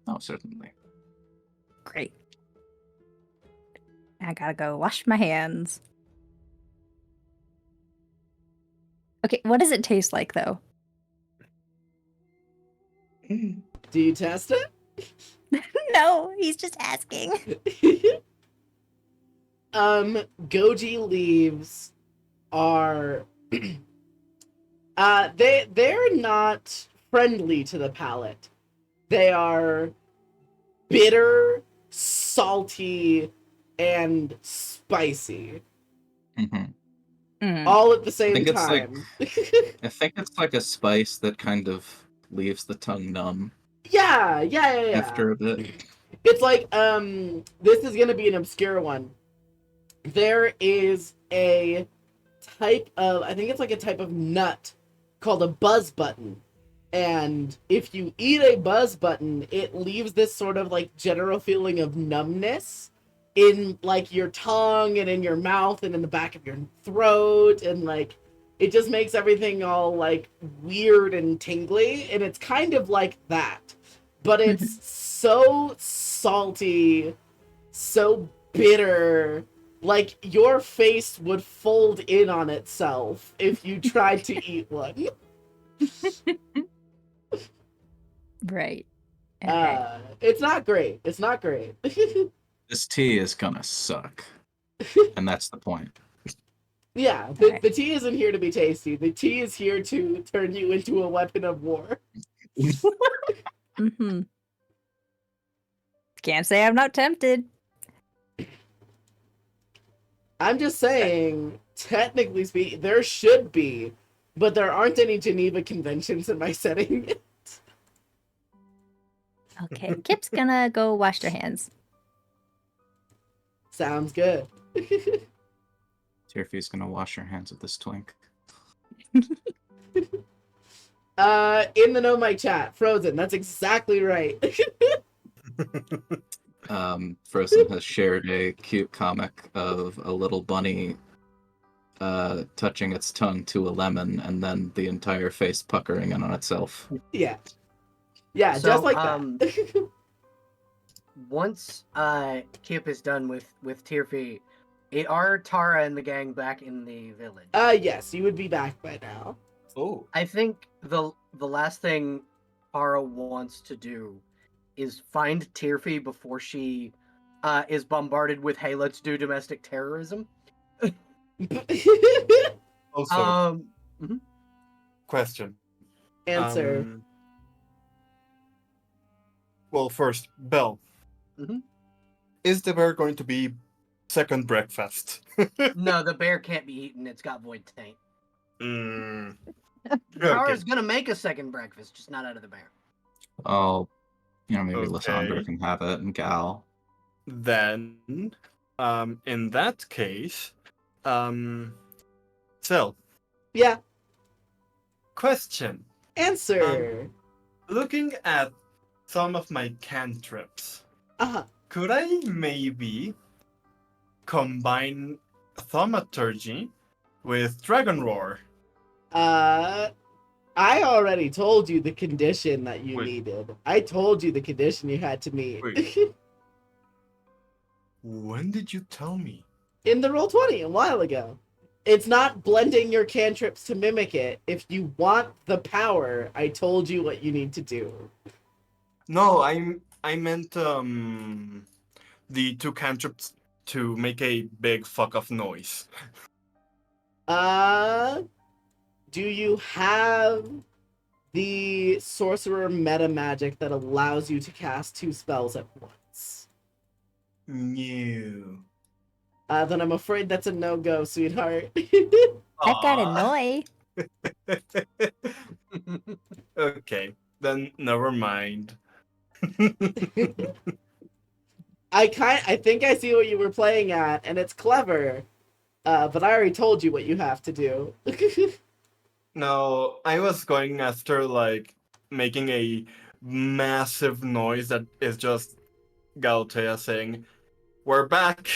Oh, certainly. Great. I gotta go wash my hands. Okay, what does it taste like, though? Do you test it? No, he's just asking. Goji leaves are they're not friendly to the palate. They are bitter, salty, and spicy. Mm-hmm. All at the same I time. think it's like a spice that kind of leaves the tongue numb Yeah. after a bit. It's like, this is gonna be an obscure one. There is a type of, I think it's like a type of nut called a buzz button. And if you eat a buzz button, it leaves this sort of like general feeling of numbness. in like your tongue and in your mouth and in the back of your throat, and like it just makes everything all like weird and tingly, and it's kind of like that, but it's so salty, so bitter, like your face would fold in on itself if you tried to eat one. Right. Okay. It's not great. It's not great. This tea is gonna suck. And that's the point. Yeah, the tea isn't here to be tasty. The tea is here to turn you into a weapon of war. Mm-hmm. Can't say I'm not tempted. I'm just saying, technically speaking, there should be, but there aren't any Geneva Conventions in my setting. Okay, Kip's gonna go wash their hands. Sounds good. Tirfi's gonna wash her hands with this twink. In the No Mic chat, Frozen, that's exactly right. Frozen has shared a cute comic of a little bunny touching its tongue to a lemon and then the entire face puckering in on itself. Yeah. Yeah, So, just like that. Once Kip is done with Tirfi, are Tara and the gang back in the village? Yes, you would be back by now. Oh. I think the last thing Tara wants to do is find Tirfi before she is bombarded with "Hey, let's do domestic terrorism." Also, mhm. question. Answer. Well, first, Belle. Mhm. Is there going to be second breakfast? No, the bear can't be eaten. It's got void taint. Mm. Tara's Okay. gonna make a second breakfast, just not out of the bear. Oh, maybe Lysander Okay. can have it and Gal. Then, in that case, Sel, Yeah. question. Answer. Looking at some of my cantrips, could I maybe combine thaumaturgy with dragon roar? I already told you the condition that you Wait. needed. I told you the condition you had to meet. Wait. When did you tell me? In the Roll20 a while ago. It's not blending your cantrips to mimic it. If you want the power, I told you what you need to do. No, I meant the two cantrips to make a big fuck off noise. Do you have the sorcerer meta magic that allows you to cast 2 spells at once? No. Then I'm afraid that's a no-go, sweetheart. I've got annoy. Okay, then never mind. I think I see what you were playing at, and it's clever. But I already told you what you have to do. No, I was going after like making a massive noise that is just Galatea saying, "We're back."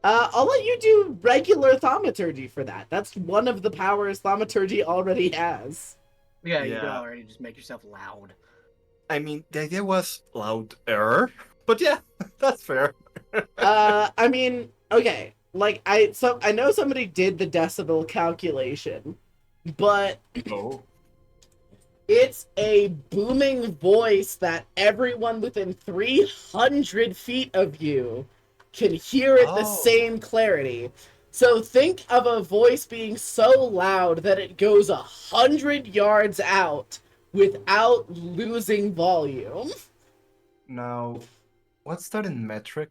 I'll let you do regular thaumaturgy for that. That's one of the powers thaumaturgy already has. Yeah, you can Yeah. already just make yourself loud. I mean, the idea was louder, but yeah, that's fair. I mean, okay, like I know somebody did the decibel calculation, but Oh. it's a booming voice that everyone within 300 feet of you can hear at the Oh. same clarity. So think of a voice being so loud that it goes 100 yards out without losing volume. Now, what's that in metric?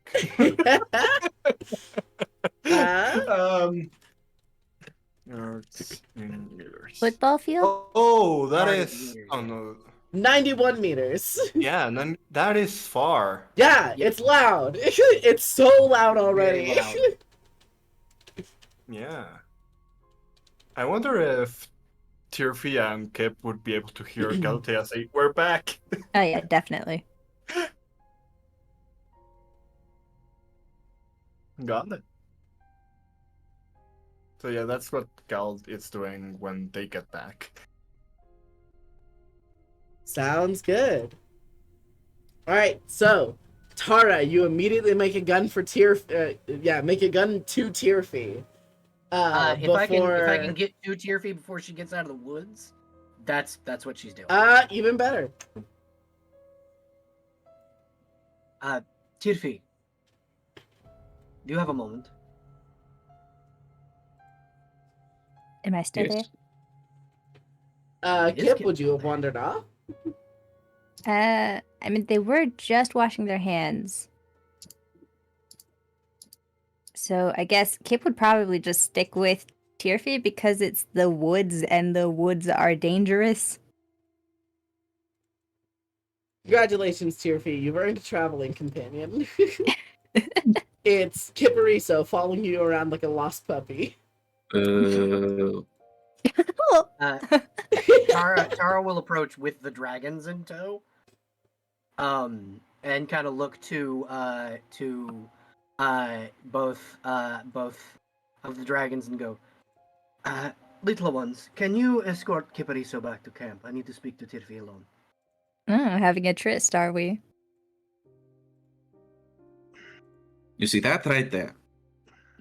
Yards in years. Football field? Oh, that Yards in is. years, Oh yeah. no. 91 meters. Yeah, then that is far. Yeah, Yep. it's loud. It's so loud already. Very loud. Yeah. I wonder if Tirfia and Kip would be able to hear Galatea say, "We're back." Oh yeah, definitely. Got it. So yeah, that's what Gald is doing when they get back. Sounds good. All right, so Tara, you immediately make a gun for make a gun to Tyrfee. If I can Before, get to Tyrfee before she gets out of the woods, that's what she's doing. even better. Tyrfee, do you have a moment? Am I still Yes. It is Kip, Kip would you have there. wandered off? there? I mean, they were just washing their hands. So I guess Kip would probably just stick with Tyrfee because it's the woods and the woods are dangerous. Congratulations, Tyrfee. You've earned a traveling companion. It's Kipperiso following you around like a lost puppy. Tara will approach with the dragons in tow, and kind of look to both of the dragons and go, little ones, can you escort Kipariso back to camp? I need to speak to Tirfi alone. Oh, having a tryst, are we? You see that right there?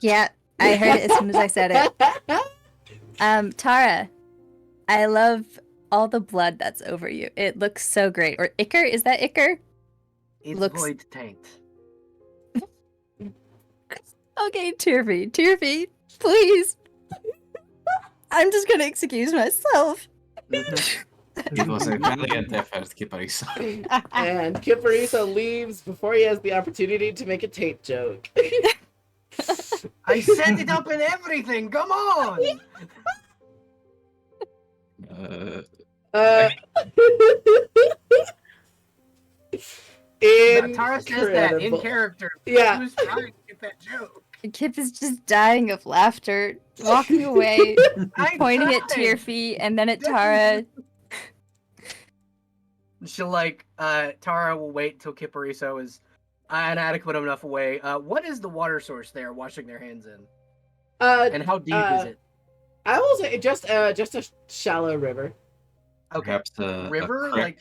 Yeah, I heard it as soon as I said it. Tara, I love all the blood that's over you. It looks so great. Or Iker, is that Iker? It's Looks- void taint. Okay, Tyrfee, please. I'm just gonna excuse myself. It was a valiant effort, Kipariso. And Kipperiso leaves before he has the opportunity to make a tape joke. I set it up and everything. Come on. Tara says that in Incredible. character. Yeah. She was trying to get that joke. Kip is just dying of laughter, walking away, I pointing at tried. Tyrfee and then at Tara. She'll Tara will wait till Kipariso is an adequate enough away. What is the water source they're washing their hands in? And how deep is it? I will say just a shallow river. Okay. Perhaps a River? creek?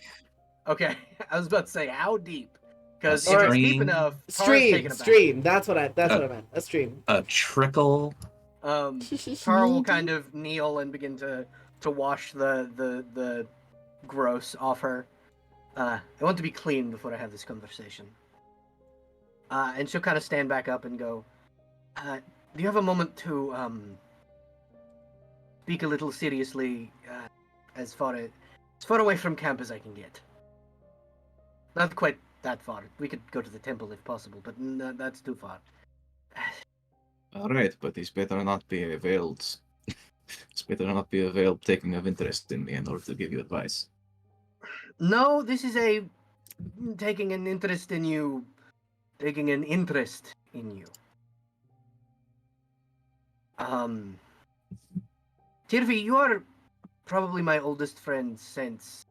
Okay. I was about to say, how deep? Because A if it's deep stream? enough, Tara's taking it back. Stream. That's what I meant. A stream. A trickle? Tara will kind of kneel and begin to wash the gross off her. I want to be clean before I have this conversation. And she'll kind of stand back up and go, do you have a moment to speak a little seriously as far away from camp as I can get? Not quite that far. We could go to the temple if possible, but that's too far. Alright, but it's better not be veiled. It's better not be a veiled taking of interest in me in order to give you advice. No, this is taking an interest in you. Taking an interest in you. Tirfi, you are probably my oldest friend since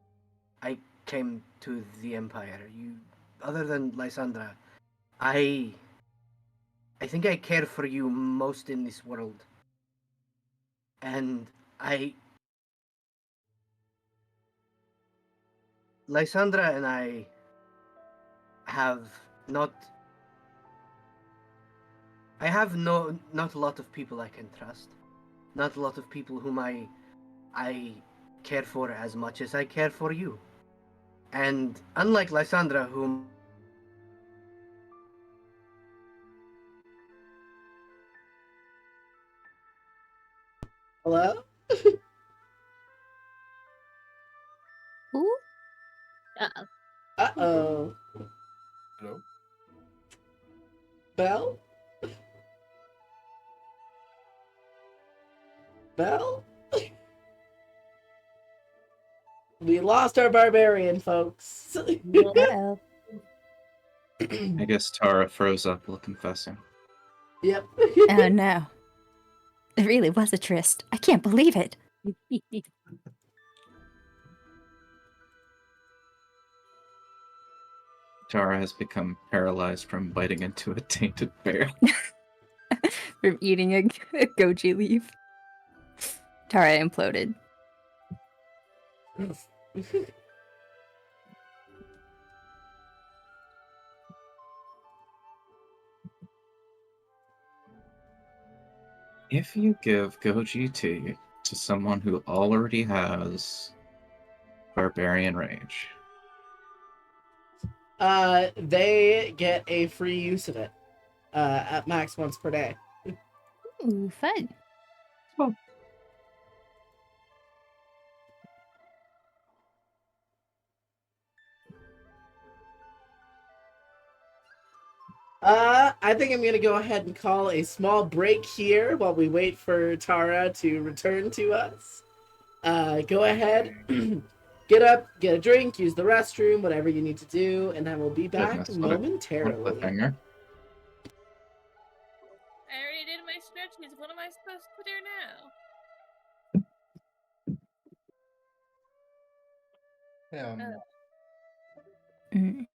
I came to the Empire. You, other than Lysandra, I think I care for you most in this world. And Lysandra and I have not a lot of people I can trust. Not a lot of people whom I care for as much as I care for you. And unlike Lysandra, whom Hello? Ooh. Uh-oh. Uh-oh. Hello? Belle? Belle? We lost our barbarian, folks. Uh-oh. I guess Tara froze up while confessing. Yep. Oh no. It really was a tryst. I can't believe it. Tara has become paralyzed from biting into a tainted bear. from eating a goji leaf. Tara imploded. If you give goji tea to someone who already has barbarian rage, They get a free use of it. At max once per day. Ooh, fun. I think I'm gonna go ahead and call a small break here while we wait for Tara to return to us. Go ahead, get up, get a drink, use the restroom, whatever you need to do, and I will be back goodness, what a momentarily. cliffhanger. I already did my stretches. What am I supposed to do now? Mm.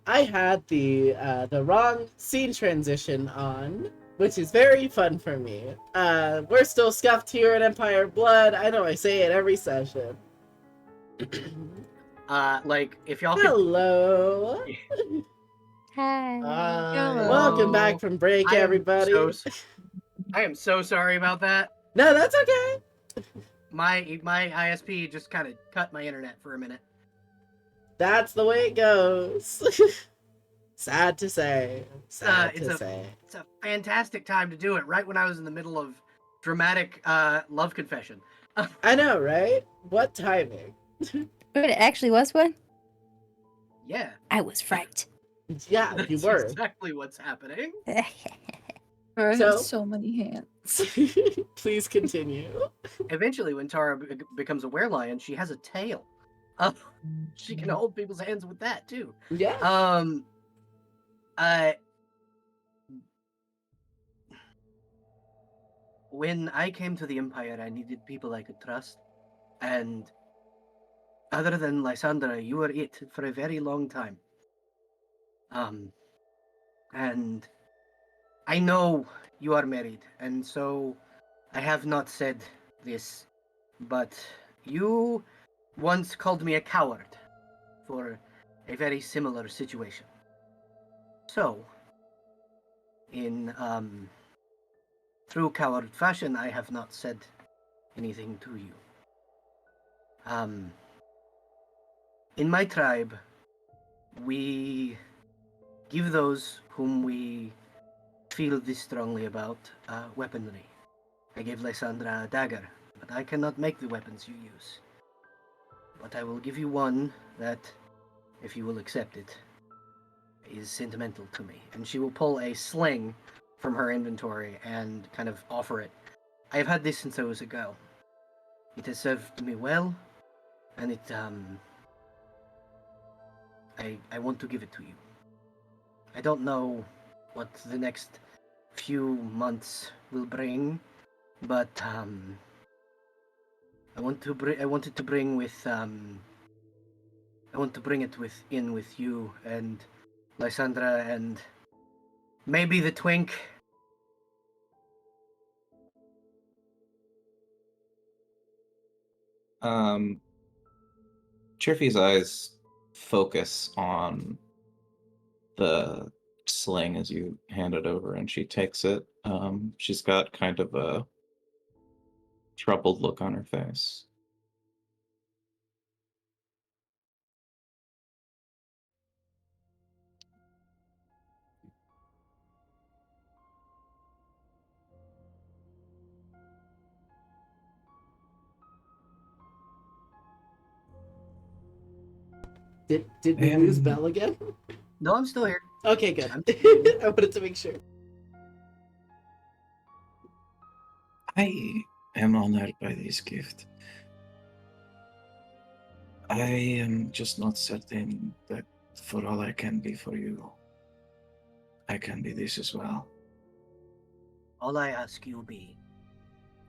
I had the wrong scene transition on, which is very fun for me. We're still scuffed here at Empire Blood. I know I say it every session. Like if y'all could. Hello. Hi. Welcome back from break, everybody. I am so sorry about that. No, that's okay. My ISP just kind of cut my internet for a minute. That's the way it goes. Sad to say. Sad to say. It's a fantastic time to do it, right when I was in the middle of dramatic love confession. I know, right? What timing? But it actually was one? Yeah, I was right. Yeah, you that's were. exactly what's happening. Tara So- has so many hands. Please continue. Eventually, when Tara becomes a werelion, she has a tail. She can hold people's hands with that too. Yeah. When I came to the Empire, I needed people I could trust, and other than Lysandra, you were it for a very long time. And I know you are married, and so I have not said this, but you once called me a coward for a very similar situation. So, in true coward fashion, I have not said anything to you. In my tribe, we give those whom we feel this strongly about weaponry. I gave Lysandra a dagger, but I cannot make the weapons you use. But I will give you one that, if you will accept it, is sentimental to me. And she will pull a sling from her inventory and kind of offer it. I have had this since I was a girl. It has served me well, and I want to give it to you. I don't know what the next few months will bring, but I wanted to bring it with you and Lysandra and maybe the twink. Chirfy's eyes focus on the sling as you hand it over, and she takes it. She's got kind of a troubled look on her face. Did we lose Belle again? No, I'm still here. Okay, good. I'm I wanted to make sure. I am honored by this gift. I am just not certain that for all I can be for you, I can be this as well. All I ask you be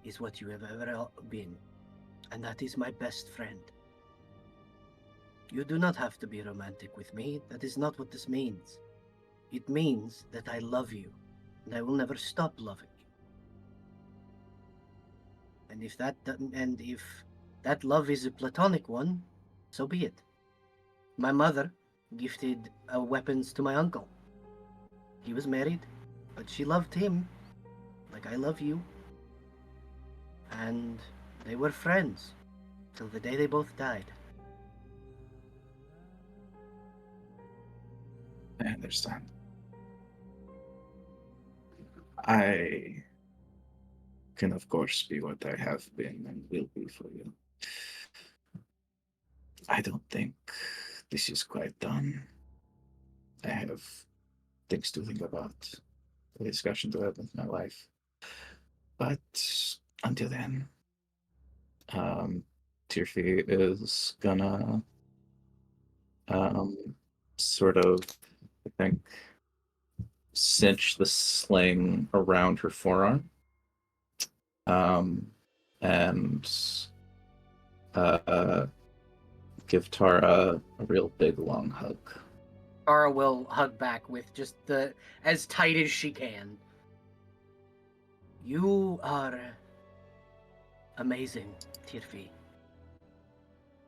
is what you have ever been, and that is my best friend. You do not have to be romantic with me. That is not what this means. It means that I love you, and I will never stop loving you. And if that love is a platonic one, so be it. My mother gifted weapons to my uncle. He was married, but she loved him like I love you. And they were friends till the day they both died. I understand. I can, of course, be what I have been and will be for you. I don't think this is quite done. I have things to think about, a discussion to have with my wife. But until then, Tirfi is gonna sort of, I think, cinch the sling around her forearm, and give Tara a real big long hug. Tara will hug back with just as tight as she can. You are amazing, Tirfi.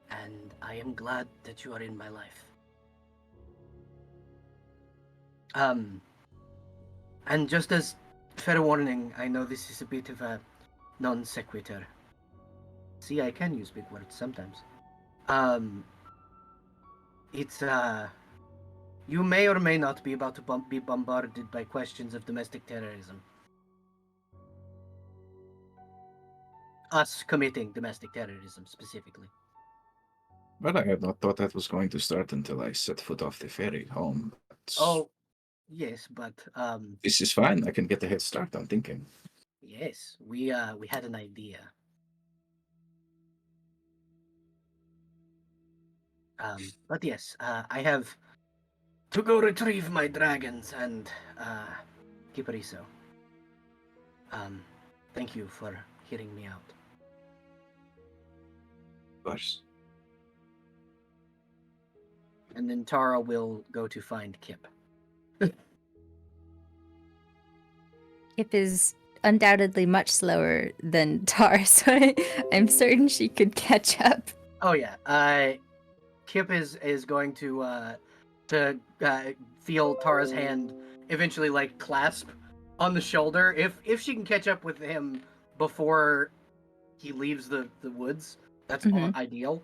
And I am glad that you are in my life. And just as fair warning, I know this is a bit of a non sequitur. See, I can use big words sometimes. It's You may or may not be about to be bombarded by questions of domestic terrorism. Us committing domestic terrorism, specifically. Well, I had not thought that was going to start until I set foot off the ferry home. But Oh, yes, but, this is fine. I can get a head start on thinking. yes, we had an idea. But yes, I have to go retrieve my dragons and, Kipariso. Thank you for hearing me out. Of course. And then Tara will go to find Kip. Kip is undoubtedly much slower than Tar, so I'm certain she could catch up. Oh yeah, Kip is going to feel Tara's hand eventually like clasp on the shoulder. If she can catch up with him before he leaves the woods, that's Mhm. ideal.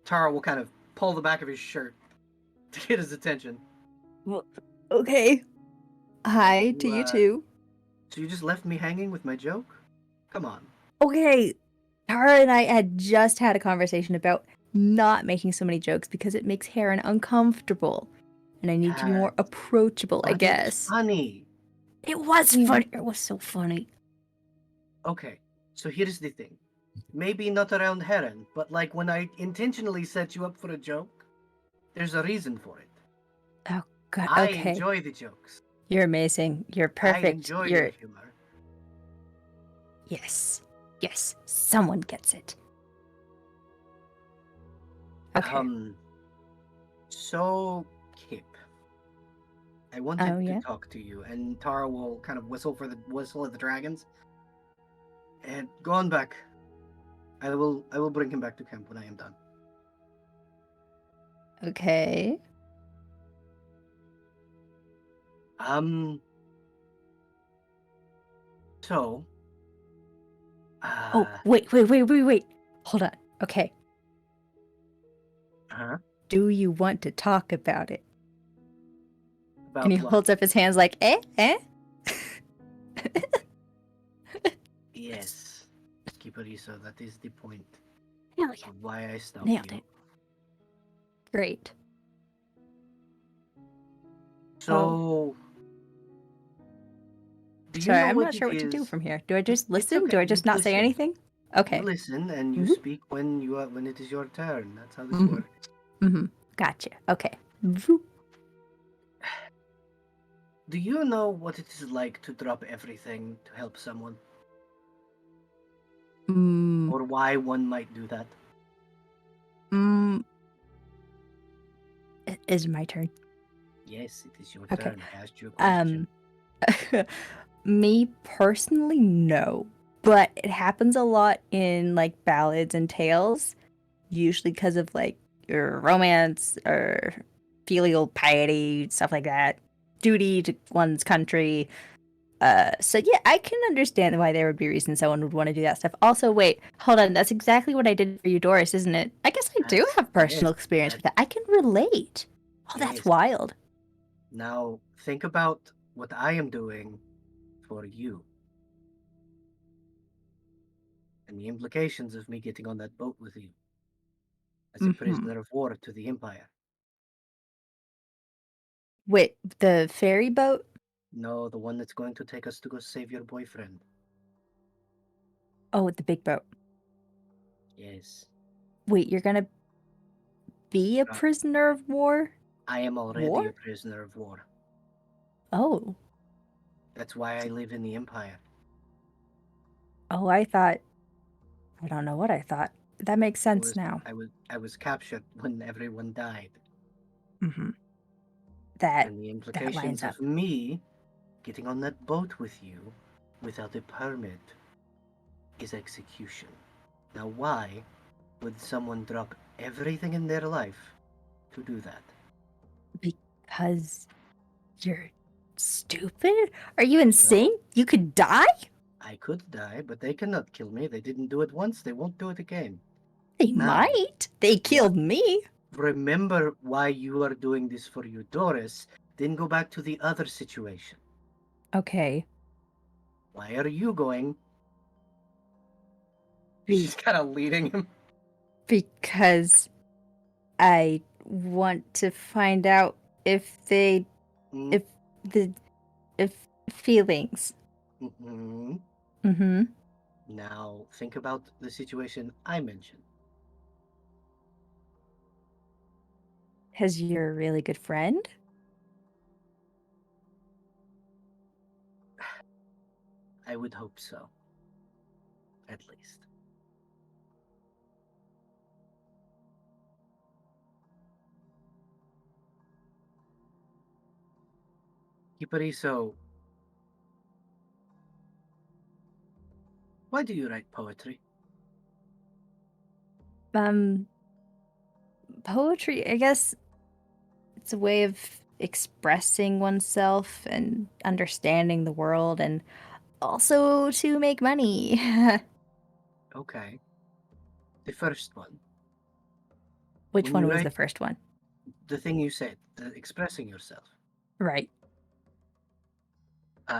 Tara will kind of pull the back of his shirt to get his attention. Well, okay. Hi to you too. So you just left me hanging with my joke? Come on. Okay. Tara and I had just had a conversation about not making so many jokes because it makes Heron uncomfortable. And I need to be more approachable, I But it's guess. funny. It was funny. It was so funny. Okay, so here's the thing. Maybe not around Heron, but like when I intentionally set you up for a joke, there's a reason for it. Oh, God. I Okay. enjoy the jokes. You're amazing. You're perfect. I enjoy your humor. Yes. Yes. Someone gets it. Okay. So, Kip, I wanted yeah? to talk to you, and Tara will kind of whistle at the dragons. And go on back. I will bring him back to camp when I am done. Okay. So. Oh, wait. Hold on. Okay. Huh? Do you want to talk about it? About And he what? holds up his hands like, eh? Yes. Kipariso, that is the point. Hell yeah. Of why I stopped Nailed you. it. Great. So. Do you Sorry, know I'm what not sure it what to do is? from here. Do I just listen? okay. Do I just You not say listen. anything? Okay. You listen and you Mhm. speak when it is your turn. That's how this Mhm. works. Mm-hmm. Gotcha. Okay. Vroom. Do you know what it is like to drop everything to help someone? Mm, Or why one might do that? mm. Is it my turn? Yes, it is your Okay. turn. I asked you a question. Me personally, no. But it happens a lot in like ballads and tales, usually because of like your romance or filial piety, stuff like that. Duty to one's country. So yeah, I can understand why there would be reasons someone would want to do that stuff. Also, wait, hold on, that's exactly what I did for you, Doris, isn't it? I guess I do That's- have personal yes, experience with that. I can relate. Oh, that's Yes. wild. Now, think about what I am doing for you. And the implications of me getting on that boat with you. As a Mhm. prisoner of war to the Empire. Wait, the ferry boat? No, the one that's going to take us to go save your boyfriend. Oh, the big boat. Yes. Wait, you're gonna be a prisoner of war? I am already War? a prisoner of war. Oh. That's why I live in the Empire. Oh, I don't know what I thought. That makes sense now. I was captured when everyone died. Mm-hmm. That And the lines implications up. of me getting on that boat with you without a permit is execution. Now, why would someone drop everything in their life to do that? Because you're stupid? Are you insane? You could die? I could die, but they cannot kill me. They didn't do it once, they won't do it again. They Now, might. They killed me. remember why you are doing this for Eudorus, then go back to the other situation. Okay. Why are you going? Be- She's kind of leading him. because I want to find out if they, Mm, if the, if feelings. mhm. Mm-hmm. Now, think about the situation I mentioned. Because you're a really good friend. I would hope so. At least. Kipariso, why do you write poetry? Poetry, I guess it's a way of expressing oneself and understanding the world and also to make money. Okay. The first one. Which When one you was write the first one? the thing you said, the expressing yourself. Right.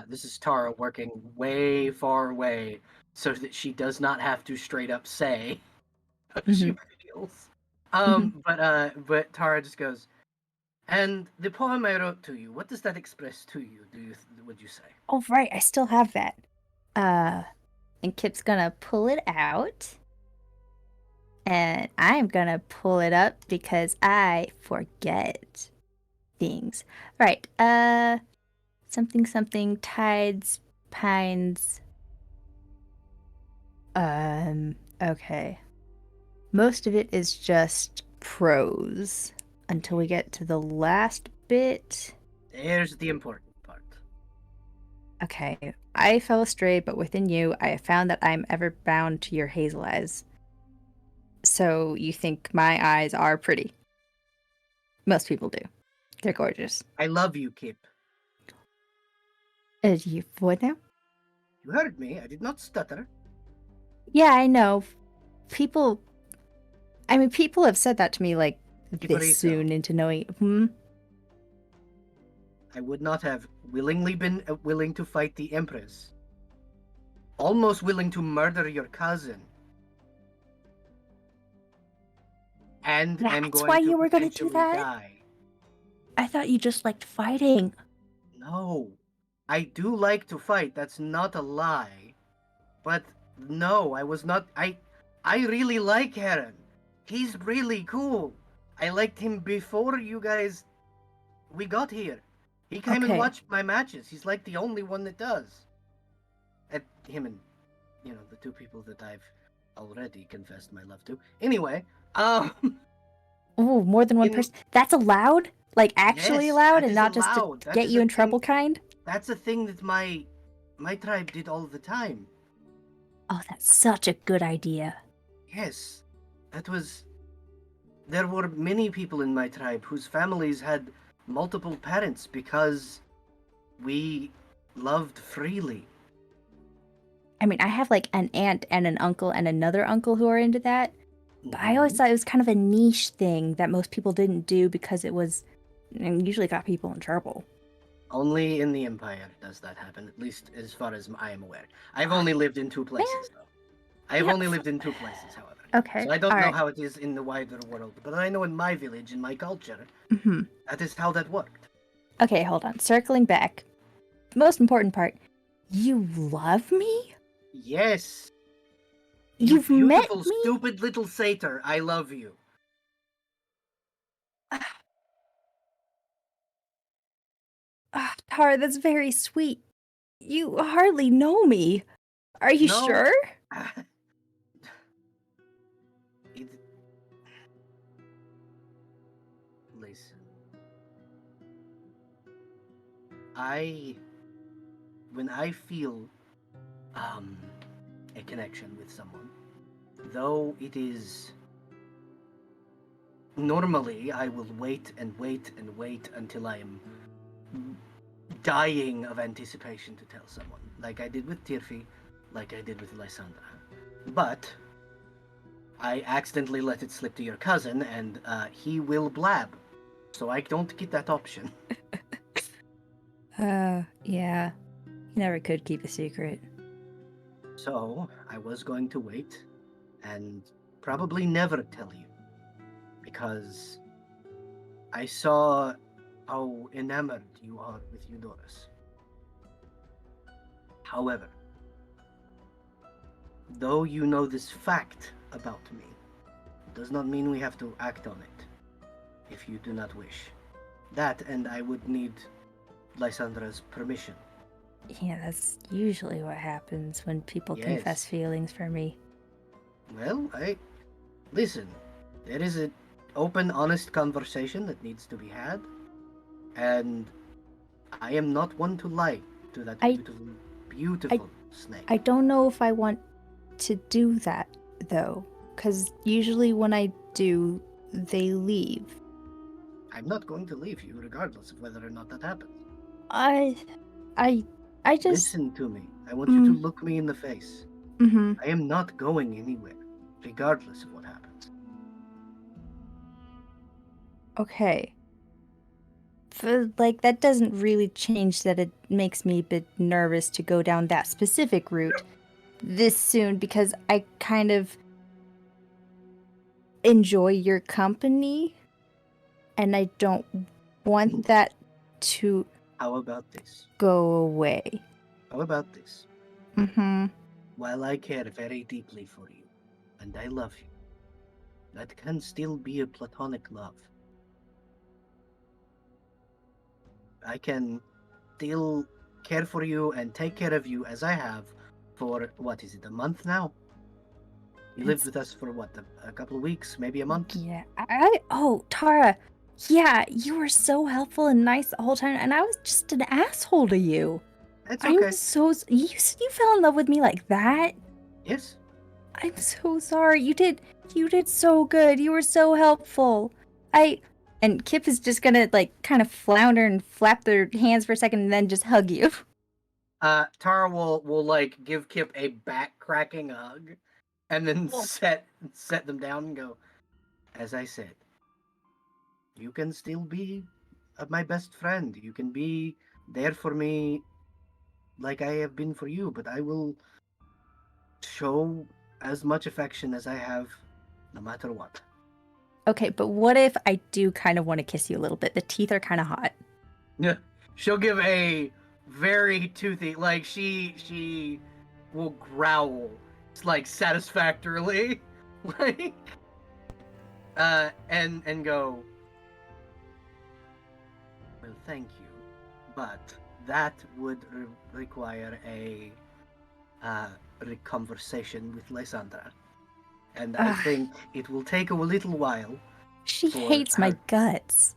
This is Tara working way far away so that she does not have to straight up say she feels. But Tara just goes, and the poem I wrote to you, what does that express to you? Would you say? Oh, right. I still have that. And Kip's gonna pull it out. And I'm gonna pull it up because I forget things. Right. Something, tides, pines. Okay. Most of it is just prose until we get to the last bit. There's the important part. Okay. I fell astray, but within you, I have found that I am ever bound to your hazel eyes. So you think my eyes are pretty? Most people do. They're gorgeous. I love you, Kip. You what now? You heard me. I did not stutter. Yeah, I know. People. I mean, people have said that to me like this Kipariso. soon into knowing. I would not have willingly been willing to fight the Empress. Almost willing to murder your cousin. And am That's going why to you were gonna do potentially that? die. I thought you just liked fighting. No. I do like to fight, that's not a lie. But no, I was not I really like Heron. He's really cool. I liked him before you guys we got here. He came and Okay. watched my matches. He's like the only one that does. At him and the two people that I've already confessed my love to. Anyway, Oh, more than one In- person. That's allowed? Like actually yes, allowed that and is not allowed. just to That get is you a in thing- trouble kind? That's a thing that my tribe did all the time. Oh, that's such a good idea. Yes, there were many people in my tribe whose families had multiple parents because we loved freely. I mean, I have like an aunt and an uncle and another uncle who are into that. But I always Mhm. thought it was kind of a niche thing that most people didn't do because it was and usually got people in trouble. Only in the Empire does that happen, at least as far as I am aware. I've only lived in two places, though. I've Yeah, only lived in two places, however. Okay. So I don't know alright. how it is in the wider world, but I know in my village, in my culture, Mhm. that is how that worked. Okay, hold on. Circling back. Most important part. You love me? Yes. You You've met beautiful, me? stupid little satyr, I love you. Tara, that's very sweet. You hardly know me. Are you No. sure? Listen. When I feel a connection with someone, though it is normally I will wait and wait and wait until I am dying of anticipation to tell someone, like I did with Tirfi, like I did with Lysandra. But I accidentally let it slip to your cousin, and he will blab. So I don't get that option. Yeah. You never could keep a secret. So I was going to wait and probably never tell you. Because I saw how enamored you are with Eudoris. However, though you know this fact about me, does not mean we have to act on it, if you do not wish. That, and I would need Lysandra's permission. Yeah, that's usually what happens when people Yes. confess feelings for me. Well, listen, there is an open, honest conversation that needs to be had, and I am not one to lie to that beautiful snake. I don't know if I want to do that, though, because usually when I do, they leave. I'm not going to leave you, regardless of whether or not that happens. I just... Listen to me. I want you to look me in the face. Mm-hmm. I am not going anywhere, regardless of what happens. Okay. Like, that doesn't really change that it makes me a bit nervous to go down that specific route this soon, because I kind of enjoy your company, and I don't want that to How about this? go away. How about this? Mm-hmm. While I care very deeply for you, and I love you, that can still be a platonic love. I can still care for you and take care of you as I have for, what is it, a month now? You lived with us for what, a couple of weeks, maybe a month? Yeah. Oh, Tara. Yeah, you were so helpful and nice the whole time, and I was just an asshole to you. It's okay. I'm so... You fell in love with me like that? Yes. I'm so sorry. You did so good. You were so helpful. And Kip is just gonna, like, kind of flounder and flap their hands for a second and then just hug you. Tara will like give Kip a back cracking hug, and then set them down and go. As I said, you can still be my best friend. You can be there for me, like I have been for you. But I will show as much affection as I have, no matter what. Okay, but what if I do kind of want to kiss you a little bit? The teeth are kind of hot. Yeah, she'll give a very toothy, like she will growl, like satisfactorily, like, and go. Well, thank you, but that would require a conversation with Lysandra, and I think it will take a little while. She hates my guts.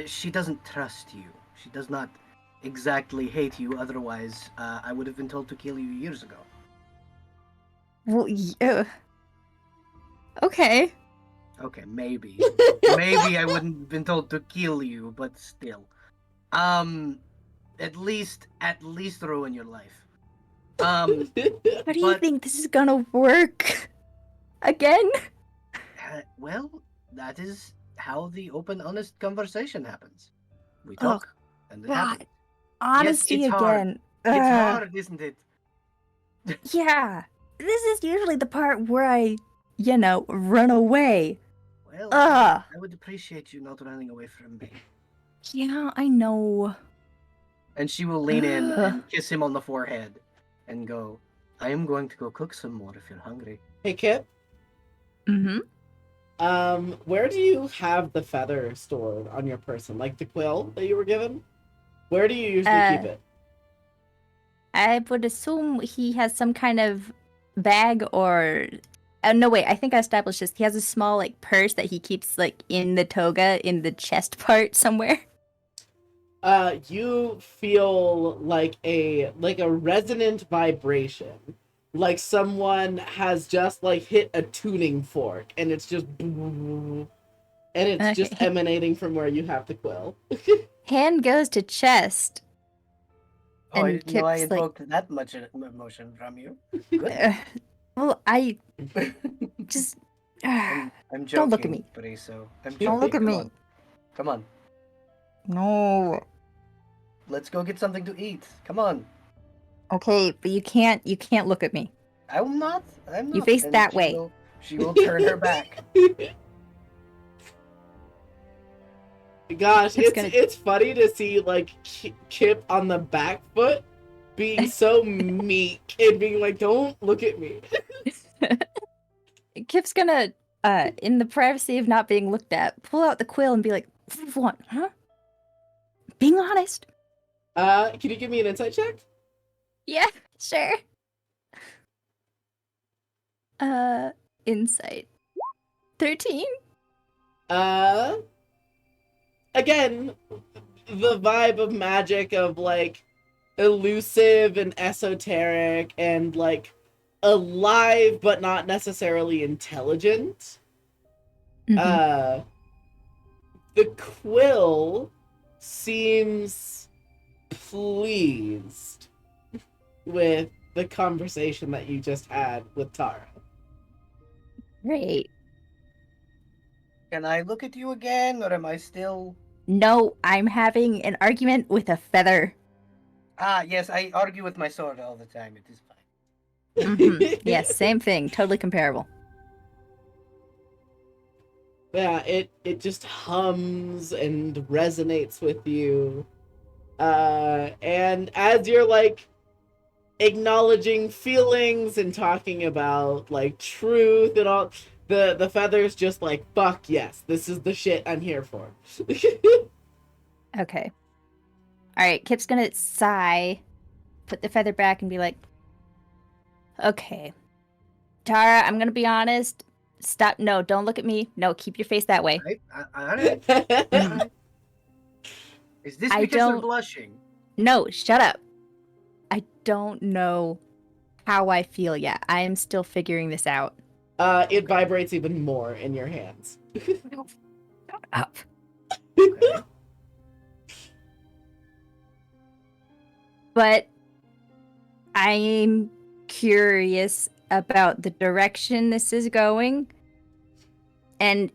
She doesn't trust you. She does not exactly hate you. Otherwise, I would have been told to kill you years ago. Well, yeah. Okay. Okay, maybe. Maybe I wouldn't have been told to kill you, but still. At least ruin your life. How do you think this is gonna work? Again? Well, that is how the open, honest conversation happens. We talk, and it happens. Honesty yes, it's again. Hard. It's hard, isn't it? Yeah. This is usually the part where I, run away. Well, I would appreciate you not running away from me. Yeah, I know. And she will lean in and kiss him on the forehead and go, I am going to go cook some more if you're hungry. Hey, Kip. Mm-hmm. Where do you have the feather stored on your person? Like the quill that you were given? Where do you usually keep it? I would assume he has some kind of bag or... no, wait, I think I established this. He has a small, purse that he keeps, in the toga, in the chest part somewhere. You feel like a resonant vibration. Like someone has just, hit a tuning fork, and it's just... And it's just emanating from where you have the quill. Hand goes to chest. Oh, I didn't know I invoked that much emotion from you. Good. Well, I just I'm joking. Don't look at me. Bariso. I'm joking. Don't look at Come me. on. Come on. No. Let's go get something to eat. Come on. Okay, but you can't look at me. I'm not. You face And that she way. She will turn her back. Gosh, Kip's gonna- it's funny to see like Kip on the back foot being so meek and being like, "Don't look at me." Kip's gonna, in the privacy of not being looked at, pull out the quill and be like, "What? Huh? Being honest." Can you give me an insight check? Yeah, sure. Insight. 13? Again, the vibe of magic of like elusive and esoteric and like alive but not necessarily intelligent. Mhm. The quill seems pleased with the conversation that you just had with Tara. Great. Can I look at you again, or am I still... No, I'm having an argument with a feather. Ah, yes, I argue with my sword all the time. It is fine. Mhm. Yes, same thing. Totally comparable. Yeah, it just hums and resonates with you. And as you're like acknowledging feelings and talking about like truth and all, the feather's just like, fuck yes, this is the shit I'm here for. Okay. Alright, Kip's gonna sigh, put the feather back, and be like, okay. Tara, I'm gonna be honest. Stop. No, don't look at me. No, keep your face that way. Alright. Is this I because you're don't- blushing? No, shut up. I don't know how I feel yet. I am still figuring this out. It vibrates even more in your hands. Shut up. Okay. But I'm curious about the direction this is going. And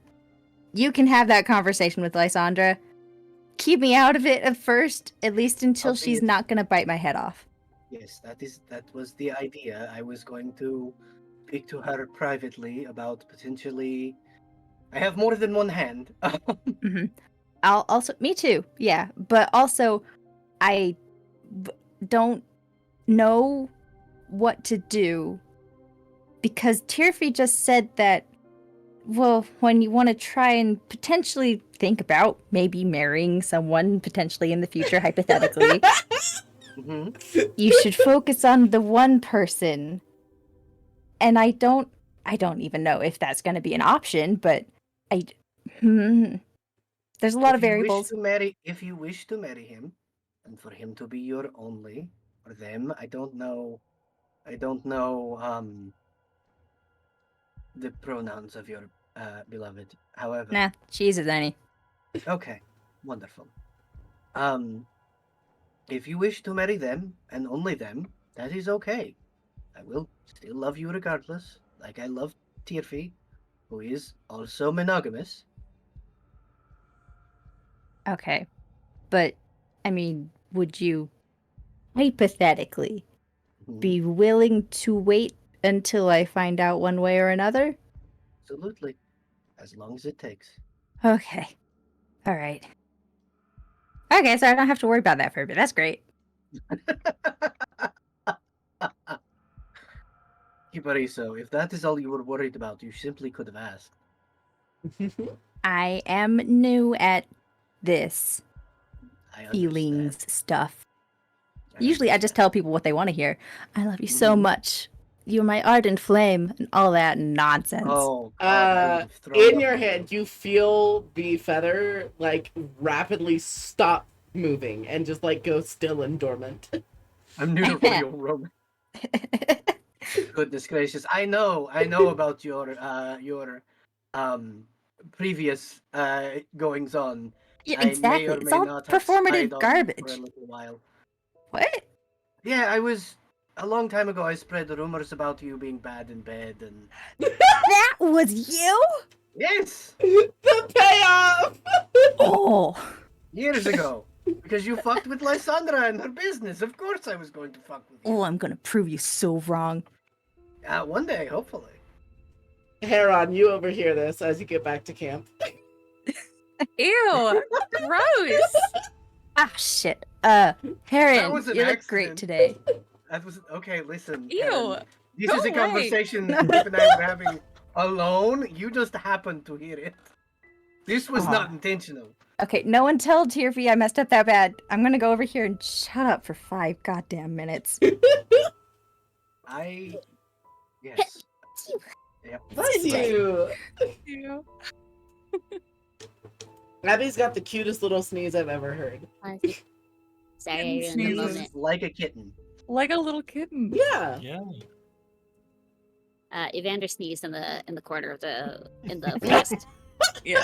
you can have that conversation with Lysandra. Keep me out of it at first, at least until she's Albeit- not gonna bite my head off. Yes, that was the idea. I was going to speak to her privately about potentially... I have more than one hand. Hmm. I'll also, me too, yeah. But also, I don't know what to do because Tirfi just said that, well, when you want to try and potentially think about maybe marrying someone potentially in the future, hypothetically, Mhm. you should focus on the one person. And I don't even know if that's going to be an option, but there's a lot of variables. If you wish to marry him, and for him to be your only, or them, I don't know the pronouns of your beloved. However, Nah, she uses any. okay, wonderful. If you wish to marry them and only them, that is okay. I will still love you regardless, like I love Tirfi, who is also monogamous. Okay. But, I mean, would you hypothetically Mhm. be willing to wait until I find out one way or another? Absolutely, as long as it takes. Okay. All right. Okay, so I don't have to worry about that for a bit. That's great. Kibariso, if that is all you were worried about, you simply could have asked. I am new at this I feelings understand. stuff. I Usually I just understand. tell people what they want to hear. I love you so Mhm. much. You're my ardent flame and all that nonsense. Oh, God, I would have thrown In up your on hand, you feel the feather like rapidly stop moving and just like go still and dormant. I'm new to real romance. Goodness gracious! I know about your previous goings on. Yeah, I may exactly. or It's may all not have performative spied on you for a garbage. little while. What? Yeah, I was A long time ago, I spread rumors about you being bad in bed, and That was you? yes, The payoff! Oh. years ago. Because you fucked with Lysandra and her business. Of course I was going to fuck with you. Oh, I'm gonna prove you so wrong. One day, hopefully. Heron, you overhear this as you get back to camp. Ew, gross. Ah, shit. Heron, was an you look great accident. today. That was okay. Listen, Ew, Heron, this go is a away. conversation Dip and I were having alone. You just happened to hear it. This was not intentional. Okay, no one tell TRV I messed up that bad. I'm gonna go over here and shut up for 5 goddamn minutes. Yes. Yep. Bless you! Ew. Abby's got the cutest little sneeze I've ever heard. Sorry, in the Sneezes. moment. Like a kitten. Like a little kitten. Yeah. Yeah. Evander sneezed in the corner of the forest. Yeah.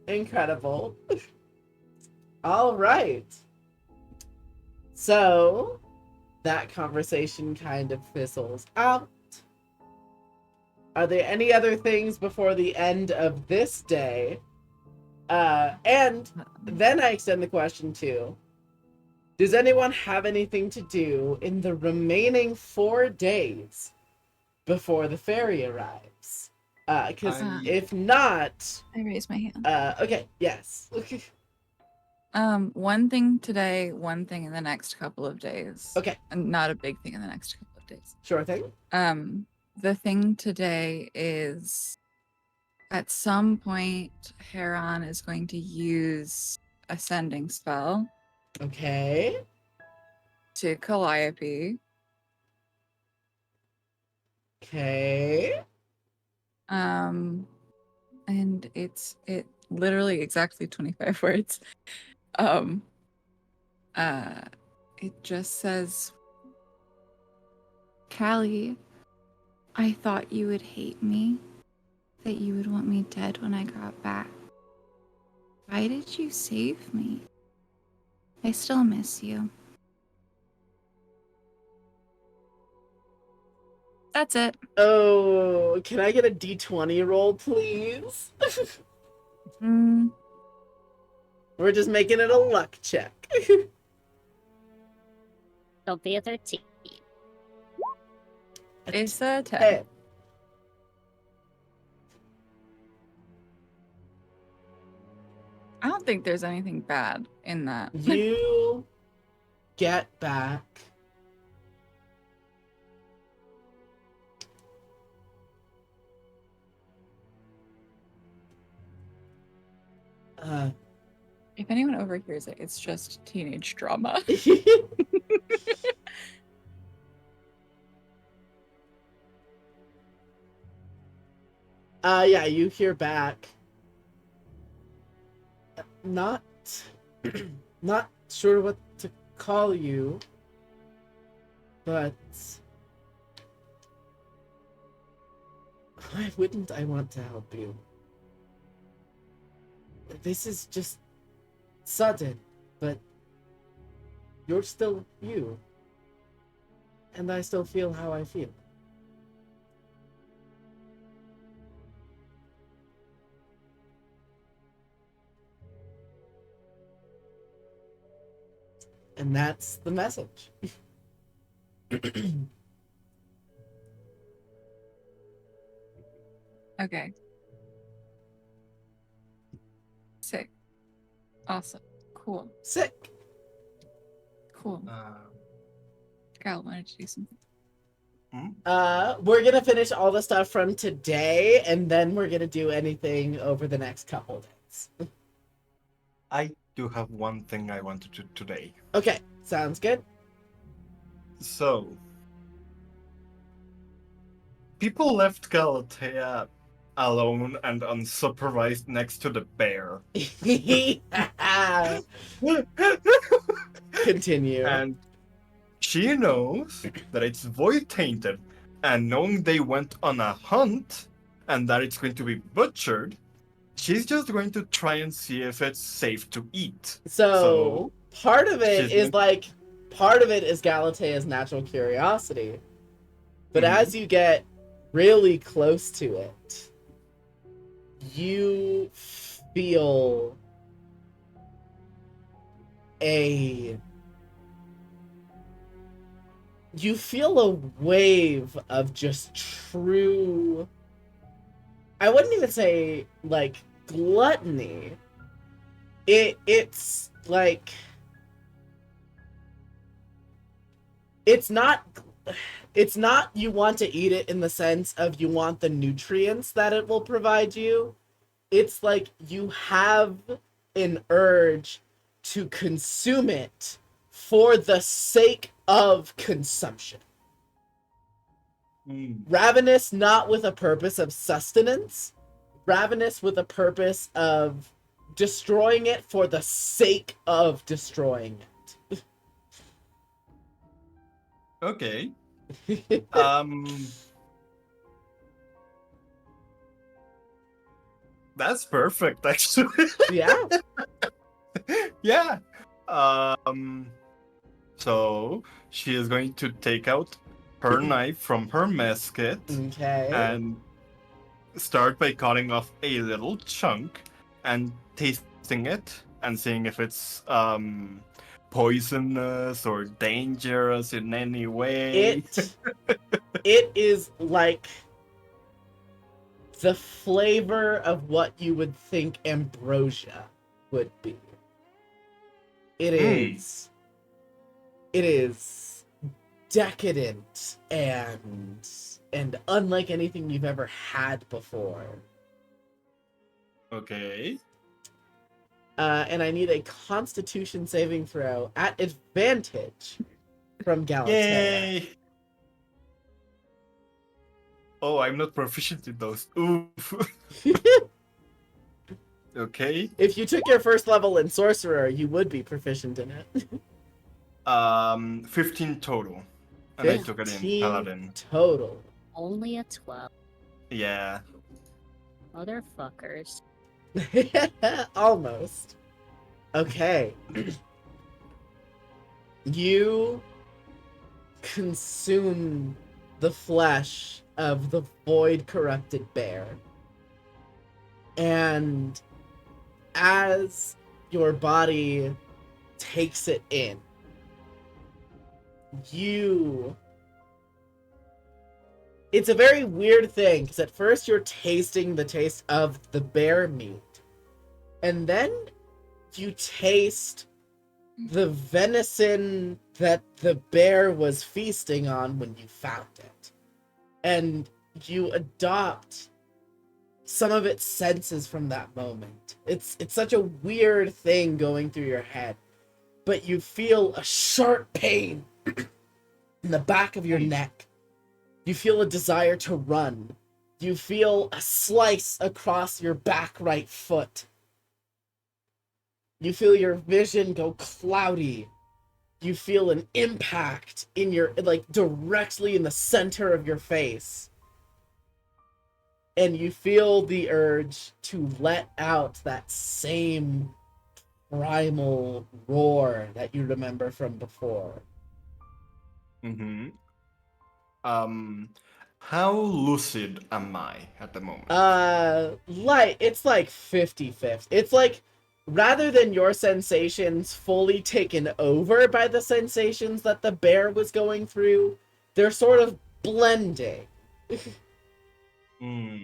Incredible. All right. So, that conversation kind of fizzles out. Are there any other things before the end of this day? And then I extend the question to, does anyone have anything to do in the remaining 4 days before the ferry arrives? Because if not, I raise my hand. okay, yes. One thing today, one thing in the next couple of days. Okay, And not a big thing in the next couple of days. sure thing. The thing today is at some point Heron is going to use ascending spell Okay. to Calliope. Okay. And it literally exactly 25 words. It just says, Callie, I thought you would hate me, that you would want me dead when I got back. Why did you save me? I still miss you. That's it. Oh, can I get a d20 roll, please? We're just making it a luck check. Don't be a 13. It's a 10. Hey, I don't think there's anything bad in that. you get back If anyone overhears it, it's just teenage drama. yeah, you hear back. Not not sure what to call you, but why wouldn't I want to help you? This is just sudden, but you're still you. And I still feel how I feel. And that's the message. Okay. Sick. Awesome. Cool. Sick. Cool. Gal wanted to do something. We're gonna finish all the stuff from today, and then we're gonna do anything over the next couple days. I do have one thing I want to do today. Okay, sounds good. So, people left Galatea alone and unsupervised next to the bear. Continue. And she knows that it's void tainted, and knowing they went on a hunt and that it's going to be butchered, she's just going to try and see if it's safe to eat. So part of it she's is like part of it is Galatea's natural curiosity. But Mhm. as you get really close to it, you feel a wave of just true, I wouldn't even say like gluttony. It's like it's not you want to eat it in the sense of you want the nutrients that it will provide you. It's like you have an urge to consume it for the sake of consumption. Ravenous not with a purpose of sustenance, ravenous with a purpose of destroying it for the sake of destroying Okay. it. That's perfect, actually. Yeah. Yeah. So she is going to take out her knife from her mess kit Okay. and start by cutting off a little chunk and tasting it and seeing if it's poisonous or dangerous in any way. It is like the flavor of what you would think ambrosia would be. It is decadent and unlike anything you've ever had before. Okay. And I need a Constitution saving throw at advantage from Galatea. Yay! Oh, I'm not proficient in those. Oof. Okay. If you took your first level in Sorcerer, you would be proficient in it. 15 total. And I took it in 15 Paladin. total. Only a 12. Yeah. Motherfuckers. Almost. Okay. You consume the flesh of the void corrupted bear. And as your body takes it in, it's a very weird thing, because at first you're tasting the taste of the bear meat, and then you taste the venison that the bear was feasting on when you found it. And you adopt some of its senses from that moment. It's such a weird thing going through your head. But you feel a sharp pain in the back of your neck. You feel a desire to run. You feel a slice across your back right foot. You feel your vision go cloudy. You feel an impact in your, like, directly in the center of your face. And you feel the urge to let out that same primal roar that you remember from before. Mm-hmm. How lucid am I at the moment? It's like 50-50. It's like, rather than your sensations fully taken over by the sensations that the bear was going through, they're sort of blending.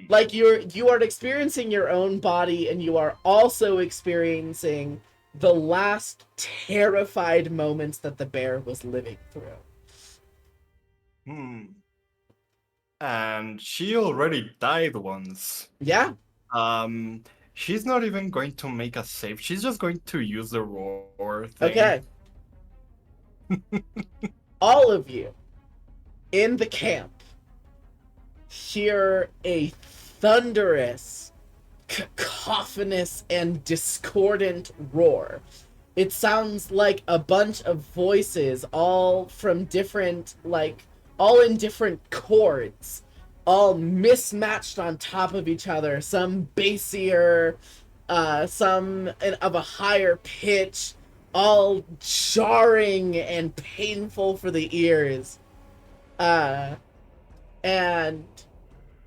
Like you are experiencing your own body, and you are also experiencing the last terrified moments that the bear was living through. And she already died once. Yeah. She's not even going to make a save. She's just going to use the roar thing. Okay. All of you in the camp hear a thunderous, cacophonous, and discordant roar. It sounds like a bunch of voices, all from different, all in different chords, all mismatched on top of each other. Some bassier, some of a higher pitch, all jarring and painful for the ears. And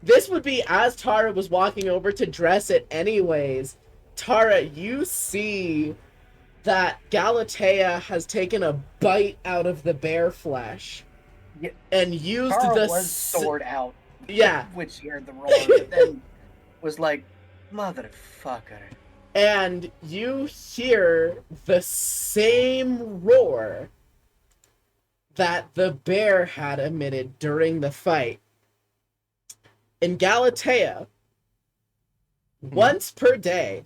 this would be as Tara was walking over to dress it anyways. Tara, you see that Galatea has taken a bite out of the bear flesh. Yeah, and used Tara the was sword out. Yeah. When she heard the roar, but then was like, motherfucker. And you hear the same roar that the bear had emitted during the fight. In Galatea, once per day,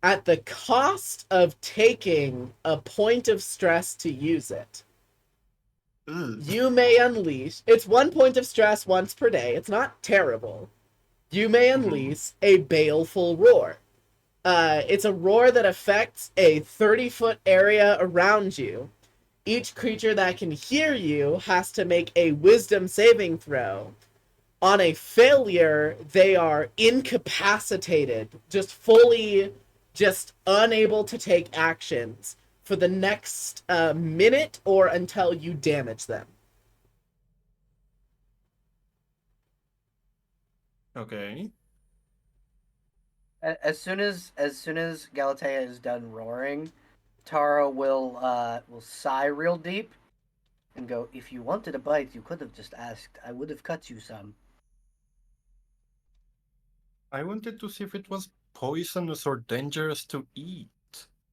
at the cost of taking a point of stress to use it, you may unleash. It's 1 point of stress once per day. It's not terrible. You may unleash a baleful roar. It's a roar that affects a 30-foot area around you. Each creature that can hear you has to make a wisdom saving throw. On a failure, they are incapacitated, just unable to take actions for the next minute or until you damage them. Okay. As soon as Galatea is done roaring, Tara will sigh real deep and go, "If you wanted a bite, you could have just asked. I would have cut you some." I wanted to see if it was poisonous or dangerous to eat.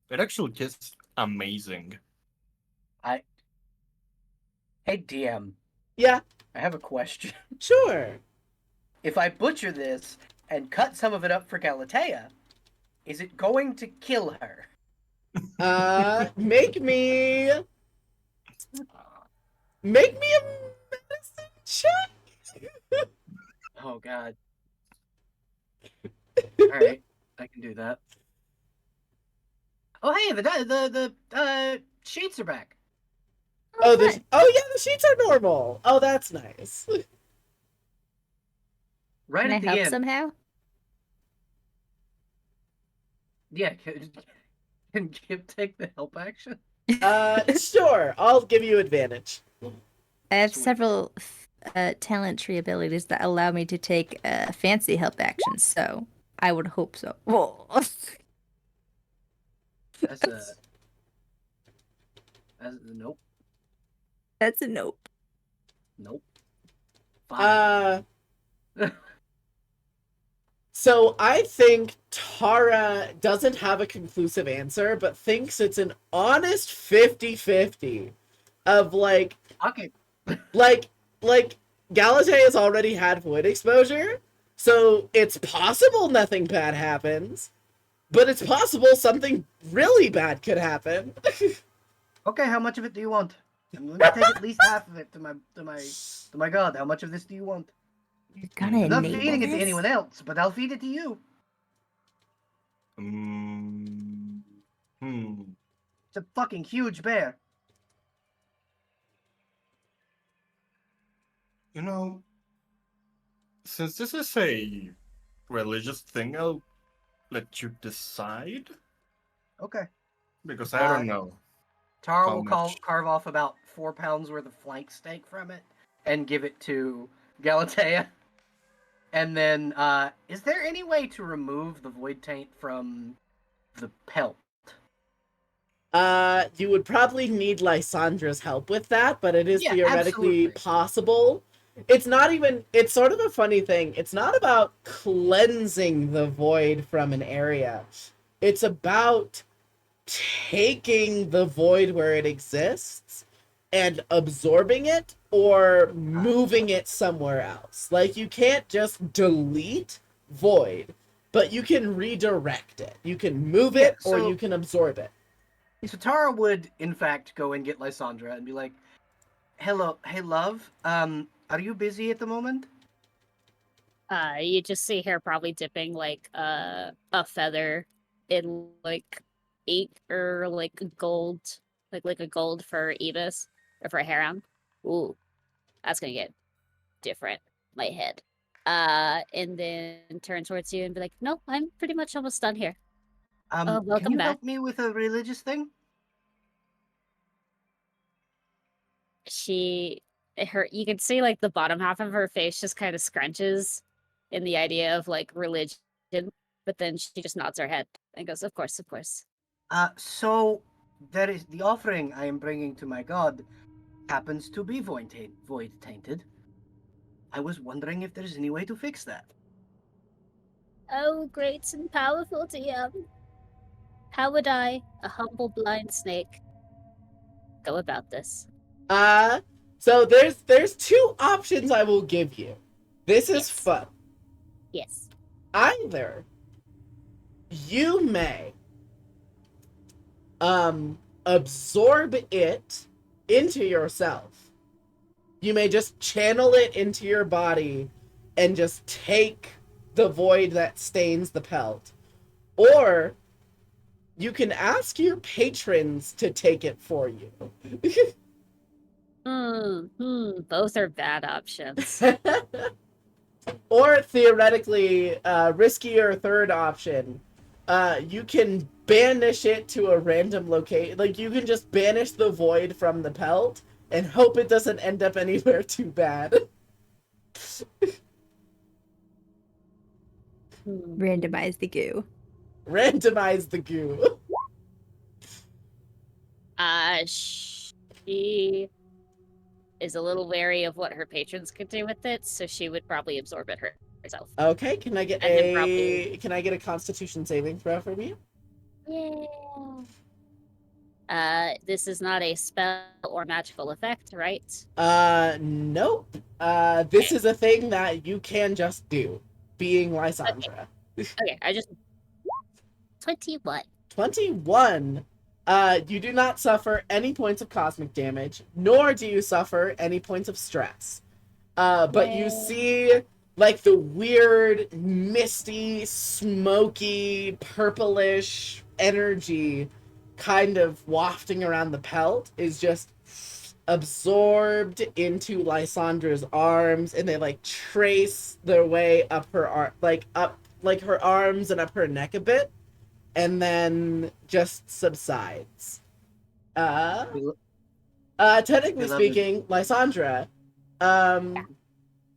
It actually tastes amazing. Hey DM, Yeah, I have a question. sure. If I butcher this and cut some of it up for Galatea, is it going to kill her? Make me a medicine check. Oh god. All right, I can do that. Oh hey, the sheets are back. Oh, fun. yeah, the sheets are normal. Oh, that's nice. Right Can at I the help end. somehow? Yeah, can Kip take the help action? Sure. I'll give you advantage. I have Sweet. several talent tree abilities that allow me to take fancy help actions, so I would hope so. Whoa. That's nope, That's a nope. nope. Fine. So I think Tara doesn't have a conclusive answer, but thinks it's an honest 50-50 of like Okay. like Galatea has already had void exposure, so it's possible nothing bad happens, but it's possible something really bad could happen. Okay, how much of it do you want? I'm going to take at least half of it to my god. How much of this do you want? You're gonna I'm not enable feeding it this? to anyone else, but I'll feed it to you. Hmm. It's a fucking huge bear. You know, since this is a religious thing, I'll let you decide. Okay. Because I don't know. Tara How will much? carve off about 4 pounds worth of flank steak from it and give it to Galatea. And then, is there any way to remove the void taint from the pelt? You would probably need Lysandra's help with that, but it is Yeah, theoretically absolutely. possible. It's sort of a funny thing. It's not about cleansing the void from an area. It's about taking the void where it exists and absorbing it or moving it somewhere else. Like, you can't just delete void, but you can redirect it. You can move Yeah, it or so- you can absorb it. So Tara would, in fact, go and get Lysandra and be like, "Hello, hey love, are you busy at the moment?" You just see her probably dipping like a feather in like ink or like gold, like a gold for Ibis or for Heron. Ooh, that's gonna get different. My head. And then turn towards you and be like, "No, I'm pretty much almost done here. Can Welcome you back." help me with a religious thing? you can see like the bottom half of her face just kind of scrunches in the idea of like religion, but then she just nods her head and goes, of course, of course. So there is the offering I am bringing to my god happens to be void tainted. I was wondering if there's any way to fix that. Oh, great and powerful DM. How would I, a humble blind snake, go about this? So there's two options I will give you. This is Yes. fun. Yes. Either you may absorb it into yourself. You may just channel it into your body and just take the void that stains the pelt. Or you can ask your patrons to take it for you. Both are bad options. Or theoretically, riskier third option, you can banish it to a random location. Like, you can just banish the void from the pelt and hope it doesn't end up anywhere too bad. Randomize the goo. Randomize the goo. She is a little wary of what her patrons could do with it, so she would probably absorb it herself. Okay, can I get a Constitution saving throw from you? Yeah. This is not a spell or magical effect, right? Nope. This is a thing that you can just do, being Lysandra. Okay, I just 21. 21. You do not suffer any points of cosmic damage, nor do you suffer any points of stress. But you see, like, the weird, misty, smoky, purplish energy kind of wafting around the pelt is just absorbed into Lysandra's arms, and they, like, trace their way up her arm, up her arms and up her neck a bit, and then just subsides. Technically speaking, Lysandra,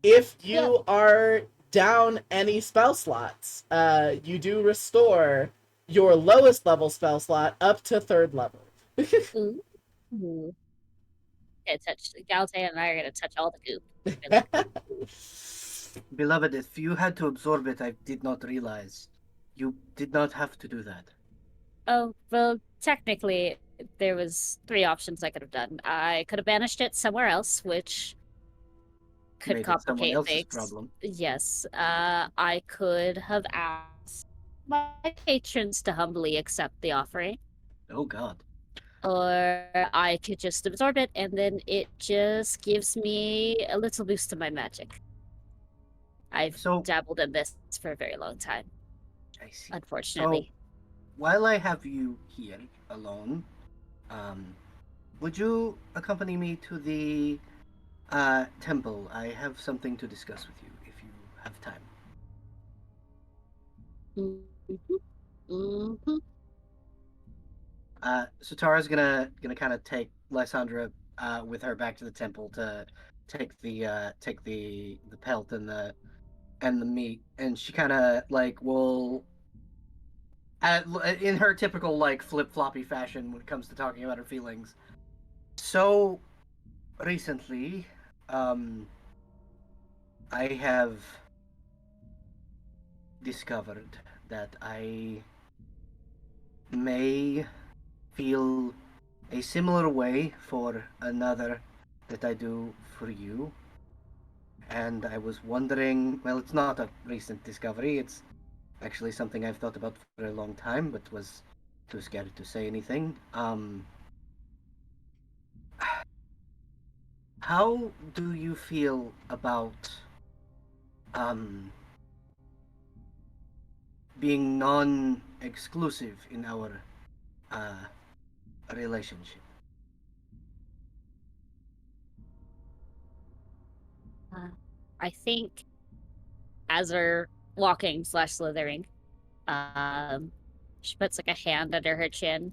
if you are down any spell slots, you do restore your lowest level spell slot up to 3rd level. Ooh. Galtae and I are gonna touch all the goop. Beloved, if you had to absorb it, I did not realize. You did not have to do that. Oh, well, technically, there was 3 options I could have done. I could have banished it somewhere else, which could Made it someone complicate else's things. problem. Yes. I could have asked my patrons to humbly accept the offering. Oh god. Or I could just absorb it, and then it just gives me a little boost to my magic. I've dabbled in this for a very long time. I see. Unfortunately. So, while I have you here alone, would you accompany me to the temple? I have something to discuss with you if you have time. So Tara's gonna kind of take Lysandra with her back to the temple to take the pelt and the meat, and she kind of like will, in her typical like flip floppy fashion when it comes to talking about her feelings. So recently, I have discovered that I may feel a similar way for another that I do for you. And I was wondering, well, it's not a recent discovery, it's actually something I've thought about for a long time, but was too scared to say anything. How do you feel about being non-exclusive in our relationship? I think as we're walking / slithering, she puts like a hand under her chin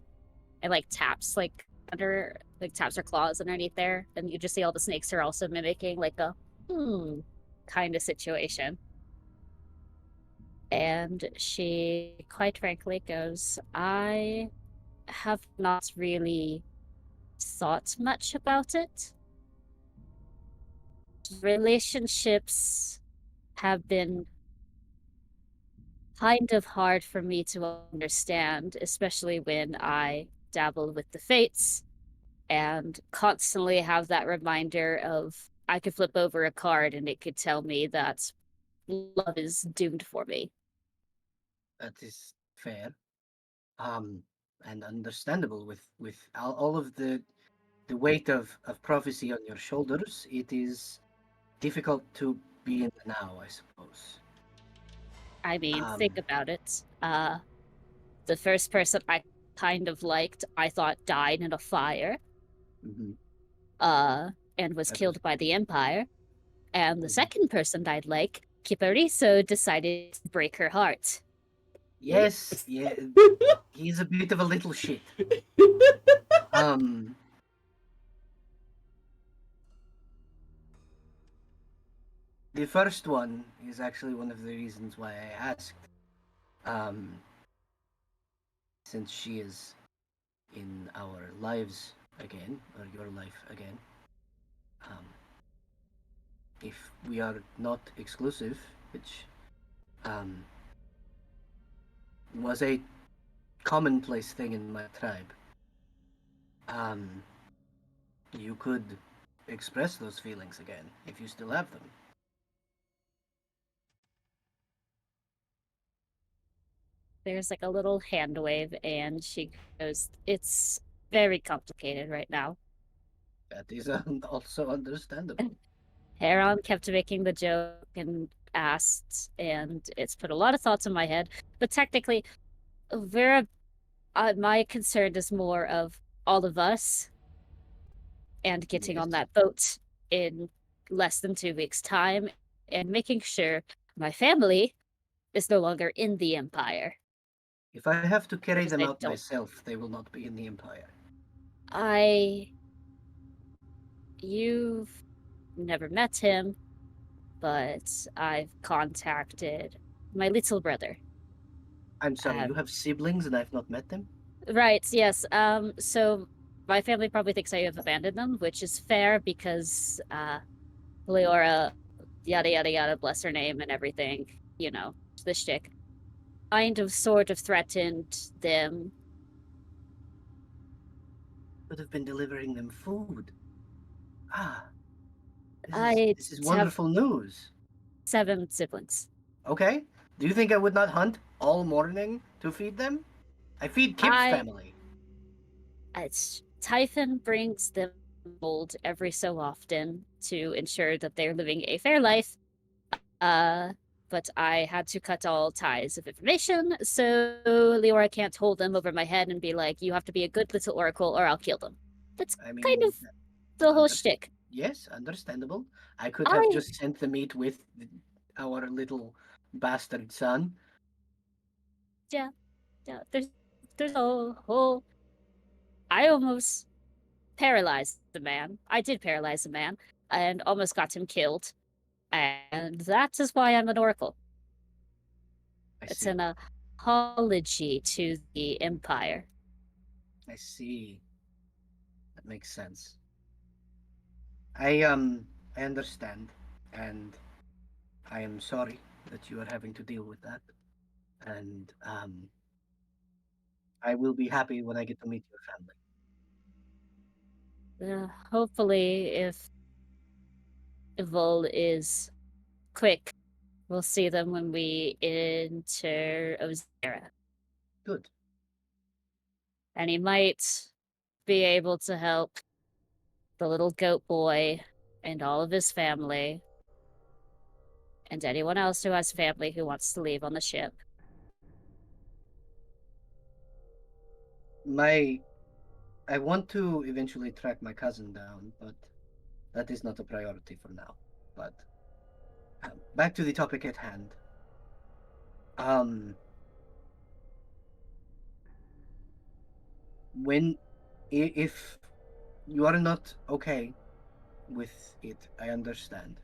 and like taps like under, like taps her claws underneath there, and you just see all the snakes are also mimicking like a kind of situation. And she quite frankly goes, I have not really thought much about it. Relationships have been kind of hard for me to understand, especially when I dabble with the fates and constantly have that reminder of I could flip over a card and it could tell me that love is doomed for me. That is fair, and understandable with all of the weight of prophecy on your shoulders. It is difficult to be in the now, I suppose. I mean, think Um, about it. The first person I kind of liked, I thought died in a fire, mhm, and was that was killed by the Empire. And the mhm. second person I'd like, Kipariso, decided to break her heart. Yes, yeah, he's a bit of a little shit. Um, the first one is actually one of the reasons why I asked. Um, since she is in our lives again, or your life again, um, if we are not exclusive, which um, was a commonplace thing in my tribe, um, you could express those feelings again if you still have them. There's like a little hand wave, and she goes, it's very complicated right now. That is also understandable. Heron kept making the joke and asked, and it's put a lot of thoughts in my head. But technically, Vera, my concern is more of all of us and getting on Yes. that boat in less than 2 weeks' time and making sure my family is no longer in the Empire. If I have to carry Because them I out don't. myself, they will not be in the Empire. I. You've never met him, but I've contacted my little brother. I'm sorry, you Um, have siblings and I've not met them? right, yes. So my family probably thinks I have abandoned them, which is fair because Leora, yada yada yada, bless her name and everything, the shtick, kind of sort of threatened them. Could have been delivering them food. Ah, I this is have wonderful news. 7 siblings. Okay. Do you think I would not hunt all morning to feed them? I feed Kip's I family. Typhon brings them gold every so often to ensure that they're living a fair life. Uh, but I had to cut all ties of information, so Leora can't hold them over my head and be like, "You have to be a good little oracle, or I'll kill them." That's I kind mean, of the whole under- shtick. yes, understandable. I could have I just sent the meat with our little bastard son. yeah, yeah. There's a whole. I almost paralyzed the man. I did paralyze the man and almost got him killed. And that is why I'm an oracle. I It's see. an apology to the Empire. I see. That makes sense. I understand, and I am sorry that you are having to deal with that. And I will be happy when I get to meet your family. Hopefully, if Evil is quick, we'll see them when we enter Ozera. Good. And he might be able to help the little goat boy and all of his family and anyone else who has family who wants to leave on the ship. My I want to eventually track my cousin down, but that is not a priority for now. But back to the topic at hand. Um, when if You are not okay with it. I understand.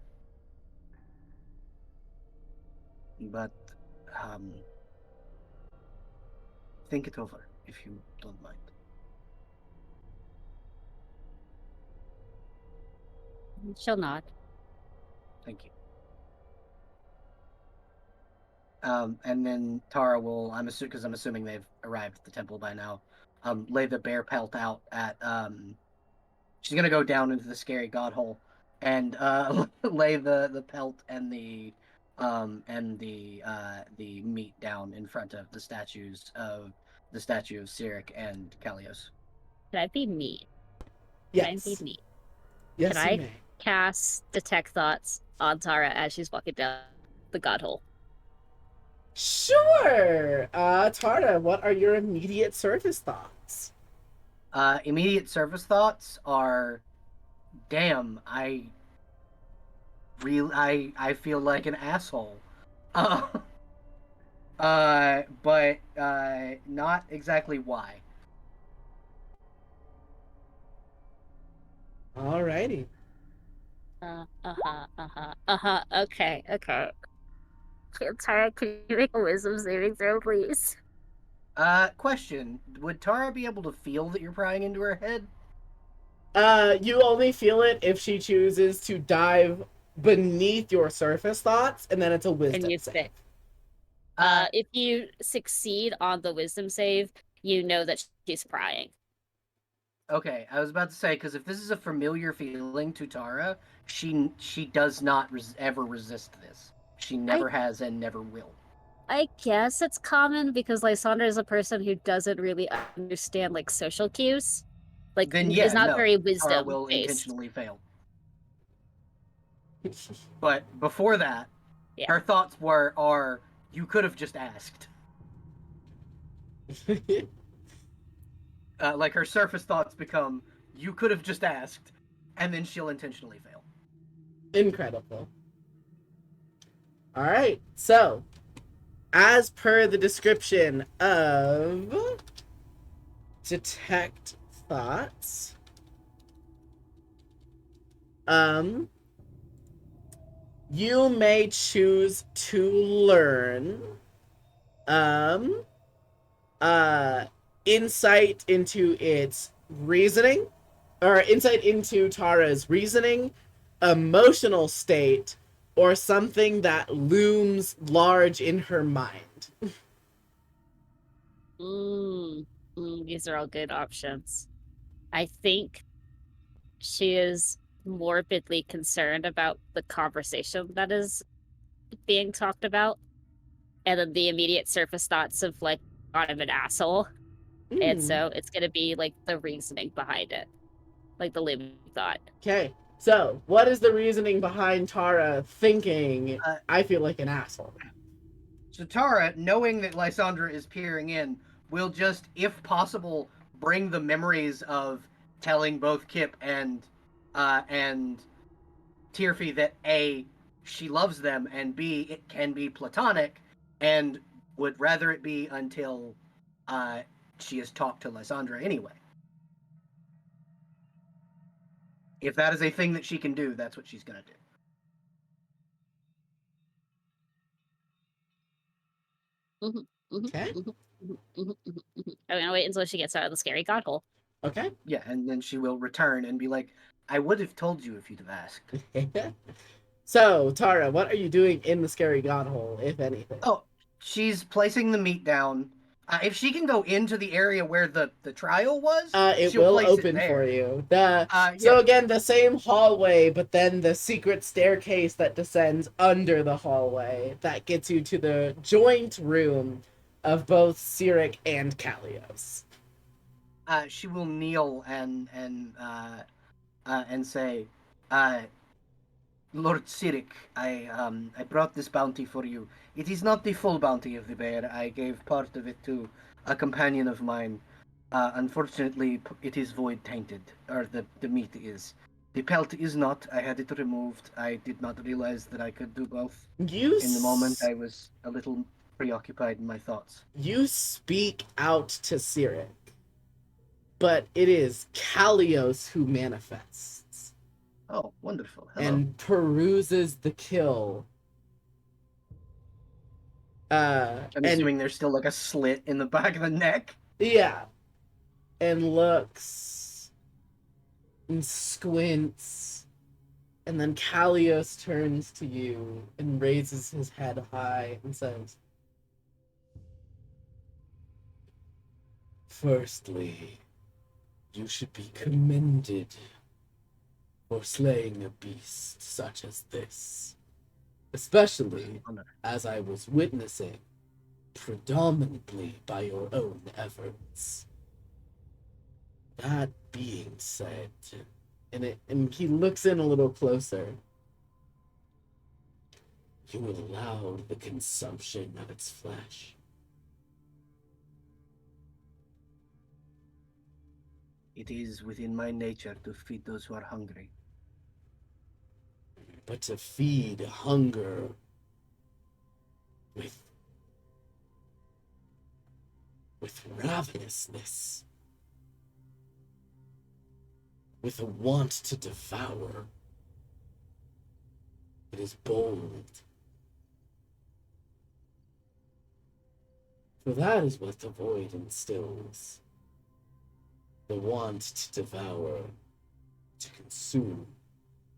But think it over if you don't mind. She'll nod. Thank you. And then Tara will, because I'm assuming they've arrived at the temple by now, lay the bear pelt out at, she's gonna go down into the scary god hole and lay the pelt and the meat down in front of the statue of Cyric and Callios. Can I be me? Can I be Yes. me? Yes, Can you I may. cast Detect Thoughts on Tara as she's walking down the god hole? Sure. Tara, what are your immediate surface thoughts? Immediate surface thoughts are, damn, I feel like an asshole. But not exactly why. Alrighty. Okay. Tara, can you make a wisdom saving throw, please? Question: would Tara be able to feel that you're prying into her head? You only feel it if she chooses to dive beneath your surface thoughts, and then it's a And wisdom you save. fit. If you succeed on the wisdom save, you know that she's prying. Okay, I was about to say, because if this is a familiar feeling to Tara, she does not ever resist this. She never has and never will. I guess it's common because Lysandra is a person who doesn't really understand like social cues. Like Then is not no, very Tara wisdom will based. intentionally fail. But before that, Yeah. her thoughts are you could have just asked. Like her surface thoughts become you could have just asked, and then she'll intentionally fail. Incredible. Alright, so as per the description of Detect Thoughts, you may choose to learn um insight into its reasoning, or insight into Tara's reasoning, emotional state, or something that looms large in her mind. These are all good options. I think she is morbidly concerned about the conversation that is being talked about, and then the immediate surface thoughts of like, God, I'm an asshole. And so it's gonna be like the reasoning behind it, like the looming thought. Okay, so what is the reasoning behind Tara thinking, I feel like an asshole? So Tara, knowing that Lysandra is peering in, will just, if possible, bring the memories of telling both Kip and Tyrfie that A, she loves them, and B, it can be platonic, and would rather it be until she has talked to Lysandra anyway. If that is a thing that she can do, that's what she's gonna do. Okay. I'm gonna wait until she gets out of the scary god hole. Okay. Yeah, and then she will return and be like, I would have told you if you'd have asked. So, Tara, what are you doing in the scary god hole, if anything? Oh, she's placing the meat down. If she can go into the area where the trial was, It she'll will place open it there. for you. Yeah. So again, the same hallway, but then the secret staircase that descends under the hallway that gets you to the joint room of both Cyric and Callios. She will kneel and say, Lord Cyric, I brought this bounty for you. It is not the full bounty of the bear. I gave part of it to a companion of mine. Unfortunately, it is void tainted, or the meat is. The pelt is not. I had it removed. I did not realize that I could do both. In the moment, I was a little preoccupied in my thoughts. You speak out to Cyric. but it is Kalios who manifests Oh, wonderful. Hello. and peruses the kill. I'm And assuming there's still like a slit in the back of the neck. yeah, and looks and squints, and then Kalios turns to you and raises his head high and says, "Firstly, you should be commended for slaying a beast such as this, especially as I was witnessing predominantly by your own efforts. That being said," and he looks in a little closer, "you allowed the consumption of its flesh. It is within my nature to feed those who are hungry. But to feed hunger with ravenousness, with a want to devour, it is bold. For that is what the void instills. The want to devour, to consume,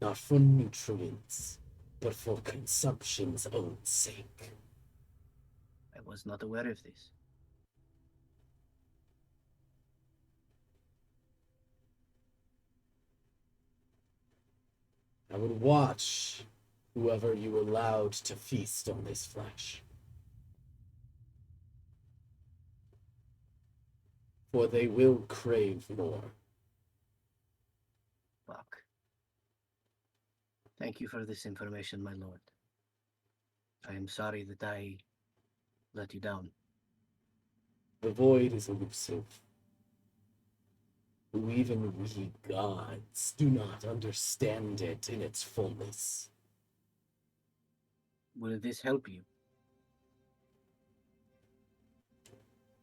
not for nutrients, but for consumption's own sake." I was not aware of this. I would watch whoever you allowed to feast on this flesh. For they will crave more. Fuck. Thank you for this information, my lord. I am sorry that I let you down. The void is elusive. Even we gods do not understand it in its fullness. Will this help you?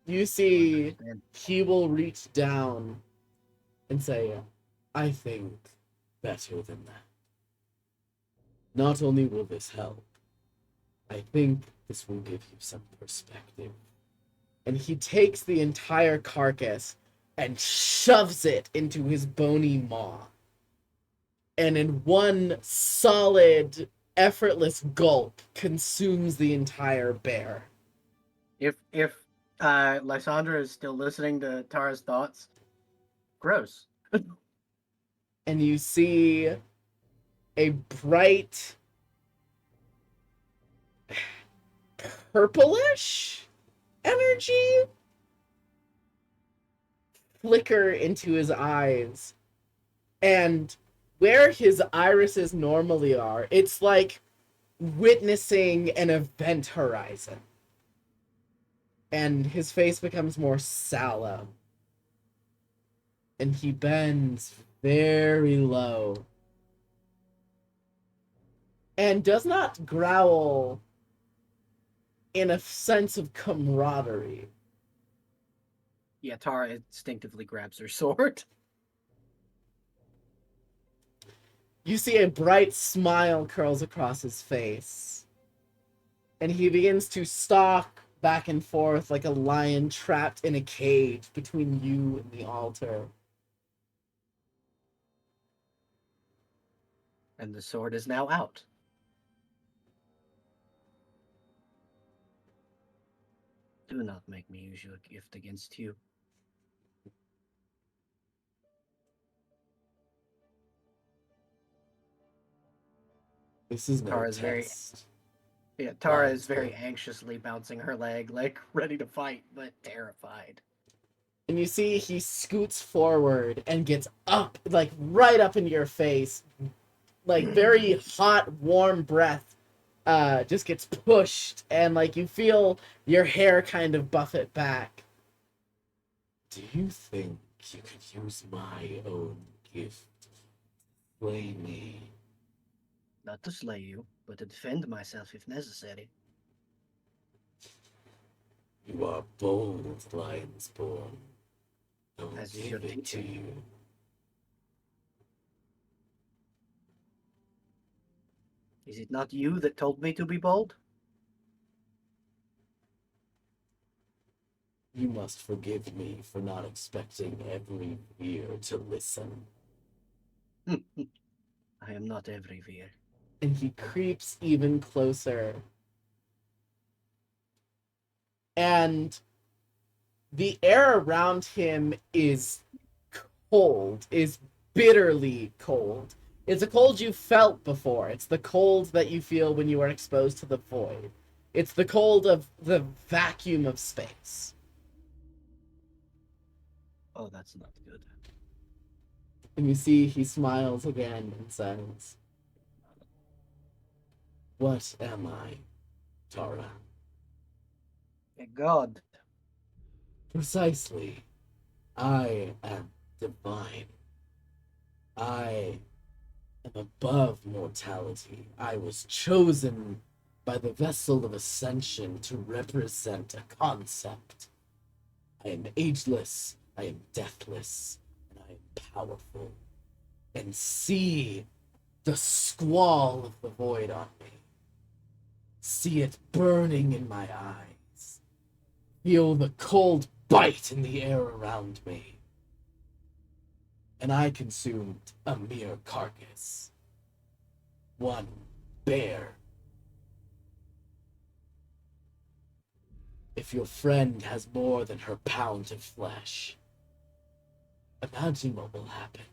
You see, Understand? he will reach down and say, "I think better than that. Not only will this help, I think this will give you some perspective." And he takes the entire carcass and shoves it into his bony maw. And in one solid, effortless gulp, consumes the entire bear. If Lysandra is still listening to Tara's thoughts, gross. And you see a bright purplish energy flicker into his eyes. And where his irises normally are, it's like witnessing an event horizon. And his face becomes more sallow. And he bends very low. And does not growl in a sense of camaraderie. Yeah, Tara instinctively grabs her sword. You see a bright smile curls across his face. And he begins to stalk back and forth like a lion trapped in a cage between you and the altar. And the sword is now out. Do not make me use your gift against you. This is no Tara's test. Tara Lion's is very Bone. anxiously bouncing her leg, like ready to fight, but terrified. And you see he scoots forward and gets up, like right up into your face. Like very hot, warm breath just gets pushed, and like you feel your hair kind of buff it back. "Do you think you could use my own gift to slay me?" Not to slay you, but to defend myself if necessary. "You are bold, Lion's Born. However, As is your give it to teaching. you. Is it not you that told me to be bold? You must forgive me for not expecting every ear to listen. I am not every veer. And he creeps even closer. And the air around him is cold, is bitterly cold. It's a cold you felt before. It's the cold that you feel when you are exposed to the void. It's the cold of the vacuum of space. Oh, that's not good. And you see he smiles again and says, "What am I, Tara?" A god. "Precisely. I am divine. I am above mortality. I was chosen by the vessel of ascension to represent a concept. I am ageless, I am deathless, and I am powerful. And see the squall of the void on me. See it burning in my eyes. Feel the cold bite in the air around me. And I consumed a mere carcass. One bear. If your friend has more than her pound of flesh, imagine what will happen."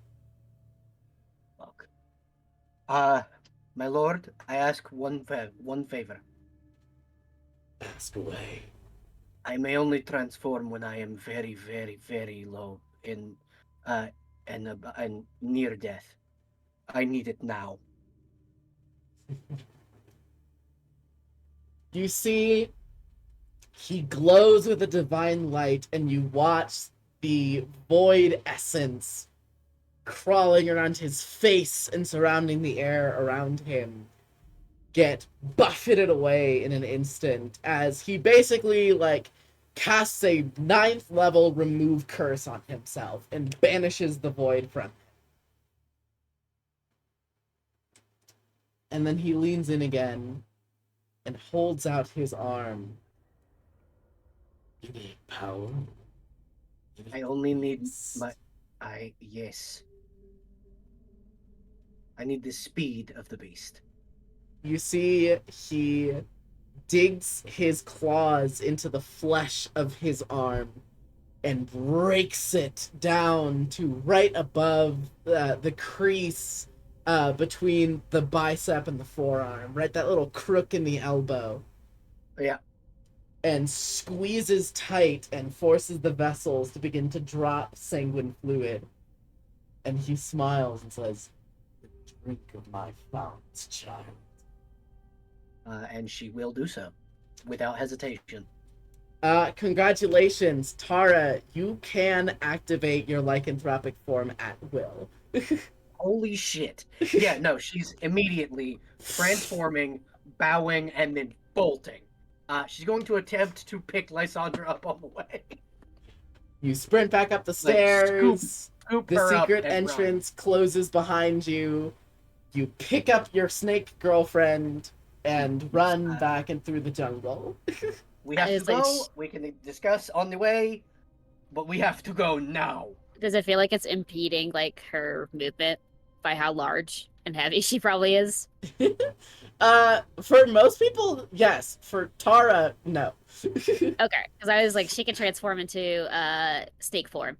Fuck. My lord, I ask one favor. Ask away. I may only transform when I am very, very, very low and near death. I need it now. You see, he glows with a divine light, and you watch the void essence crawling around his face and surrounding the air around him get buffeted away in an instant as he basically casts a 9th level remove curse on himself and banishes the void from him. And then he leans in again and holds out his arm. "You need power? You need I only need peace." yes. I need the speed of the beast. You see, he digs his claws into the flesh of his arm and breaks it down to right above the crease between the bicep and the forearm, right? That little crook in the elbow. Yeah. And squeezes tight and forces the vessels to begin to drop sanguine fluid. And he smiles and says, "Drink of my founts, child." And she will do so without hesitation. Congratulations, Tara. You can activate your lycanthropic form at will. Holy shit. Yeah, no, she's immediately transforming, bowing, and then bolting. She's going to attempt to pick Lysandra up on the way. You sprint back up the Like, stairs. Scoop The her up secret and entrance closes behind you. You pick up your snake girlfriend and run back and through the jungle. We have to It's like go. We can discuss on the way, but we have to go now. Does it feel like it's impeding like her movement by how large and heavy she probably is? For most people, yes. For Tara, no. Okay, because I was like, she can transform into snake form.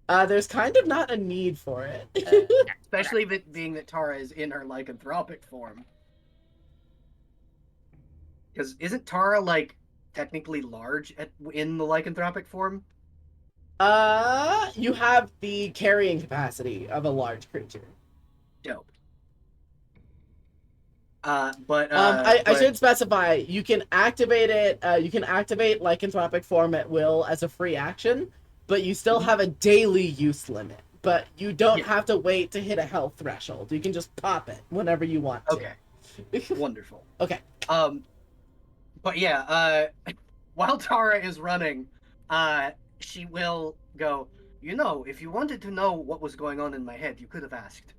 There's kind of not a need for it. Especially being that Tara is in her lycanthropic form. Because isn't Tara like technically large in the lycanthropic form? You have the carrying capacity of a large creature. Dope. I should specify, you can activate it, you can activate lycanthropic form at will as a free action, but you still have a daily use limit. But you don't have to wait to hit a health threshold. You can just pop it whenever you want to. Okay. Wonderful. Okay. But yeah, while Tara is running, she will go, You know, if you wanted to know what was going on in my head, you could have asked.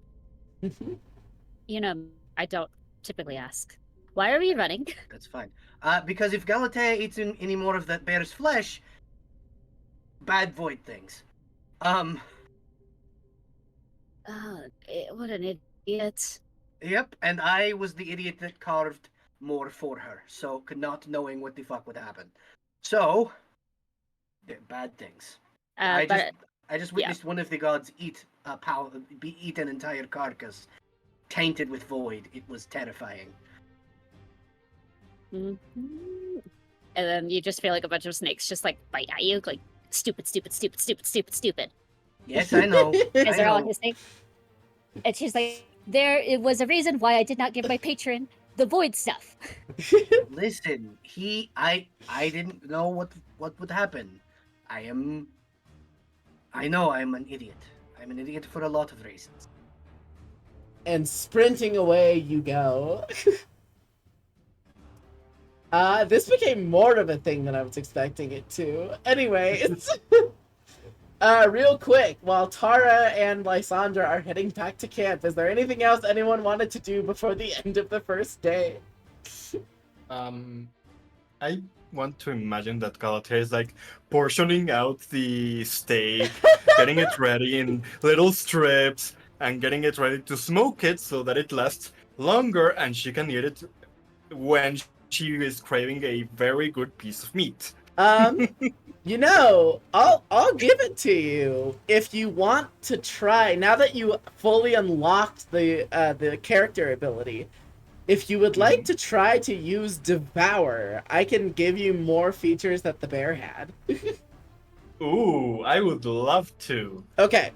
You know, I don't typically ask. Why are we running? That's fine. Because if Galatea eats any more of that bear's flesh, bad void things. What an idiot. Yep, and I was the idiot that carved more for her, so not knowing what the fuck would happen. So, yeah, bad things. I just witnessed one of the gods eat an entire carcass, tainted with void. It was terrifying. And then you just feel like a bunch of snakes just like bite at you, like stupid, stupid, stupid, stupid, stupid, stupid. Yes, I know. As they're all listening. And she's like, it was a reason why I did not give my patron the void stuff. Listen, I didn't know what would happen. I know I'm an idiot. I'm an idiot for a lot of reasons. And sprinting away you go. This became more of a thing than I was expecting it to. Anyways, real quick, while Tara and Lysandra are heading back to camp, is there anything else anyone wanted to do before the end of the first day? I want to imagine that Galatea is like portioning out the steak, getting it ready in little strips, and getting it ready to smoke it so that it lasts longer and she can eat it when she is craving a very good piece of meat. You know, I'll give it to you if you want to try. Now that you fully unlocked the character ability, if you would like to try to use Devour, I can give you more features that the bear had. Ooh, I would love to. Okay.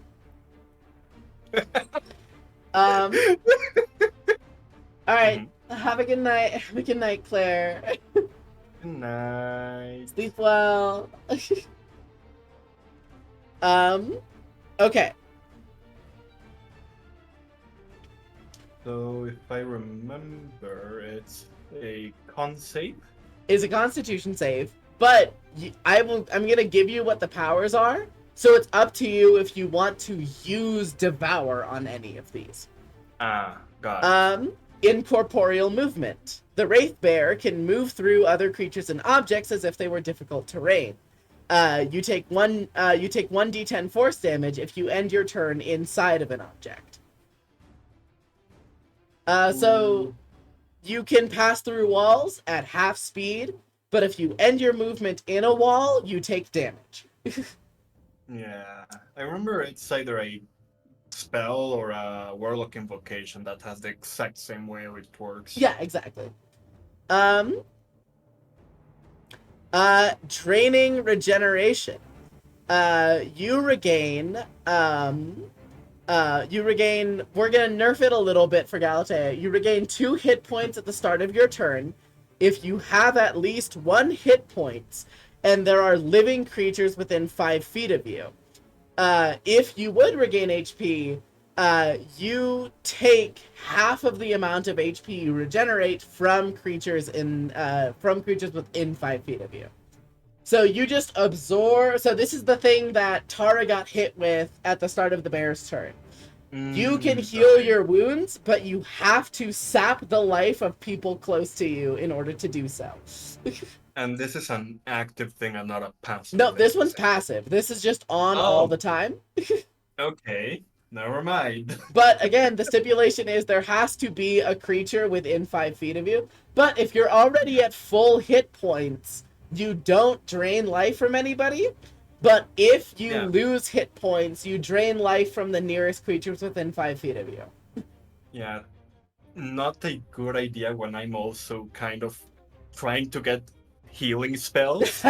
All right. Have a good night. Have a good night, Claire. Good night. Sleep well. Okay. So if I remember, it's a con save. It's a Constitution save, but I'm gonna give you what the powers are. So it's up to you if you want to use Devour on any of these. Got it. Incorporeal movement. The Wraith Bear can move through other creatures and objects as if they were difficult terrain. You take 1d10 force damage if you end your turn inside of an object. So you can pass through walls at half speed, but if you end your movement in a wall, you take damage. Yeah, I remember it's either a spell or a warlock invocation that has the exact same way it works. Yeah, exactly. Draining regeneration. You regain, we're gonna nerf it a little bit for Galatea. You regain 2 hit points at the start of your turn if you have at least 1 hit point and there are living creatures within 5 feet of you. If you would regain HP, you take half of the amount of HP you regenerate from creatures within 5 feet of you. So you just absorb. So this is the thing that Tara got hit with at the start of the bear's turn. You can heal your wounds, but you have to sap the life of people close to you in order to do so. And this is an active thing and not a passive. No, this one's passive. This is just on all the time. Okay, never mind. But again, the stipulation is there has to be a creature within 5 feet of you. But if you're already at full hit points, you don't drain life from anybody. But if you lose hit points, you drain life from the nearest creatures within 5 feet of you. Yeah, not a good idea when I'm also kind of trying to get healing spells.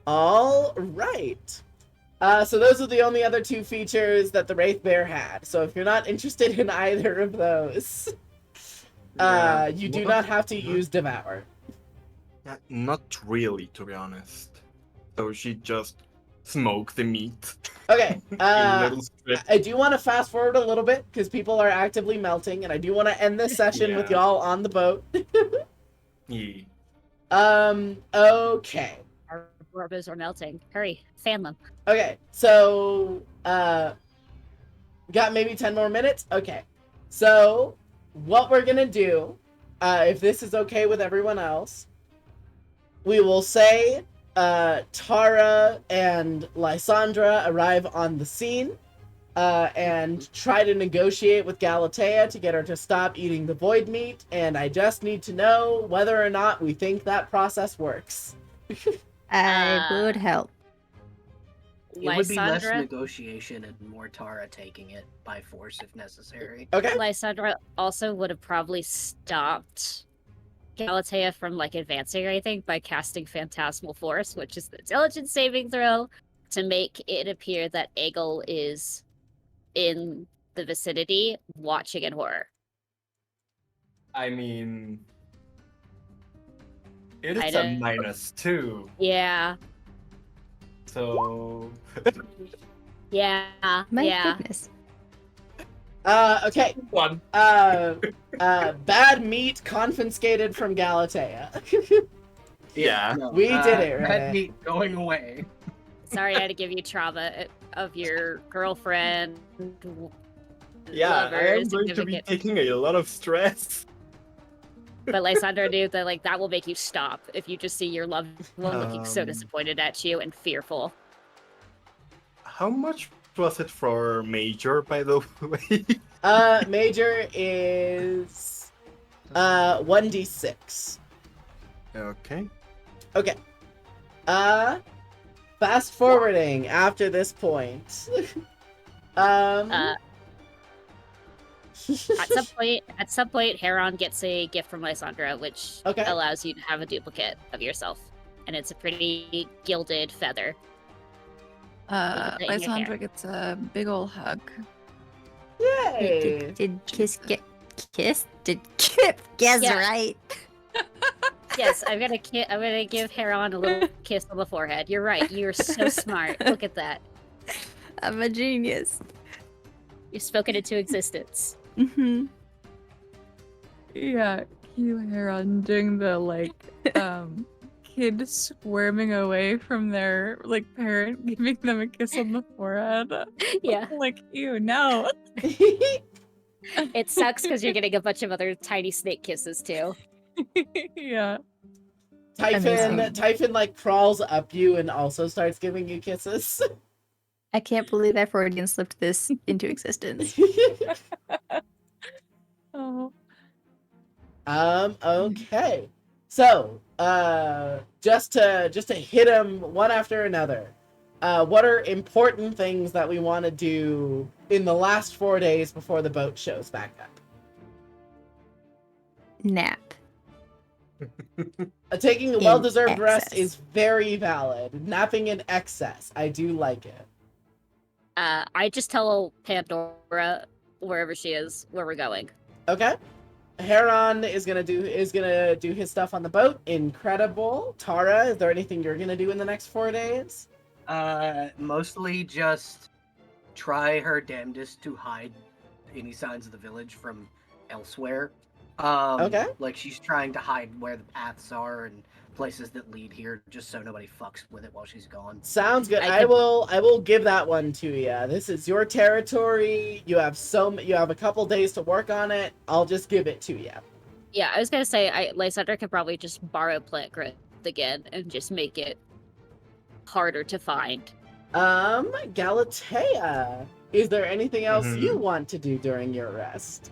All right. So those are the only other 2 features that the Wraith Bear had. So if you're not interested in either of those, you do not have to use Devour. Not really, to be honest. So she just smoked the meat. Okay. in little strips. I do want to fast forward a little bit because people are actively melting, and I do want to end this session with y'all on the boat. Yeah. Okay. Our Orbos are melting. Hurry, fan them. Okay, so got maybe 10 more minutes? Okay. So what we're gonna do, if this is okay with everyone else, we will say Tara and Lysandra arrive on the scene and try to negotiate with Galatea to get her to stop eating the void meat, and I just need to know whether or not we think that process works. I would help. It would be less Lysandra, negotiation and more Tara taking it by force if necessary. Okay? Lysandra also would have probably stopped Galatea from like advancing or anything by casting Phantasmal Force, which is the intelligence saving throw, to make it appear that Egil is in the vicinity watching in horror. I mean, it I is a don't- -2, Yeah. so Yeah. My yeah. goodness. Okay. 1. Bad meat confiscated from Galatea. Yeah. No, We did it, right? That meat going away. Sorry I had to give you trauma of your girlfriend. Yeah, lover, I am going to be significant- taking a lot of stress. But Lysandra knew that like that will make you stop if you just see your loved one looking so Um, disappointed at you and fearful. How much was it for Major, by the way? Major is 1d6. Okay. Okay. Fast forwarding after this point. At some point, Heron gets a gift from Lysandra, which Okay. allows you to have a duplicate of yourself, and it's a pretty gilded feather. that in your Lysandra hair. gets a big ol' hug. Yay! Did Kiss get kissed? Did Kip guess Yeah. right? Yes, I'm gonna give Heron a little kiss on the forehead. You're right. You're so smart. Look at that. I'm a genius. You've spoken into existence. Mm-hmm. Yeah, cue Heron doing the kid squirming away from their parent, giving them a kiss on the forehead. Yeah, Like, ew, no. it sucks because you're getting a bunch of other tiny snake kisses too. Yeah. Typhon Amazing. like crawls up you and also starts giving you kisses. I can't believe I Freudian slipped this into existence. Oh. Okay. So, just to hit them one after another. What are important things that we want to do in the last 4 days before the boat shows back up? Nap. Taking a In well-deserved rest excess. is very valid. Napping in excess, I do like it. I just tell Pandora wherever she is where we're going. Okay. Heron is gonna do his stuff on the boat. Incredible. Tara, is there anything you're gonna do in the next 4 days? Mostly just try her damnedest to hide any signs of the village from elsewhere. Okay. Like she's trying to hide where the paths are and places that lead here, just so nobody fucks with it while she's gone. Sounds good. I I could- will give that one to you. This is your territory. You have a couple days to work on it. I'll just give it to you. Yeah, I was gonna say, Lysandra could probably just borrow plant growth again and just make it harder to find. Galatea, is there anything else Mhm. you want to do during your rest?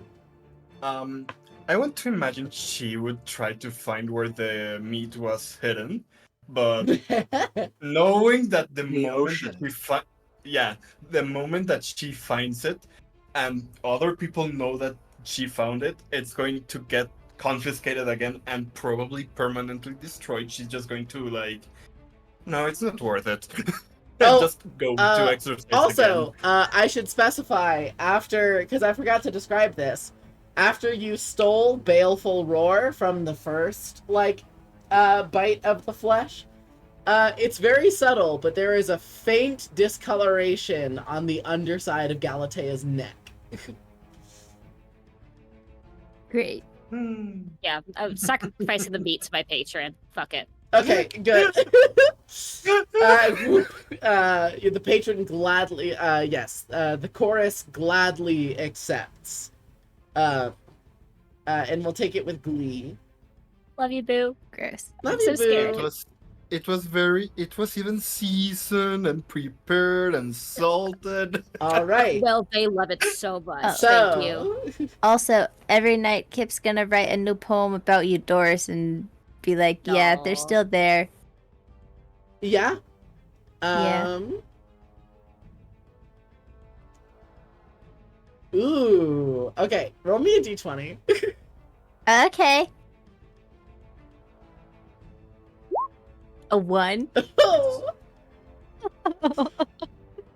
I want to imagine she would try to find where the meat was hidden, but knowing that the The moment ocean. that the moment that she finds it, and other people know that she found it, it's going to get confiscated again and probably permanently destroyed. She's just going to no, it's not worth it. Oh, just go to exercise Also, again. I should specify because I forgot to describe this. After you stole Baleful Roar from the first, bite of the flesh, it's very subtle, but there is a faint discoloration on the underside of Galatea's neck. Great. Yeah, I'm sacrificing the meat to my patron. Fuck it. Okay, good. The patron gladly, yes, the chorus gladly accepts. And we'll take it with glee. Love you, Boo. Gross. Love I'm you, so Boo. scared. It was even seasoned and prepared and salted. All right. Well, they love it so much. Oh. Thank you. So, Also, every night Kip's gonna write a new poem about you, Doris, and be like, yeah, they're Aw. still there. yeah. Yeah. Ooh. Okay. Roll me a d20. Okay. A 1?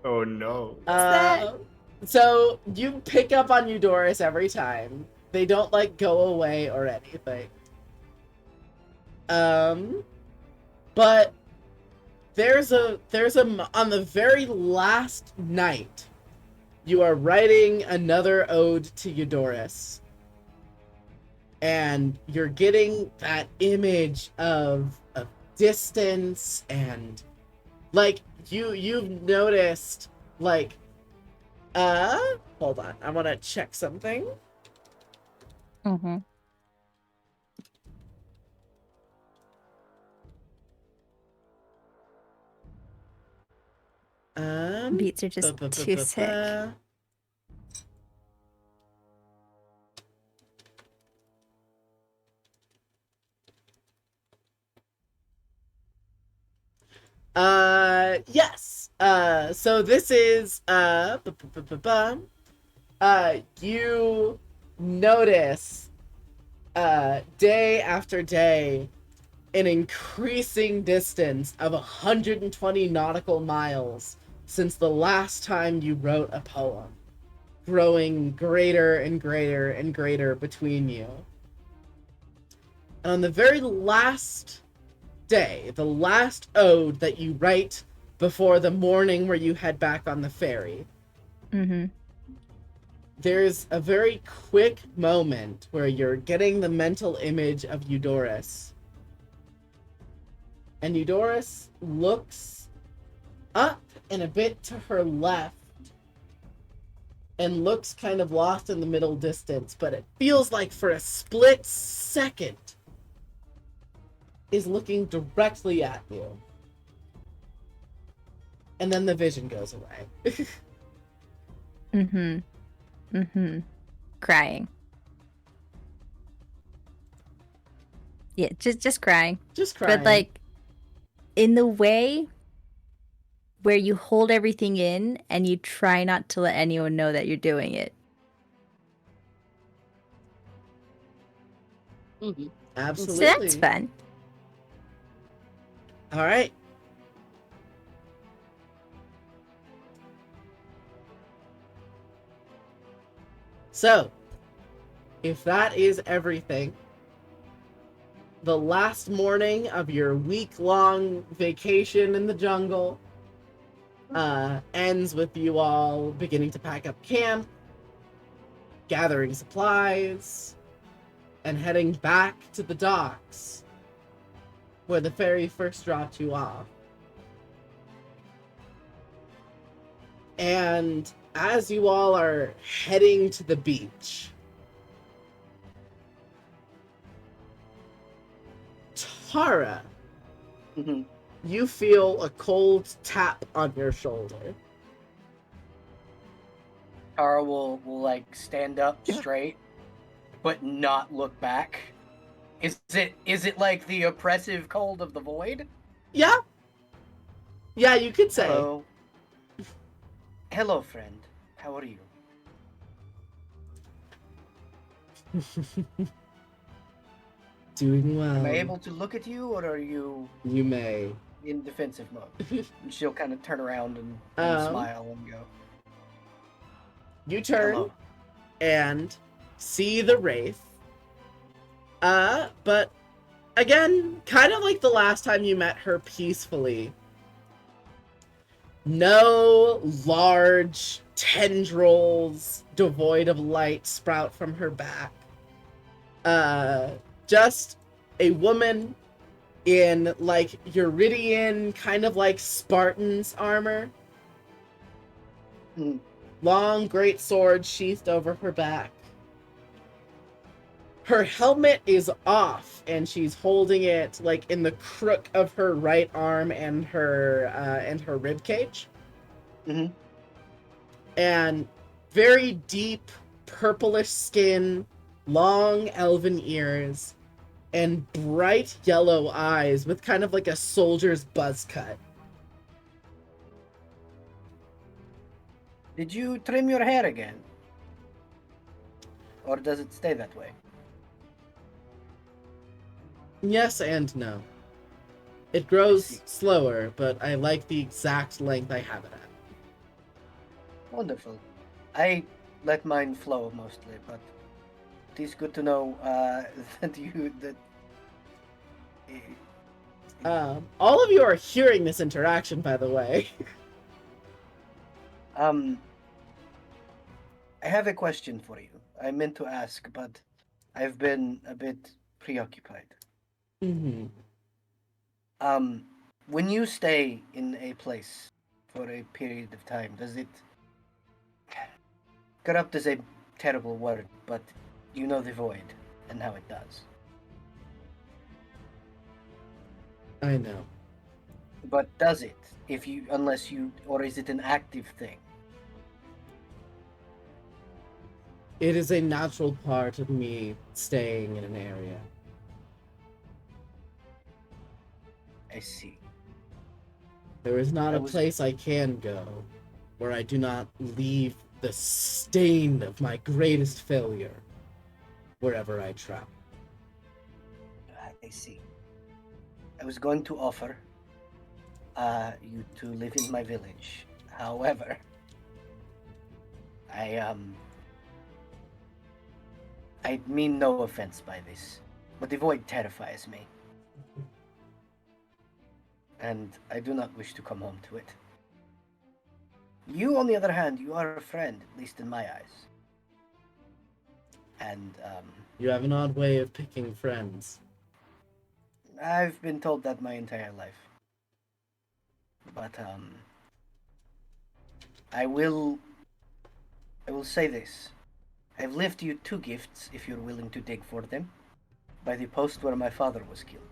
Oh no. that? So you pick up on Eudoris every time. They don't like go away or anything. But there's a on the very last night, you are writing another ode to Eudoris. And you're getting that image of distance and like you've noticed like hold on, I want to check something. Mm-hmm. Beats are just too sick. Yes. So this is you notice day after day an increasing distance of 120 nautical miles since the last time you wrote a poem, growing greater and greater and greater between you. And on the very last day, the last ode that you write before the morning where you head back on the ferry, Mm-hmm. there's a very quick moment where you're getting the mental image of Eudoris. And Eudoris looks up and a bit to her left and looks kind of lost in the middle distance, but it feels like for a split second is looking directly at you. And then the vision goes away. Mm-hmm. Mm-hmm. Crying. Yeah, just crying. Just crying. But like in the way where you hold everything in and you try not to let anyone know that you're doing it. Mhm. Absolutely. So that's fun. All right. So, if that is everything, the last morning of your week-long vacation in the jungle ends with you all beginning to pack up camp, gathering supplies, and heading back to the docks where the ferry first dropped you off. And as you all are heading to the beach, Tara, Mhm. you feel a cold tap on your shoulder. Tara will like stand up straight, but not look back. Is it like the oppressive cold of the void? Yeah. Yeah, you could say. Hello. Hello, friend. How are you? Doing well. Am I able to look at you, or are you You may. in defensive mode? And she'll kind of turn around and smile and go. You turn Hello. and see the wraith. But again, kind of like the last time you met her peacefully. No large tendrils devoid of light sprout from her back. Just a woman in like Eurydian, kind of like Spartan's armor. Mm. Long, great sword sheathed over her back. Her helmet is off, and she's holding it like in the crook of her right arm and her rib cage. Mhm. And very deep purplish skin, long elven ears, and bright yellow eyes with kind of like a soldier's buzz cut. Did you trim your hair again? Or does it stay that way? Yes and no. It grows slower, but I like the exact length I have it at. Wonderful. I let mine flow mostly, but it is good to know that All of you are hearing this interaction, by the way. I have a question for you. I meant to ask, but I've been a bit preoccupied. Mm-hmm. When you stay in a place for a period of time, does it... Corrupt is a terrible word, but you know the void and how it does. I know. But does it? Unless you, or is it an active thing? It is a natural part of me staying in an area. I see. There is not I a was- place I can go where I do not leave the stain of my greatest failure wherever I travel. I see. I was going to offer you to live in my village. However, I mean no offense by this, but the void terrifies me. And I do not wish to come home to it. You, on the other hand, you are a friend, at least in my eyes. And, You have an odd way of picking friends. I've been told that my entire life. But, I will say this. I've left you 2 gifts, if you're willing to dig for them, by the post where my father was killed.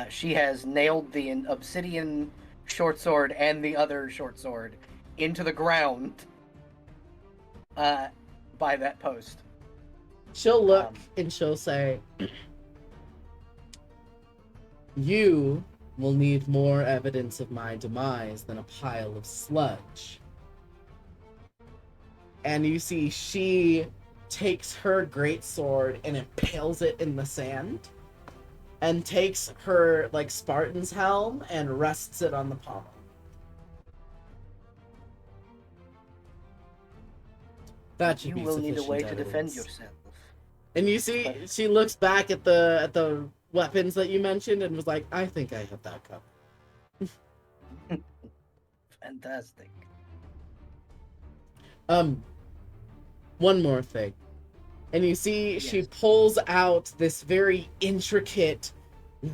She has nailed the obsidian short sword and the other short sword into the ground by that post. She'll look and she'll say, "You will need more evidence of my demise than a pile of sludge." And you see she takes her greatsword and impales it in the sand, and takes her like Spartan's helm and rests it on the pommel. That should You be will need a way sufficient to defend evidence. yourself. And you see, she looks back at the weapons that you mentioned and was like, "I think I have that covered." Fantastic. One more thing. And you see she Yes. pulls out this very intricate,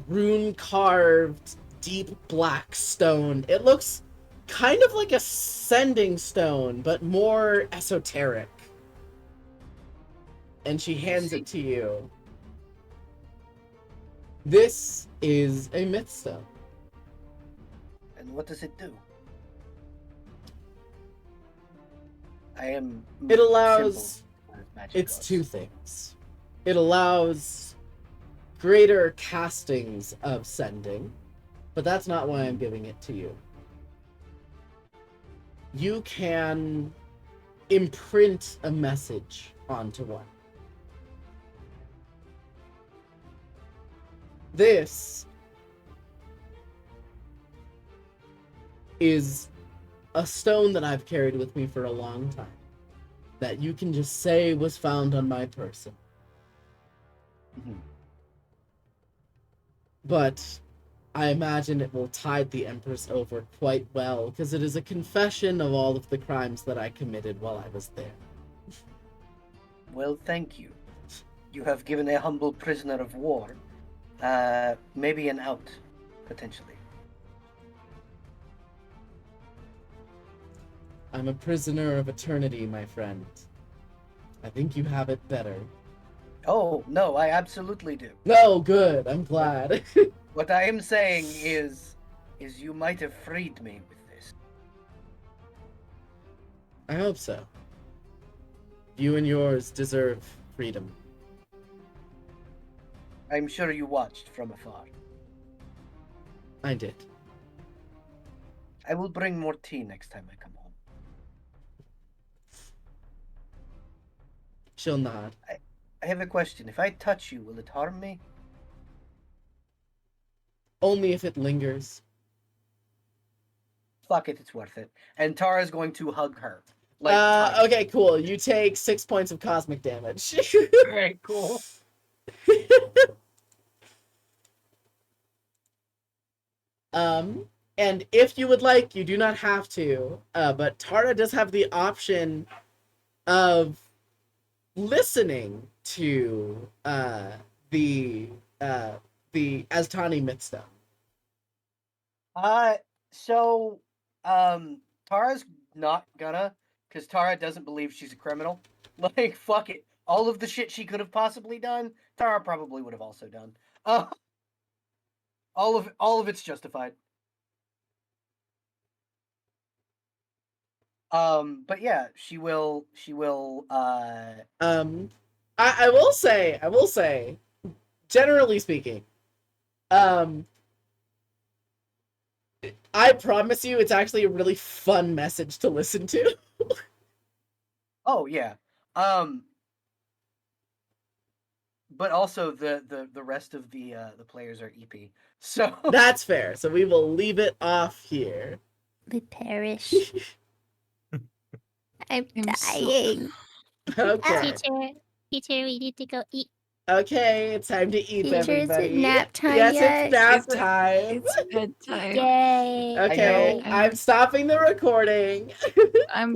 rune-carved, deep black stone. It looks kind of like a sending stone, but more esoteric. And she hands it to you. This is a myth stone. And what does it do? I am. It allows... simple as magic It's goes. 2 things. It allows greater castings of sending, but that's not why I'm giving it to you. You can imprint a message onto one. This is a stone that I've carried with me for a long time, that you can just say was found on my person. Mhm. But I imagine it will tide the Empress over quite well, because it is a confession of all of the crimes that I committed while I was there. Well, thank you. You have given a humble prisoner of war maybe an out, potentially. I'm a prisoner of eternity, my friend. I think you have it better. Oh, no, I absolutely do. No, good. I'm glad. What I am saying is you might have freed me with this. I hope so. You and yours deserve freedom. I'm sure you watched from afar. I did. I will bring more tea next time I come home. She'll nod. I have a question. If I touch you, will it harm me? Only if it lingers. Fuck it, it's worth it. And Tara's going to hug her. Tight. Okay, cool. You take 6 points of cosmic damage. Very cool. And if you would like, you do not have to. But Tara does have the option of listening to the Aztani Mythstone. So Tara's not gonna, because Tara doesn't believe she's a criminal. Like, fuck it. All of the shit she could have possibly done, Tara probably would have also done. All of it's justified. But yeah, she will I will say, generally speaking, I promise you it's actually a really fun message to listen to. Oh yeah. But also the rest of the players are EP. So That's fair. So we will leave it off here. We perish. I'm I'm so- dying. Okay. Teacher, we need to go eat. Okay, it's time to eat, Teacher, is it everybody. nap time yes, yet? it's nap Is it- time. It's bedtime. Yay! Okay, know. I'm stopping the recording. I'm